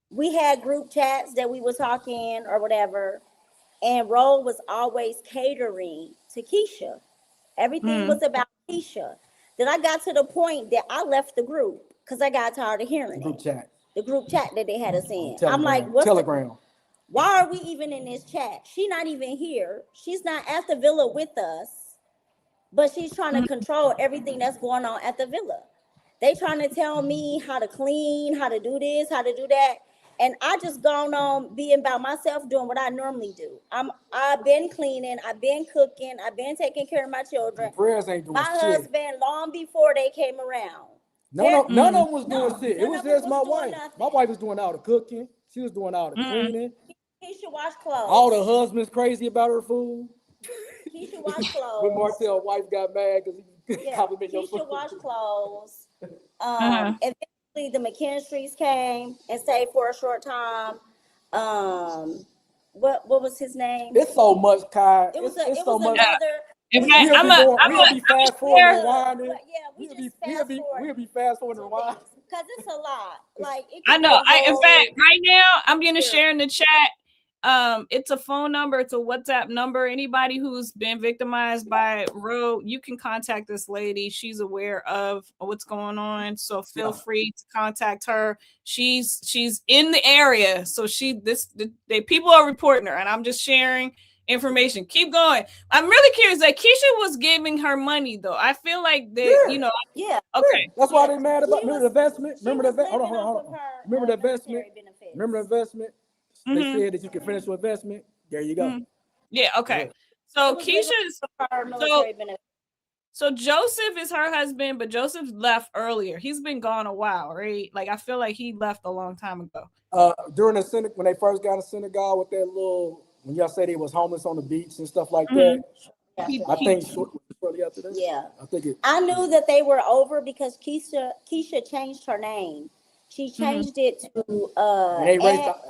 We had group chats that we were talking or whatever, and Ro was always catering to Keisha. Everything was about Keisha. Then I got to the point that I left the group because I got tired of hearing the group chat that they had us in. I'm like, what's Telegram? Why are we even in this chat? She's not even here. She's not at the villa with us, but she's trying to control everything that's going on at the villa. They trying to tell me how to clean, how to do this, how to do that. And I just gone on being by myself, doing what I normally do. I've been cleaning, I've been cooking, I've been taking care of my children. Prayers ain't doing my shit. husband, long before they came around. None of them was doing shit. It was just my wife. Nothing. My wife was doing all the cooking. She was doing all the cleaning. He should wash clothes. All the husbands crazy about her food. He should wash clothes. When Martell's wife got mad because he complimented your he food. should wash clothes. Eventually the McKinstry's came and stayed for a short time. What was his name? It's so much, Kai. It was so much. another. In fact, we'll be fast forwarding and winding. Yeah, we'll be fast forwarding and winding. Because it's a lot. Like I know. In fact, right now I'm gonna share in the chat. It's a phone number, it's a WhatsApp number. Anybody who's been victimized by Roe, you can contact this lady. She's aware of what's going on, so feel free to contact her. She's in the area, so people are reporting her, and I'm just sharing information. Keep going. I'm really curious. Like Keisha was giving her money though. I feel like that, Okay. That's why they mad about. Remember the investment? Hold on. Remember the investment? Remember the investment? They said that you can finish with investment. There you go. Yeah. Okay. So Keisha's so Joseph is her husband, but Joseph left earlier. He's been gone a while, right? Like I feel like he left a long time ago. During the synagogue, when they first got a synagogue with that little, when y'all said he was homeless on the beach and stuff like that. I think shortly after that. Yeah. I knew that they were over because Keisha changed her name. She changed it to they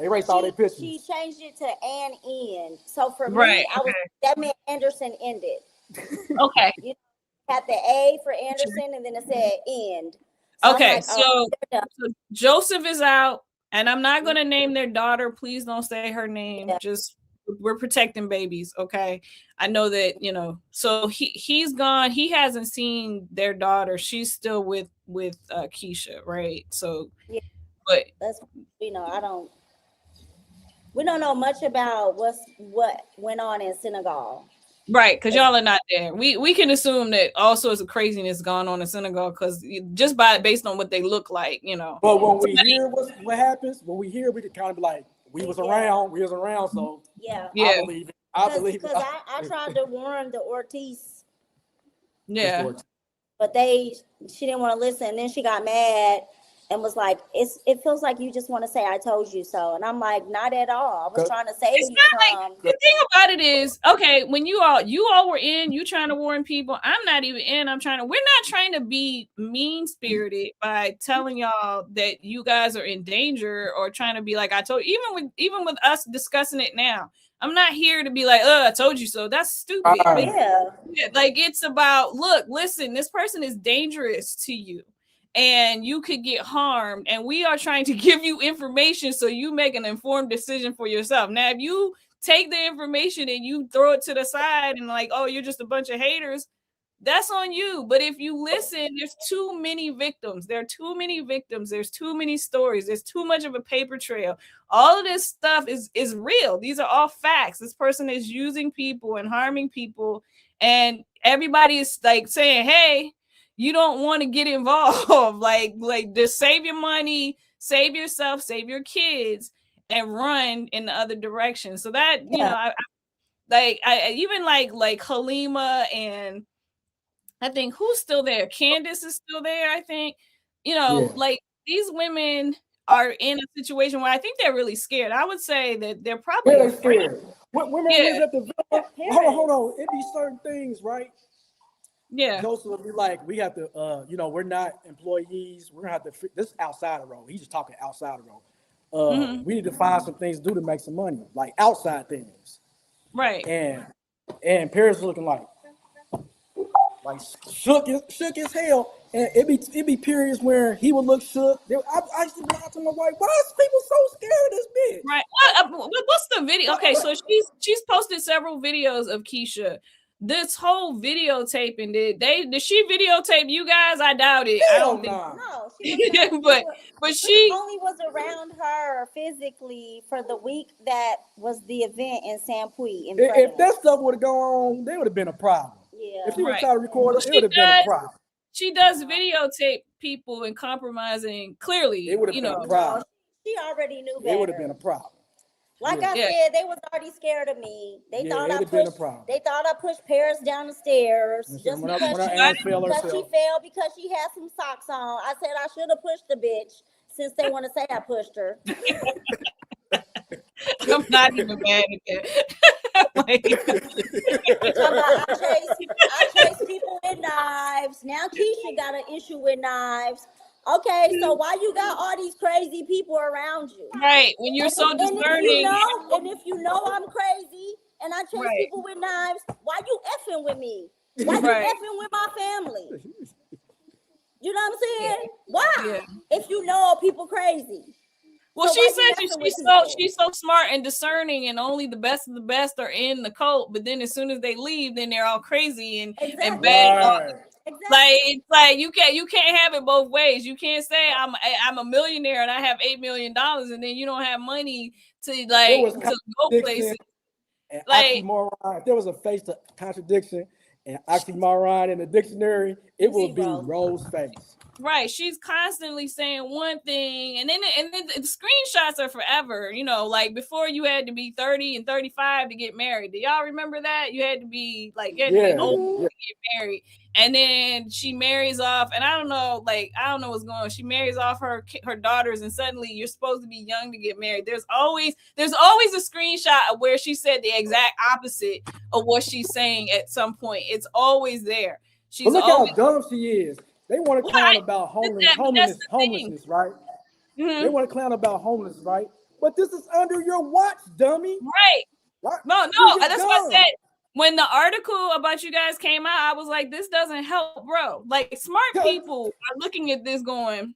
erased all their pictures. She changed it to Ann End. So for me, that meant Anderson ended. Okay. Had the A for Anderson and then it said end. So Joseph is out, and I'm not gonna name their daughter. Please don't say her name. Just we're protecting babies, okay? I know that, so he's gone. He hasn't seen their daughter. She's still with Keisha, right? So but that's we don't know much about what went on in synagogue. Right, because y'all are not there. We can assume that all sorts of craziness going on in synagogue because just based on what they look like, But when we hear what happens, we can kind of be like, we was around, so yeah. I believe it. Because I tried to warn the Ortiz. Yeah. But she didn't want to listen. And then she got mad and was like, it feels like you just want to say I told you so. And I'm like, not at all. I was trying to save you from. The thing about it is, okay, when you all were in, you trying to warn people. I'm not even in. We're not trying to be mean-spirited by telling y'all that you guys are in danger or trying to be like, I told you. Even with us discussing it now, I'm not here to be like, I told you so. That's stupid. Like it's about, listen, this person is dangerous to you. And you could get harmed, and we are trying to give you information so you make an informed decision for yourself. Now, if you take the information and you throw it to the side and like, oh, you're just a bunch of haters, that's on you. But if you listen, there's too many victims. There are too many victims. There's too many stories. There's too much of a paper trail. All of this stuff is real. These are all facts. This person is using people and harming people, and everybody is like saying, hey, you don't want to get involved. like just save your money, save yourself, save your kids, and run in the other direction. So that, I even like Halima, and I think who's still there? Candace is still there, I think. Like these women are in a situation where I think they're really scared. I would say that they're probably scared. Women was at the hold on. It be certain things, right? Yeah. Joseph will be like, we have to, we're not employees. We're gonna have to. This is outside the role. He's just talking outside the role. We need to find some things to do to make some money, like outside things. Right. And Paris is looking like shook as hell. And it be periods where he would look shook. I used to be to my wife, why is people so scared of this bitch? Right. What's the video? Okay, so she's posted several videos of Keisha. This whole videotaping, did she videotape you guys? I doubt it. I don't think. No, she but she only was around her physically for the week that was the event in San Pui. If that stuff would have gone on, there would have been a problem. Yeah. If she would try to record it, it would have been a problem. She does videotape people and compromising. Clearly, it would have been a problem. She already knew better. It would have been a problem. Like I said, they was already scared of me. They thought I pushed Paris down the stairs just because she fell because she had some socks on. I said I should have pushed the bitch since they want to say I pushed her. I'm not even mad at it. I chase people with knives. Now Keisha got an issue with knives. Okay, so why you got all these crazy people around you? Right, when you're so discerning. And if you know I'm crazy and I chase people with knives, why you effing with me? Why you effing with my family? You know what I'm saying? Why? Yeah. If you know people crazy. Well, she said she's so smart and discerning, and only the best of the best are in the cult. But then as soon as they leave, then they're all crazy and bad. Exactly. Like it's like you can't have it both ways. You can't say I'm a millionaire and I have $8 million, and then you don't have money to go places. Like if there was a face to contradiction and oxymoron in the dictionary, it would be Rose face. Right, she's constantly saying one thing, and then the screenshots are forever. You know, like before you had to be 30 and 35 to get married. Do y'all remember that? You had to be old to get married, and then she marries off, and I don't know what's going on. She marries off her daughters, and suddenly you're supposed to be young to get married. There's always a screenshot of where she said the exact opposite of what she's saying at some point. It's always there. But look how dumb she is. They want to clown about homelessness, right? Mm-hmm. They want to clown about homelessness, right? But this is under your watch, dummy. Right. What? No, that's what I said. When the article about you guys came out, I was like, this doesn't help, bro. Like, smart people are looking at this going,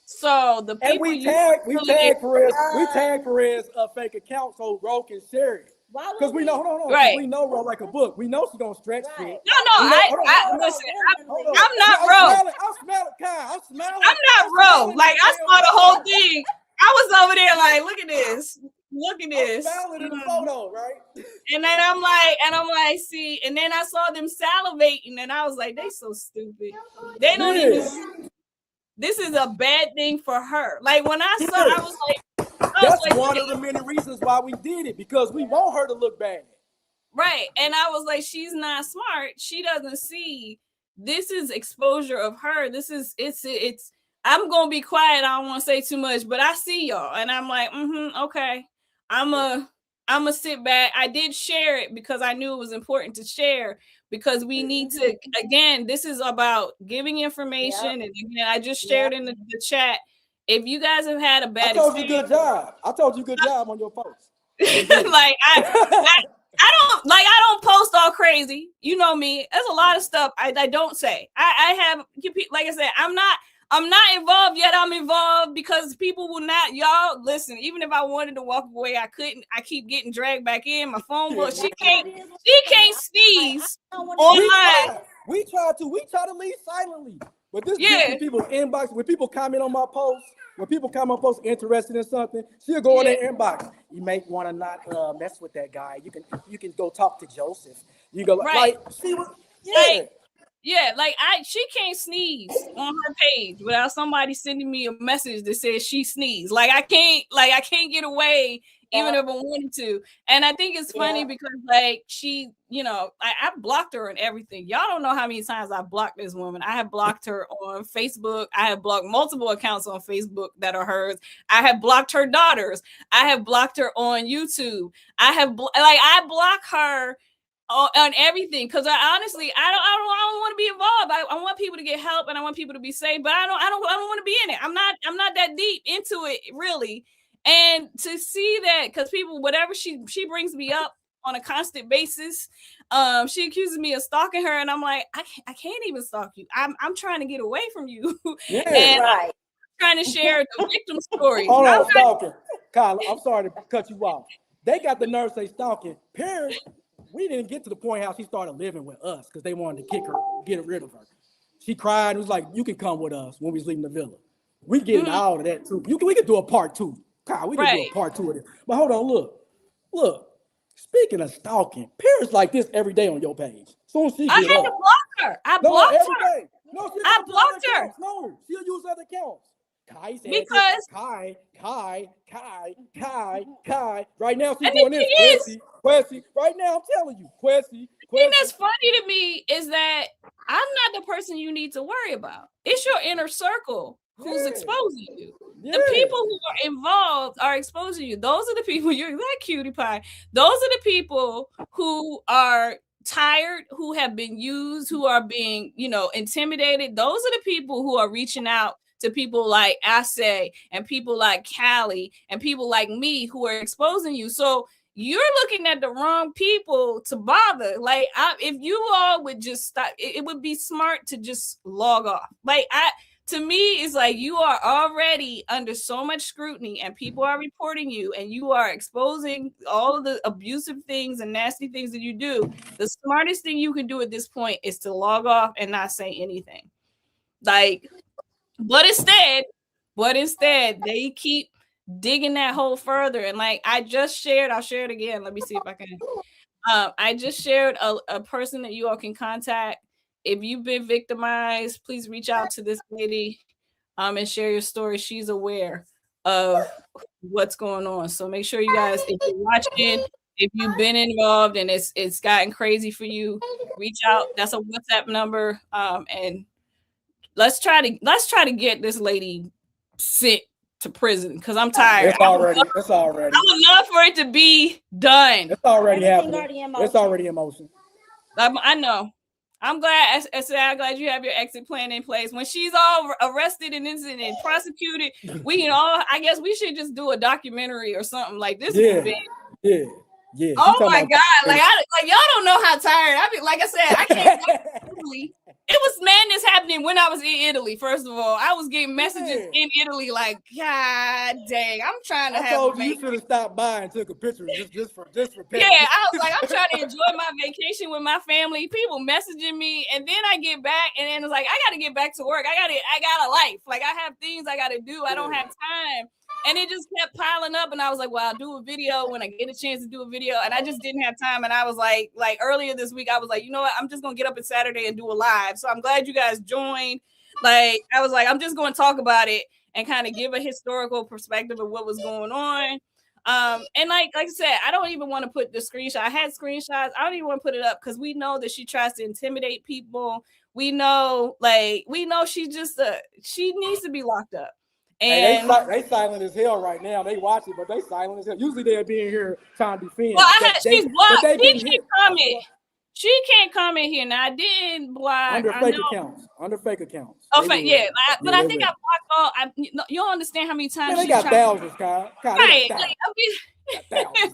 so the people we tag Perez a fake account so Ro can share it. Because we know, we know Ro like a book. We know she's gonna stretch fit. Listen. I'm not Ro. I'm smiling. I'm not Ro. Like I saw the whole thing. I was over there like, look at this. I'm smiling in the photo, right? And then I'm like, see. And then I saw them salivating, and I was like, they so stupid. They don't even. This is a bad thing for her. Like when I saw, I was like. That's one of the many reasons why we did it, because we want her to look bad. Right. And I was like, she's not smart. She doesn't see this is exposure of her. This is it's I'm gonna be quiet. I don't want to say too much, but I see y'all. And I'm like, okay. I'm a sit back. I did share it because I knew it was important to share, because we need to, again, this is about giving information. And again, I just shared in the chat. If you guys have had a bad experience, I told you good job on your post. Like I don't post all crazy. You know me. There's a lot of stuff I don't say. I have, like I said, I'm not involved yet. I'm involved because people will not. Y'all listen. Even if I wanted to walk away, I couldn't. I keep getting dragged back in. My phone book. She can't sneeze online. We try to leave silently. But this gets people inbox when people comment on my posts. When people comment on posts interested in something, she'll go in their inbox. You may want to not mess with that guy. You can go talk to Joseph. You go like see what she can't sneeze on her page without somebody sending me a message that says she sneezed. I can't get away even if I wanted to. And I think it's funny because she, I blocked her and everything. Y'all don't know how many times I've blocked this woman. I have blocked her on Facebook. I have blocked multiple accounts on Facebook that are hers. I have blocked her daughters. I have blocked her on YouTube. I block her on everything, because I honestly don't want to be involved. I want people to get help and I want people to be safe, but I don't want to be in it. I'm not that deep into it really. And to see that, because people, whatever she brings me up on a constant basis, she accuses me of stalking her, and I'm like, I can't even stalk you. I'm trying to get away from you. And I'm trying to share the victim story. Hold on, stalking. Kyle, I'm sorry to cut you off. They got the nerve to say stalking. Parents, we didn't get to the point how she started living with us because they wanted to get rid of her. She cried. It was like, you can come with us when we was leaving the villa. We getting out of that too. We could do a part 2. God, we can do a part 2 of this. But hold on, look. Speaking of stalking, Paris like this every day on your page. Soon as she I had to block her. I blocked her. No, I blocked her. No, she'll use other accounts. Kai said because Kai. Right now she's and doing the this. thing is, Quessy. Right now I'm telling you, Quessy. the thing that's funny to me is that I'm not the person you need to worry about. It's your inner circle who's exposing you. Yeah. The people who are involved are exposing you. Those are the people, you're that cutie pie. Those are the people who are tired, who have been used, who are being, intimidated. Those are the people who are reaching out to people like Ase and people like Callie and people like me who are exposing you. So you're looking at the wrong people to bother. Like, if you all would just stop, it would be smart to just log off. To me, it's like you are already under so much scrutiny and people are reporting you and you are exposing all of the abusive things and nasty things that you do. The smartest thing you can do at this point is to log off and not say anything. But instead, they keep digging that hole further. And like I just shared, I'll share it again. Let me see if I can. I just shared a person that you all can contact. If you've been victimized, please reach out to this lady and share your story. She's aware of what's going on. So make sure you guys, if you're watching, if you've been involved and it's gotten crazy for you, reach out. That's a WhatsApp number. And let's try to get this lady sent to prison because I'm tired. It's already. I would love for it to be done. It's already happening. It's already in motion. I know. I'm glad you have your exit plan in place. When she's all arrested and prosecuted, we can all. I guess we should just do a documentary or something like this. Yeah. Oh my God! Like y'all don't know how tired I be. Like I said, I can't. It was madness happening when I was in Italy. First of all, I was getting messages in Italy like, God dang, I'm trying to I told you should have stopped by and took a picture just for Yeah, I was like, I'm trying to enjoy my vacation with my family. People messaging me, and then I get back, and then it's like, I got to get back to work. I got a life. Like I have things I got to do. I don't have time. And it just kept piling up, and I was like, well, I'll do a video when I get a chance to do a video, and I just didn't have time. And I was like earlier this week, I was like, you know what? I'm just gonna get up on Saturday and do a live. So I'm glad you guys joined. Like I was like, I'm just going to talk about it and kind of give a historical perspective of what was going on. And like I said, I don't even want to put the screenshot. I had screenshots. I don't even want to put it up because we know that she tries to intimidate people. We know she just she needs to be locked up. And they silent as hell right now. They watch it, but they silent as hell. Usually they'll be in here trying to defend. Well, she's blocked. She can't comment here. Now I didn't block under fake accounts. Oh, yeah. But I think I blocked all. You don't understand how many times they got thousands, Kyle. Right. Thousands.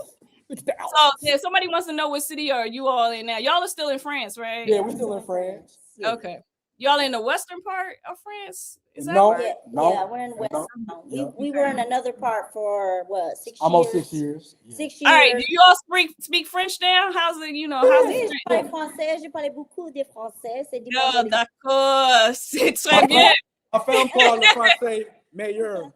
So yeah, somebody wants to know what city are you all in now? Y'all are still in France, right? Yeah, we're still in France. Yeah. Okay. Y'all in the western part of France? Is that right? No. Yeah, we're in the west. We were in another part for what, 6 years? Almost 6 years. Yeah. 6 years. All right. Do you all speak French now? How's it? How's it? Je parle français. Je parle beaucoup de français. C'est d'accord. C'est très bien. I found parle le français meilleur.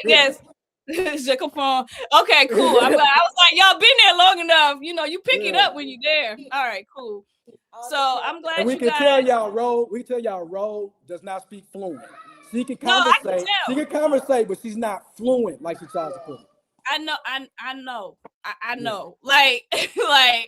Yes. Je comprends. Okay, cool. I was like, y'all been there long enough. You pick it up when you're there. All right, cool. So I'm glad we can tell y'all Ro does not speak fluent. She can conversate, but she's not fluent like she tries to put it. I know. I know. Like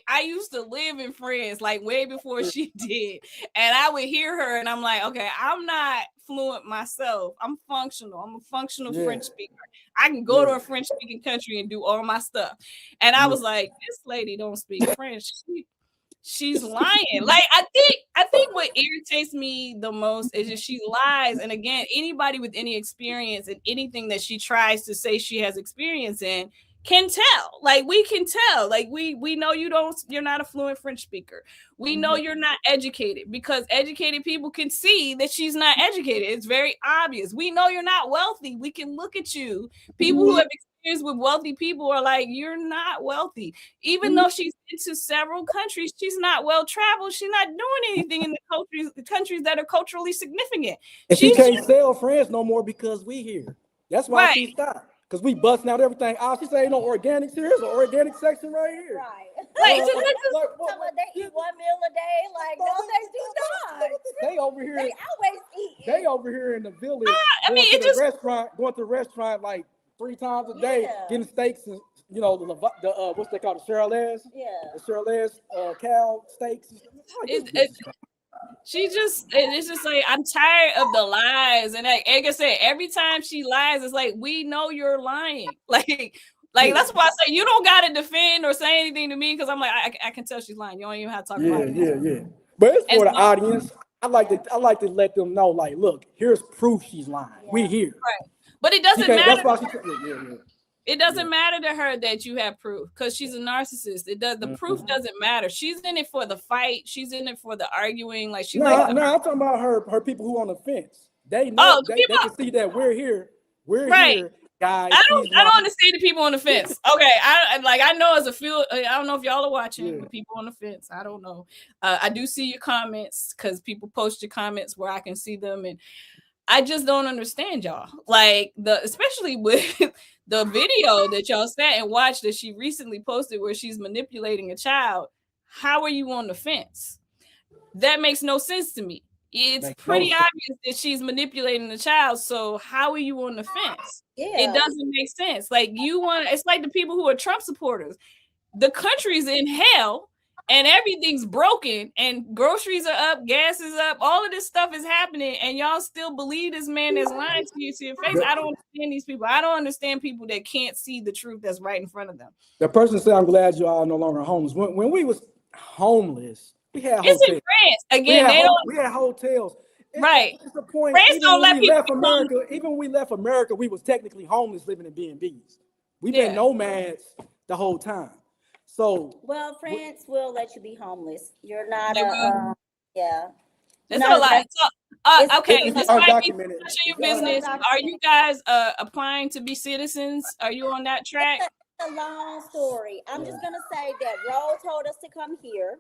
I used to live in France like way before she did. And I would hear her and I'm like, okay, I'm not fluent myself. I'm functional. I'm a functional French speaker. I can go to a French speaking country and do all my stuff. And I was like, this lady don't speak French. She's lying. Like I think what irritates me the most is that she lies. And again, anybody with any experience in anything that she tries to say she has experience in can tell. Like we can tell. Like we know you're not a fluent French speaker. We know you're not educated because educated people can see that she's not educated. It's very obvious. We know you're not wealthy. We can look at you. People who have experience with wealthy people are like, you're not wealthy. Even though she's into several countries, she's not well traveled. She's not doing anything in the countries that are culturally significant. And she can't sell France no more because we here. That's why she stopped. Because we busting out everything. She say no organics here. There's an organic section right here. Right. Like, they eat 1 meal a day. Like, no, they do not. They over here. They always eat. They over here in the village. I mean, it just going to the restaurant like 3 times a day, getting steaks and the what's they called, the Charolais? Yeah. The Charolais cow steaks. It's just like, I'm tired of the lies, and like I said, every time she lies, it's like, we know you're lying. Like that's why I say you don't gotta defend or say anything to me, because I'm like, I can tell she's lying. You don't even have to talk about it. Yeah. But it's for the audience. I like to let them know, like, look, here's proof she's lying. Yeah. We here. Right. But it doesn't matter. That's why It doesn't matter to her that you have proof, because she's a narcissist. The proof doesn't matter. She's in it for the fight. She's in it for the arguing. Like I'm talking about her people who on the fence. They know they can see that we're here. We're here. Guys, I don't understand the people on the fence. Okay, I know as a field. I don't know if y'all are watching. The people on the fence. I don't know. I do see your comments, because people post your comments where I can see them, and I just don't understand y'all. Like especially with the video that y'all sat and watched that she recently posted where she's manipulating a child. How are you on the fence? That makes no sense to me. It's pretty obvious that she's manipulating the child. So how are you on the fence? Yeah. It doesn't make sense. Like, it's like the people who are Trump supporters. The country's in hell and everything's broken and groceries are up, gas is up, all of this stuff is happening, and y'all still believe this man that's lying to you to your face. I don't understand these people. I don't understand people that can't see the truth that's right in front of them. The person said, I'm glad you all are no longer homeless. When we was homeless, we had hotels. It's in France. Again, we had hotels. Right. It's the point. France don't let people left America. Even when we left America, we was technically homeless, living in B&Bs. We've been nomads the whole time. So France will let you be homeless. You're not It's a lot. So, okay, this might be your business. Are you guys applying to be citizens? Are you on that track? It's a long story. I'm just gonna say that Ro told us to come here.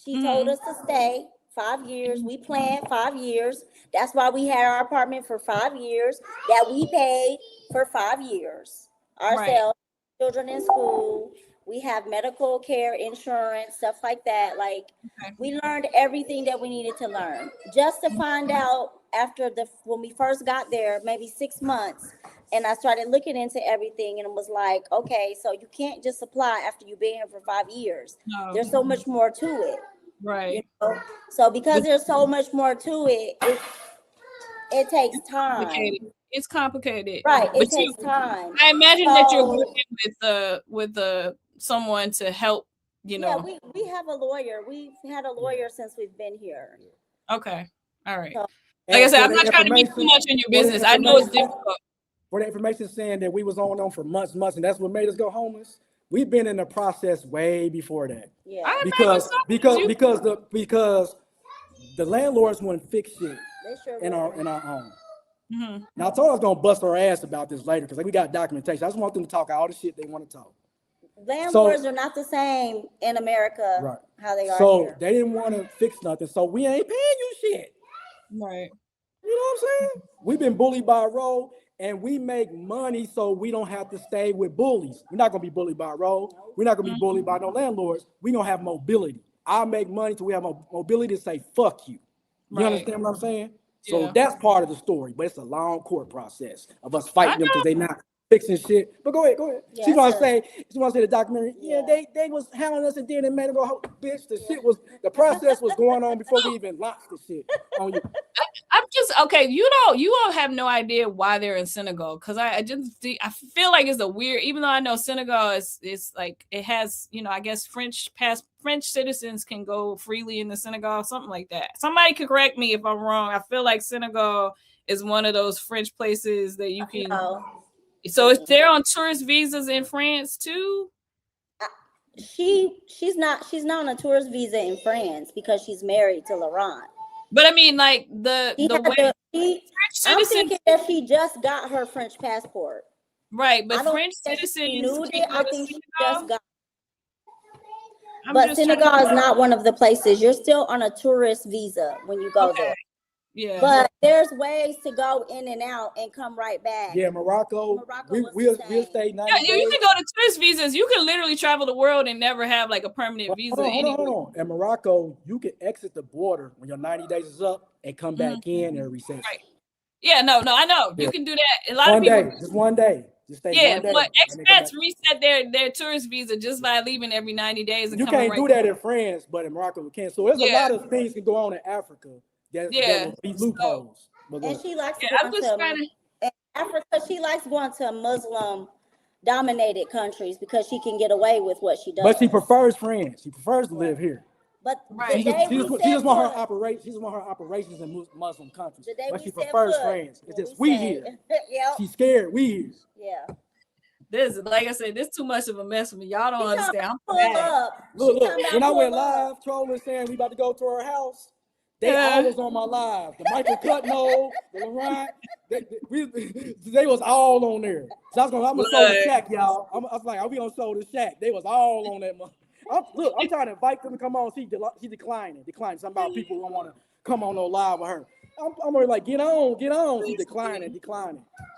She told us to stay 5 years. We planned 5 years. That's why we had our apartment for 5 years, that we paid for 5 years ourselves, children in school. We have medical care, insurance, stuff like that. Like, we learned everything that we needed to learn, just to find out when we first got there, maybe 6 months, and I started looking into everything, and it was like, okay, so you can't just apply after you've been here for 5 years. No. There's so much more to it. Right. You know? So because there's so much more to it, it takes time. It's complicated. Right. It takes time. I imagine that you're working with someone to help, Yeah, we have a lawyer. We've had a lawyer since we've been here. Okay. All right. So, like I said, I'm not trying to be too much in your business. I know it's difficult. For the information saying that we was on them for months, and that's what made us go homeless. We've been in the process way before that. Yeah. Because the landlords wouldn't fix shit in our home. Mm-hmm. Now I told I was gonna bust our ass about this later because we got documentation. I just want them to talk all the shit they want to talk. Landlords are not the same in America, how they are so here. They didn't want to fix nothing, so we ain't paying you shit. Right. You know what I'm saying? We've been bullied by a road, and we make money so we don't have to stay with bullies. We're not gonna be bullied by a road. We're not gonna be bullied by no landlords. We're gonna have mobility. I make money so we have mobility to say fuck you. You understand what I'm saying? So that's part of the story, but it's a long court process of us fighting them because they not fixing shit. But go ahead. Yeah, She want to say the documentary. Yeah, they was handling us and then they made it go. Bitch, the process was going on before we even launched the shit on you. I'm just okay. You all have no idea why they're in Senegal, because I feel like it's a weird. Even though I know Senegal is like it has, I guess French citizens can go freely into Senegal, something like that. Somebody could correct me if I'm wrong. I feel like Senegal is one of those French places that you can. So if they're on tourist visas in France too. She's not on a tourist visa in France because she's married to Laurent. But I mean, like the way I'm thinking that she just got her French passport. Right, but French citizens. I think she just got. But Senegal is not one of the places. You're still on a tourist visa when you go there. Yeah. But there's ways to go in and out and come right back. Yeah, Morocco we'll stay 90 Yeah, you days. can go to tourist visas. You can literally travel the world and never have like a permanent visa. Hold on. In Morocco, you can exit the border when your 90 days is up and come back in and recess. Right. Yeah, no, I know. You can do that. A lot One of people day, just one day. Just stay one day. but expats reset their tourist visa just by leaving every 90 days and you coming can't right do that in France, but in Morocco we can. So there's a lot of things can go on in Africa that will be loopholes. And she likes I'm just trying to in Africa, she likes going to Muslim dominated countries because she can get away with what she does. But she prefers France. She prefers to live here. But she just want her operations. She just want her operations in Muslim countries. But she prefers France. It's just we here. Yep. She's scared. We here. Yeah. This, like I said, this too much of a mess for me. Y'all don't understand. Look. When I went live, trolling saying we about to go to her house, they all was on my live. The Michael Cutno, the Laurent, they was all on there. So I'm gonna show the shack, y'all. I was like, are we gonna show the shack? They was all on that. I'm trying to invite them to come on. She declining. Something about people don't want to come on no live with her. I'm like, get on. She declining.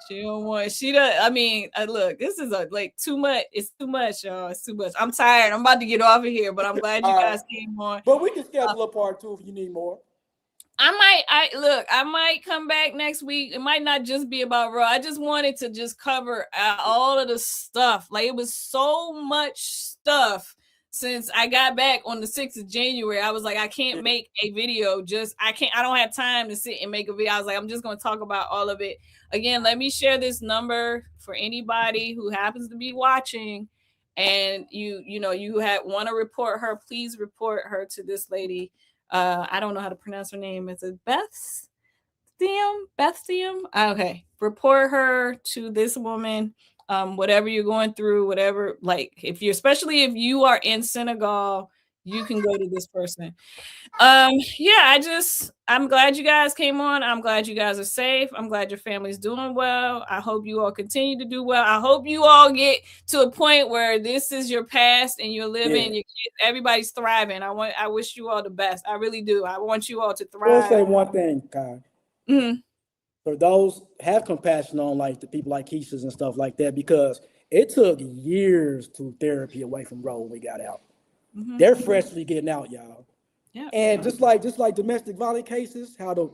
She don't want. She does. I mean, look, this is too much. It's too much, y'all. It's too much. I'm tired. I'm about to get off of here, but I'm glad you guys came on. But we can schedule a part 2 if you need more. I might come back next week. It might not just be about Raw. I just wanted to just cover all of the stuff. Like, it was so much stuff since I got back on the 6th of January. I was like, I can't make a video. I don't have time to sit and make a video. I was like, I'm just going to talk about all of it. Again, let me share this number for anybody who happens to be watching and you want to report her. Please report her to this lady. I don't know how to pronounce her name. Is it Beth Thiam? Okay. Report her to this woman. Whatever you're going through, whatever, like especially if you are in Senegal, you can go to this person. I'm glad you guys came on. I'm glad you guys are safe. I'm glad your family's doing well. I hope you all continue to do well. I hope you all get to a point where this is your past and you're living, your kids, everybody's thriving. I wish you all the best. I really do. I want you all to thrive. I'll say one thing, Kai. Mm-hmm. For those, have compassion on like the people like Keisha's and stuff like that, because it took years to therapy away from Roe when we got out. Mm-hmm. They're freshly getting out, y'all. Yeah. And just like domestic violence cases, how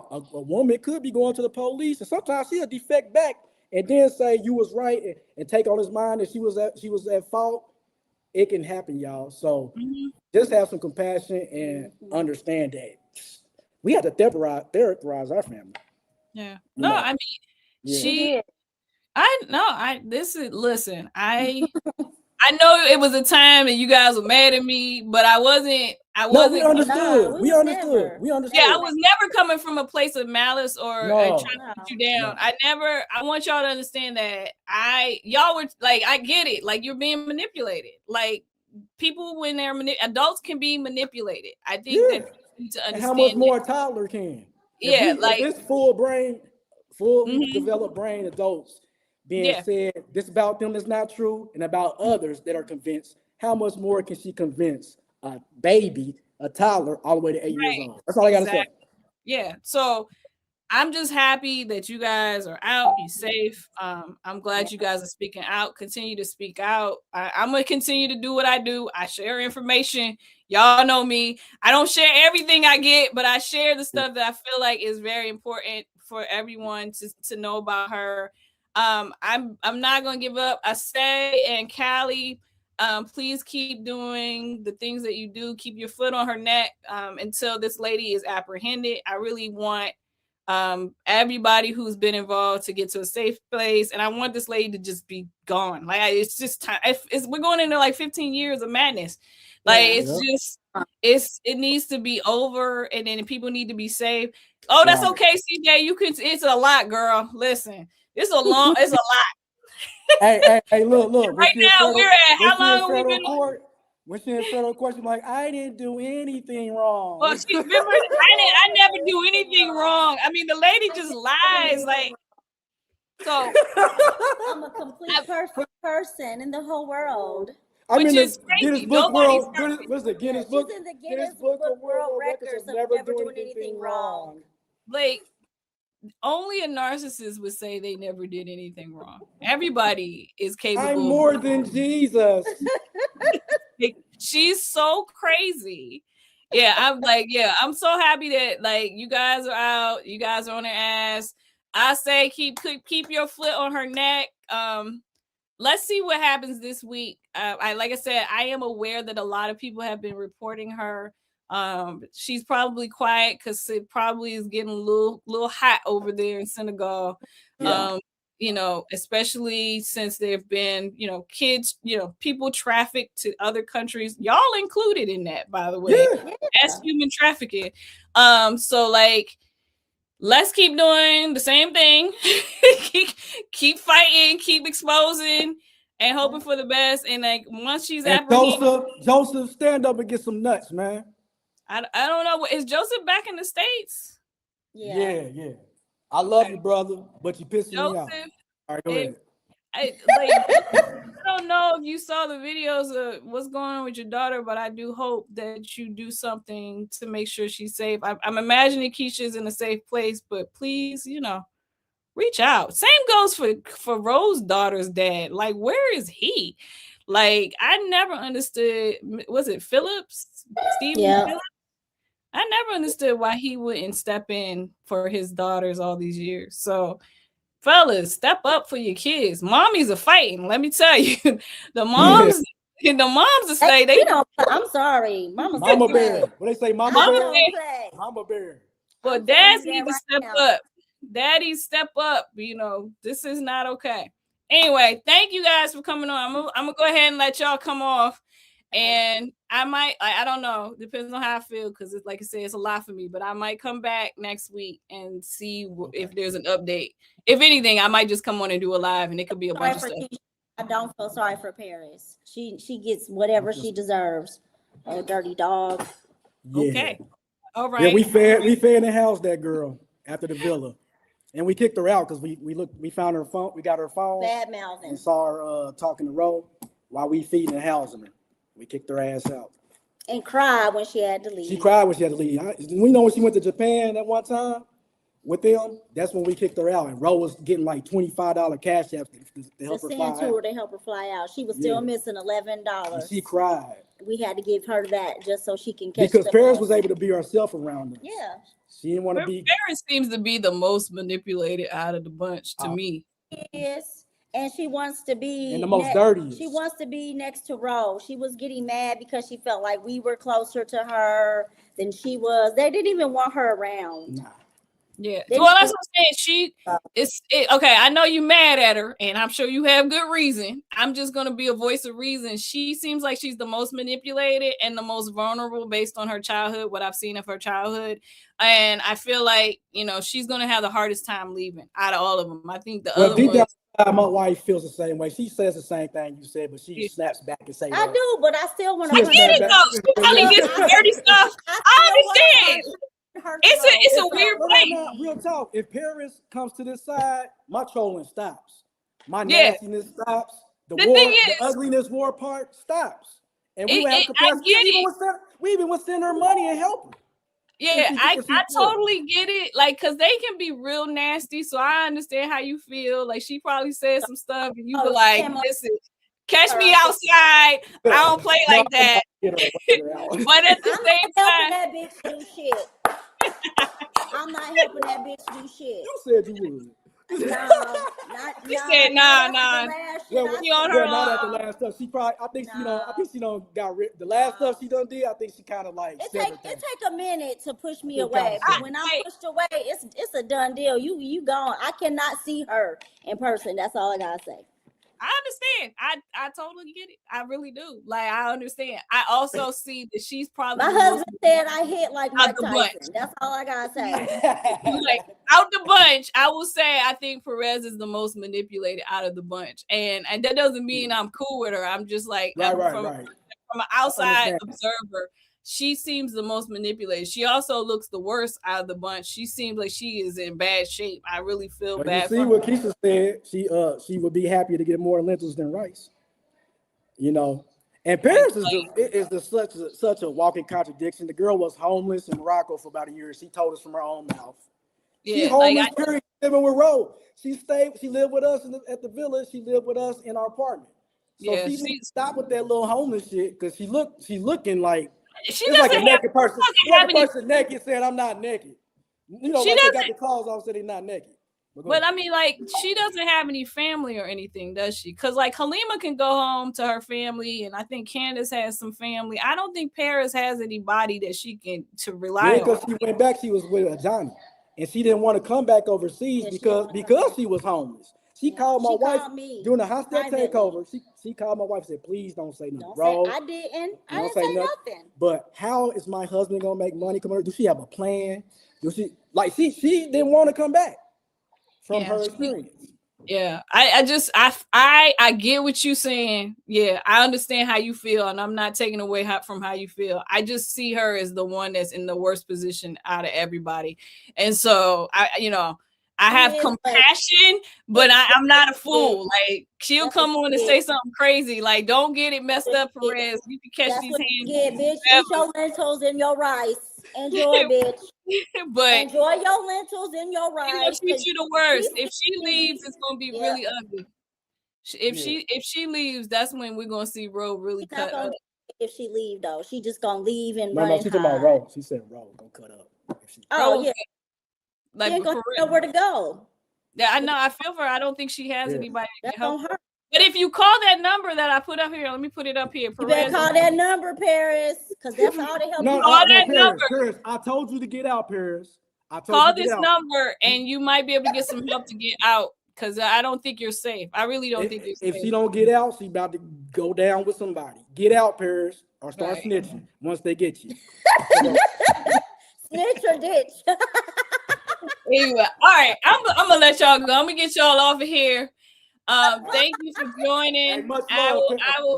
a woman could be going to the police and sometimes she'll defect back and then say you was right and take on his mind that she was at fault. It can happen, y'all. So just have some compassion and understand that we have to therapize our family. Yeah. No, I mean, listen, I know it was a time and you guys were mad at me, but I wasn't. We understood. We understood. Yeah, I was never coming from a place of malice or trying to put you down. No. I want y'all to understand that y'all were like, I get it. Like, you're being manipulated. Like, people, when they're adults can be manipulated. I think that people need to understand. And how much more a toddler can. If it's full developed brain adults being said this about them is not true and about others that are convinced, how much more can she convince a baby, a toddler, all the way to 8 years old? That's all I gotta say. Yeah. So I'm just happy that you guys are out. Be safe. I'm glad you guys are speaking out. Continue to speak out. I'm gonna continue to do what I do. I share information. Y'all know me. I don't share everything I get, but I share the stuff that I feel like is very important for everyone to know about her. I'm not gonna give up. I say, and Callie, please keep doing the things that you do. Keep your foot on her neck until this lady is apprehended. I really want everybody who's been involved to get to a safe place, and I want this lady to just be gone. Like, it's just time. We're going into like 15 years of madness. Like, it needs to be over, and then people need to be safe. Oh, that's okay, CJ. It's a lot, girl. Listen, it's a lot. Hey, look. Right now, we're at how long have we been? When she in federal court, she's like, I didn't do anything wrong. Well, remember, I never do anything wrong. I mean, the lady just lies. Like, so I'm a complete perfect person in the whole world. I'm in the Guinness Book World. What's the Guinness Book? She's in the Guinness Book World Records of never doing anything wrong. like only a narcissist would say they never did anything wrong. Everybody is capable. I'm more than Jesus. She's so crazy. Yeah, I'm like, yeah, I'm so happy that like you guys are out, you guys are on their ass. I say keep your foot on her neck. Let's see what happens this week. I like I said, I am aware that a lot of people have been reporting her. She's probably quiet because it probably is getting a little hot over there in Senegal. Yeah. You know, especially since there have been, you know, kids, you know, people trafficked to other countries. Y'all included in that, by the way, as human trafficking. So like, let's keep doing the same thing. keep fighting, keep exposing, and hoping for the best. And like once she's apprehended, Joseph, stand up and get some nuts, man. I don't know. Is Joseph back in the States? Yeah. I love you, brother, but you pissing me off. All right, go ahead. I don't know if you saw the videos of what's going on with your daughter, but I do hope that you do something to make sure she's safe. I'm imagining Keisha's in a safe place, but please, you know, reach out. Same goes for Rose's daughter's dad. Like, where is he? Like, I never understood. Was it Phillips? Stephen Phillips? I never understood why he wouldn't step in for his daughters all these years. So, fellas, step up for your kids. Mommies are fighting. Let me tell you, the moms, the moms are say they. I'm sorry, Mama bear. What they say, Mama bear? Mama bear. Well, dads need to step up. Daddies, step up. You know, this is not okay. Anyway, thank you guys for coming on. I'm gonna go ahead and let y'all come off. And I don't know, depends on how I feel, because it's like I said, it's a lot for me, but I might come back next week and see if there's an update. If anything, I might just come on and do a live, and it could be a bunch of stuff. I don't feel sorry for Paris. She gets whatever she deserves. Oh, dirty dog. Yeah. Okay. All right. Yeah, we fed the house that girl after the villa. And we kicked her out because we found her phone, we got her phone. Bad mouthing. And saw her talking to Ro while we feeding and housing her. We kicked her ass out. And cried when she had to leave. She cried when she had to leave. We know when she went to Japan that one time with them, that's when we kicked her out. And Ro was getting like $25 cash apps to help her fly out. To help her fly out. She was still missing $11. And she cried. We had to give her that just so she can catch because Paris was able to be herself around her. Yeah. She didn't want to be. Paris seems to be the most manipulated out of the bunch to me. Yes. And she wants to be and the most dirty. She wants to be next to Rose. She was getting mad because she felt like we were closer to her than she was. They didn't even want her around. Nah. Yeah. Well, that's what I'm saying. Okay. I know you mad at her, and I'm sure you have good reason. I'm just gonna be a voice of reason. She seems like she's the most manipulated and the most vulnerable based on her childhood, what I've seen of her childhood. And I feel like, you know, she's gonna have the hardest time leaving out of all of them. I think the other one. My wife feels the same way. She says the same thing you said, but she snaps back and says, I do, but I still want to. I get it though. She probably gets some dirty stuff. I understand. It's a weird place. Real talk. If Paris comes to this side, my trolling stops. My nastiness stops. The ugliness war part stops. And we have capacity. We even would send her money and help her. Yeah, I totally get it. Like, because they can be real nasty. So I understand how you feel. Like, she probably said some stuff, and you be like, listen, catch me outside. I don't play like that. But at the same time, that bitch do shit. I'm not helping that bitch do shit. You said you would. You said nah. She on her not at the last stuff. She probably, I think she got rid. The last stuff she done did, I think she kind of like. It take a minute to push me away. But when I'm pushed away, it's a done deal. You gone. I cannot see her in person. That's all I gotta say. I understand. I totally get it. I really do. Like, I understand. I also see that she's probably. My husband said I hit like Mike Tyson. That's all I gotta say. Like, out the bunch, I will say I think Perez is the most manipulated out of the bunch, and that doesn't mean I'm cool with her. I'm just like from an outside observer. She seems the most manipulated. She also looks the worst out of the bunch. She seems like she is in bad shape. I really feel bad. You see what Keisha said? She would be happy to get more lentils than rice. You know, and Paris is such a walking contradiction. The girl was homeless in Morocco for about a year. She told us from her own mouth. She homeless, period, living with Ro. She lived with us at the village. She lived with us in our apartment. So she needs to stop with that little homeless shit, because she's looking like it's like a naked person. It's like a person naked saying, I'm not naked. You know, like they got the clothes on, so they're not naked. But I mean, like, she doesn't have any family or anything, does she? Because like Halima can go home to her family, and I think Candace has some family. I don't think Paris has anybody that she can to rely on. Because she went back, she was with Johnny, and she didn't want to come back overseas because she was homeless. She called my wife during the hostile takeover. She called my wife and said, please don't say nothing. I didn't say nothing. But how is my husband gonna make money? Do she have a plan? She didn't want to come back from her experience. Yeah, I get what you're saying. Yeah, I understand how you feel, and I'm not taking away from how you feel. I just see her as the one that's in the worst position out of everybody, and so I have compassion, but I'm not a fool. Like, she'll come on and say something crazy. Like, don't get it messed up, Perez. You can catch these hands. Yeah, bitch. Eat your lentils and your rice. Enjoy, bitch. But enjoy your lentils and your rice. Gonna treat you the worst. If she leaves, it's gonna be really ugly. If she leaves, that's when we're gonna see Ro really cut up. If she leave though, she just gonna leave and run. No, she's talking about Ro. She said Ro gonna cut up. Yeah. Like, she ain't gonna know where to go. Yeah, I know. I feel for her. I don't think she has anybody that can help her. But if you call that number that I put up here, let me put it up here. You better call that number, Paris, because that's all they help you. Call that number. Paris, I told you to get out, Paris. Call this number, and you might be able to get some help to get out, because I don't think you're safe. I really don't think you're safe. If she don't get out, she's about to go down with somebody. Get out, Paris, or start snitching once they get you. Snitch or ditch. Anyway, all right, I'm gonna let y'all go. I'm gonna get y'all off of here. Thank you for joining. Hey, much love,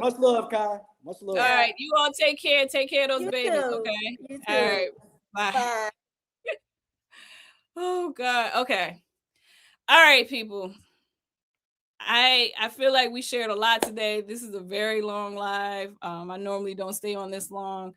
much love, Kai. Much love. All right, you all take care. Take care of those babies, okay? You too. All right, bye. Oh God. Okay. All right, people. I feel like we shared a lot today. This is a very long live. I normally don't stay on this long.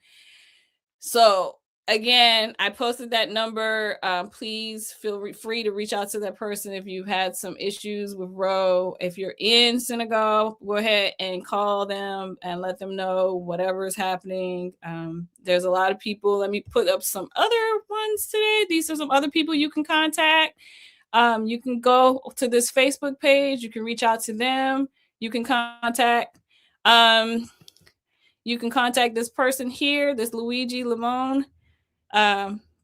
So again, I posted that number. Please feel free to reach out to that person if you had some issues with Ro. If you're in Senegal, go ahead and call them and let them know whatever is happening. There's a lot of people. Let me put up some other ones today. These are some other people you can contact. You can go to this Facebook page. You can reach out to them. You can contact. You can contact this person here, this Luigi Limon.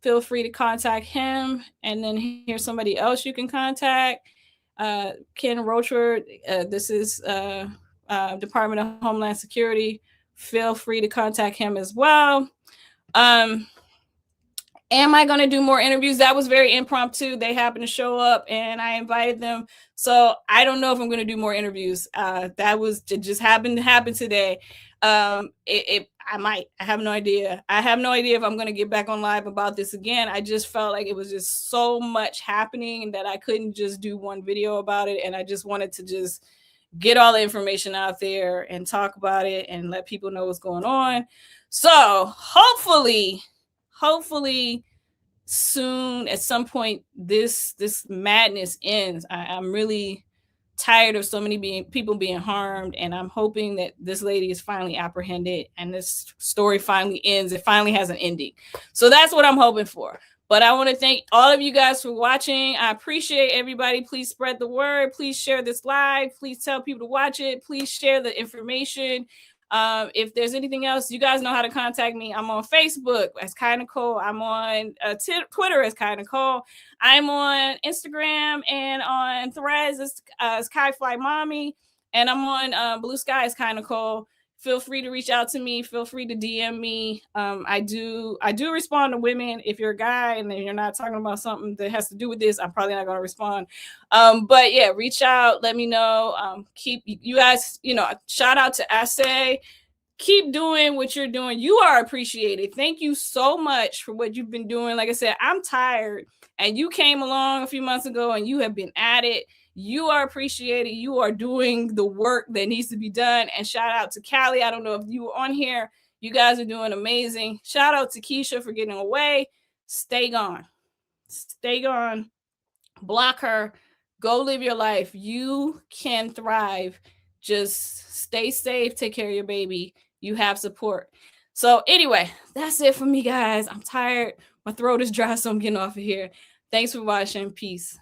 Feel free to contact him. And then here's somebody else you can contact. Ken Rochford. This is Department of Homeland Security. Feel free to contact him as well. Am I going to do more interviews? That was very impromptu. They happened to show up and I invited them. So I don't know if I'm going to do more interviews. It just happened to happen today. I might. I have no idea. I have no idea if I'm going to get back on live about this again. I just felt like it was just so much happening that I couldn't just do one video about it. And I just wanted to just get all the information out there and talk about it and let people know what's going on. So hopefully soon, at some point, this madness ends. I'm really tired of so many people being harmed, and I'm hoping that this lady is finally apprehended and this story finally ends. It finally has an ending. So that's what I'm hoping for. But I want to thank all of you guys for watching. I appreciate everybody. Please spread the word. Please share this live. Please tell people to watch it. Please share the information. If there's anything else, you guys know how to contact me. I'm on Facebook as Kai Nicole. I'm on Twitter as Kai Nicole. I'm on Instagram and on Threads as Kai Fly Mommy. And I'm on Blue Sky as Kai Nicole. Feel free to reach out to me. Feel free to DM me. I do respond to women. If you're a guy and you're not talking about something that has to do with this, I'm probably not going to respond. But yeah, reach out. Let me know. Keep you guys, shout out to Ase. Keep doing what you're doing. You are appreciated. Thank you so much for what you've been doing. Like I said, I'm tired, and you came along a few months ago and you have been at it. You are appreciated. You are doing the work that needs to be done. And shout out to Callie. I don't know if you were on here. You guys are doing amazing. Shout out to Keisha for getting away. Stay gone. stay gone, block her, go live your life. You can thrive. Just stay safe, take care of your baby. You have support. So anyway, that's it for me, guys. I'm tired. My throat is dry, so I'm getting off of here. Thanks for watching. Peace.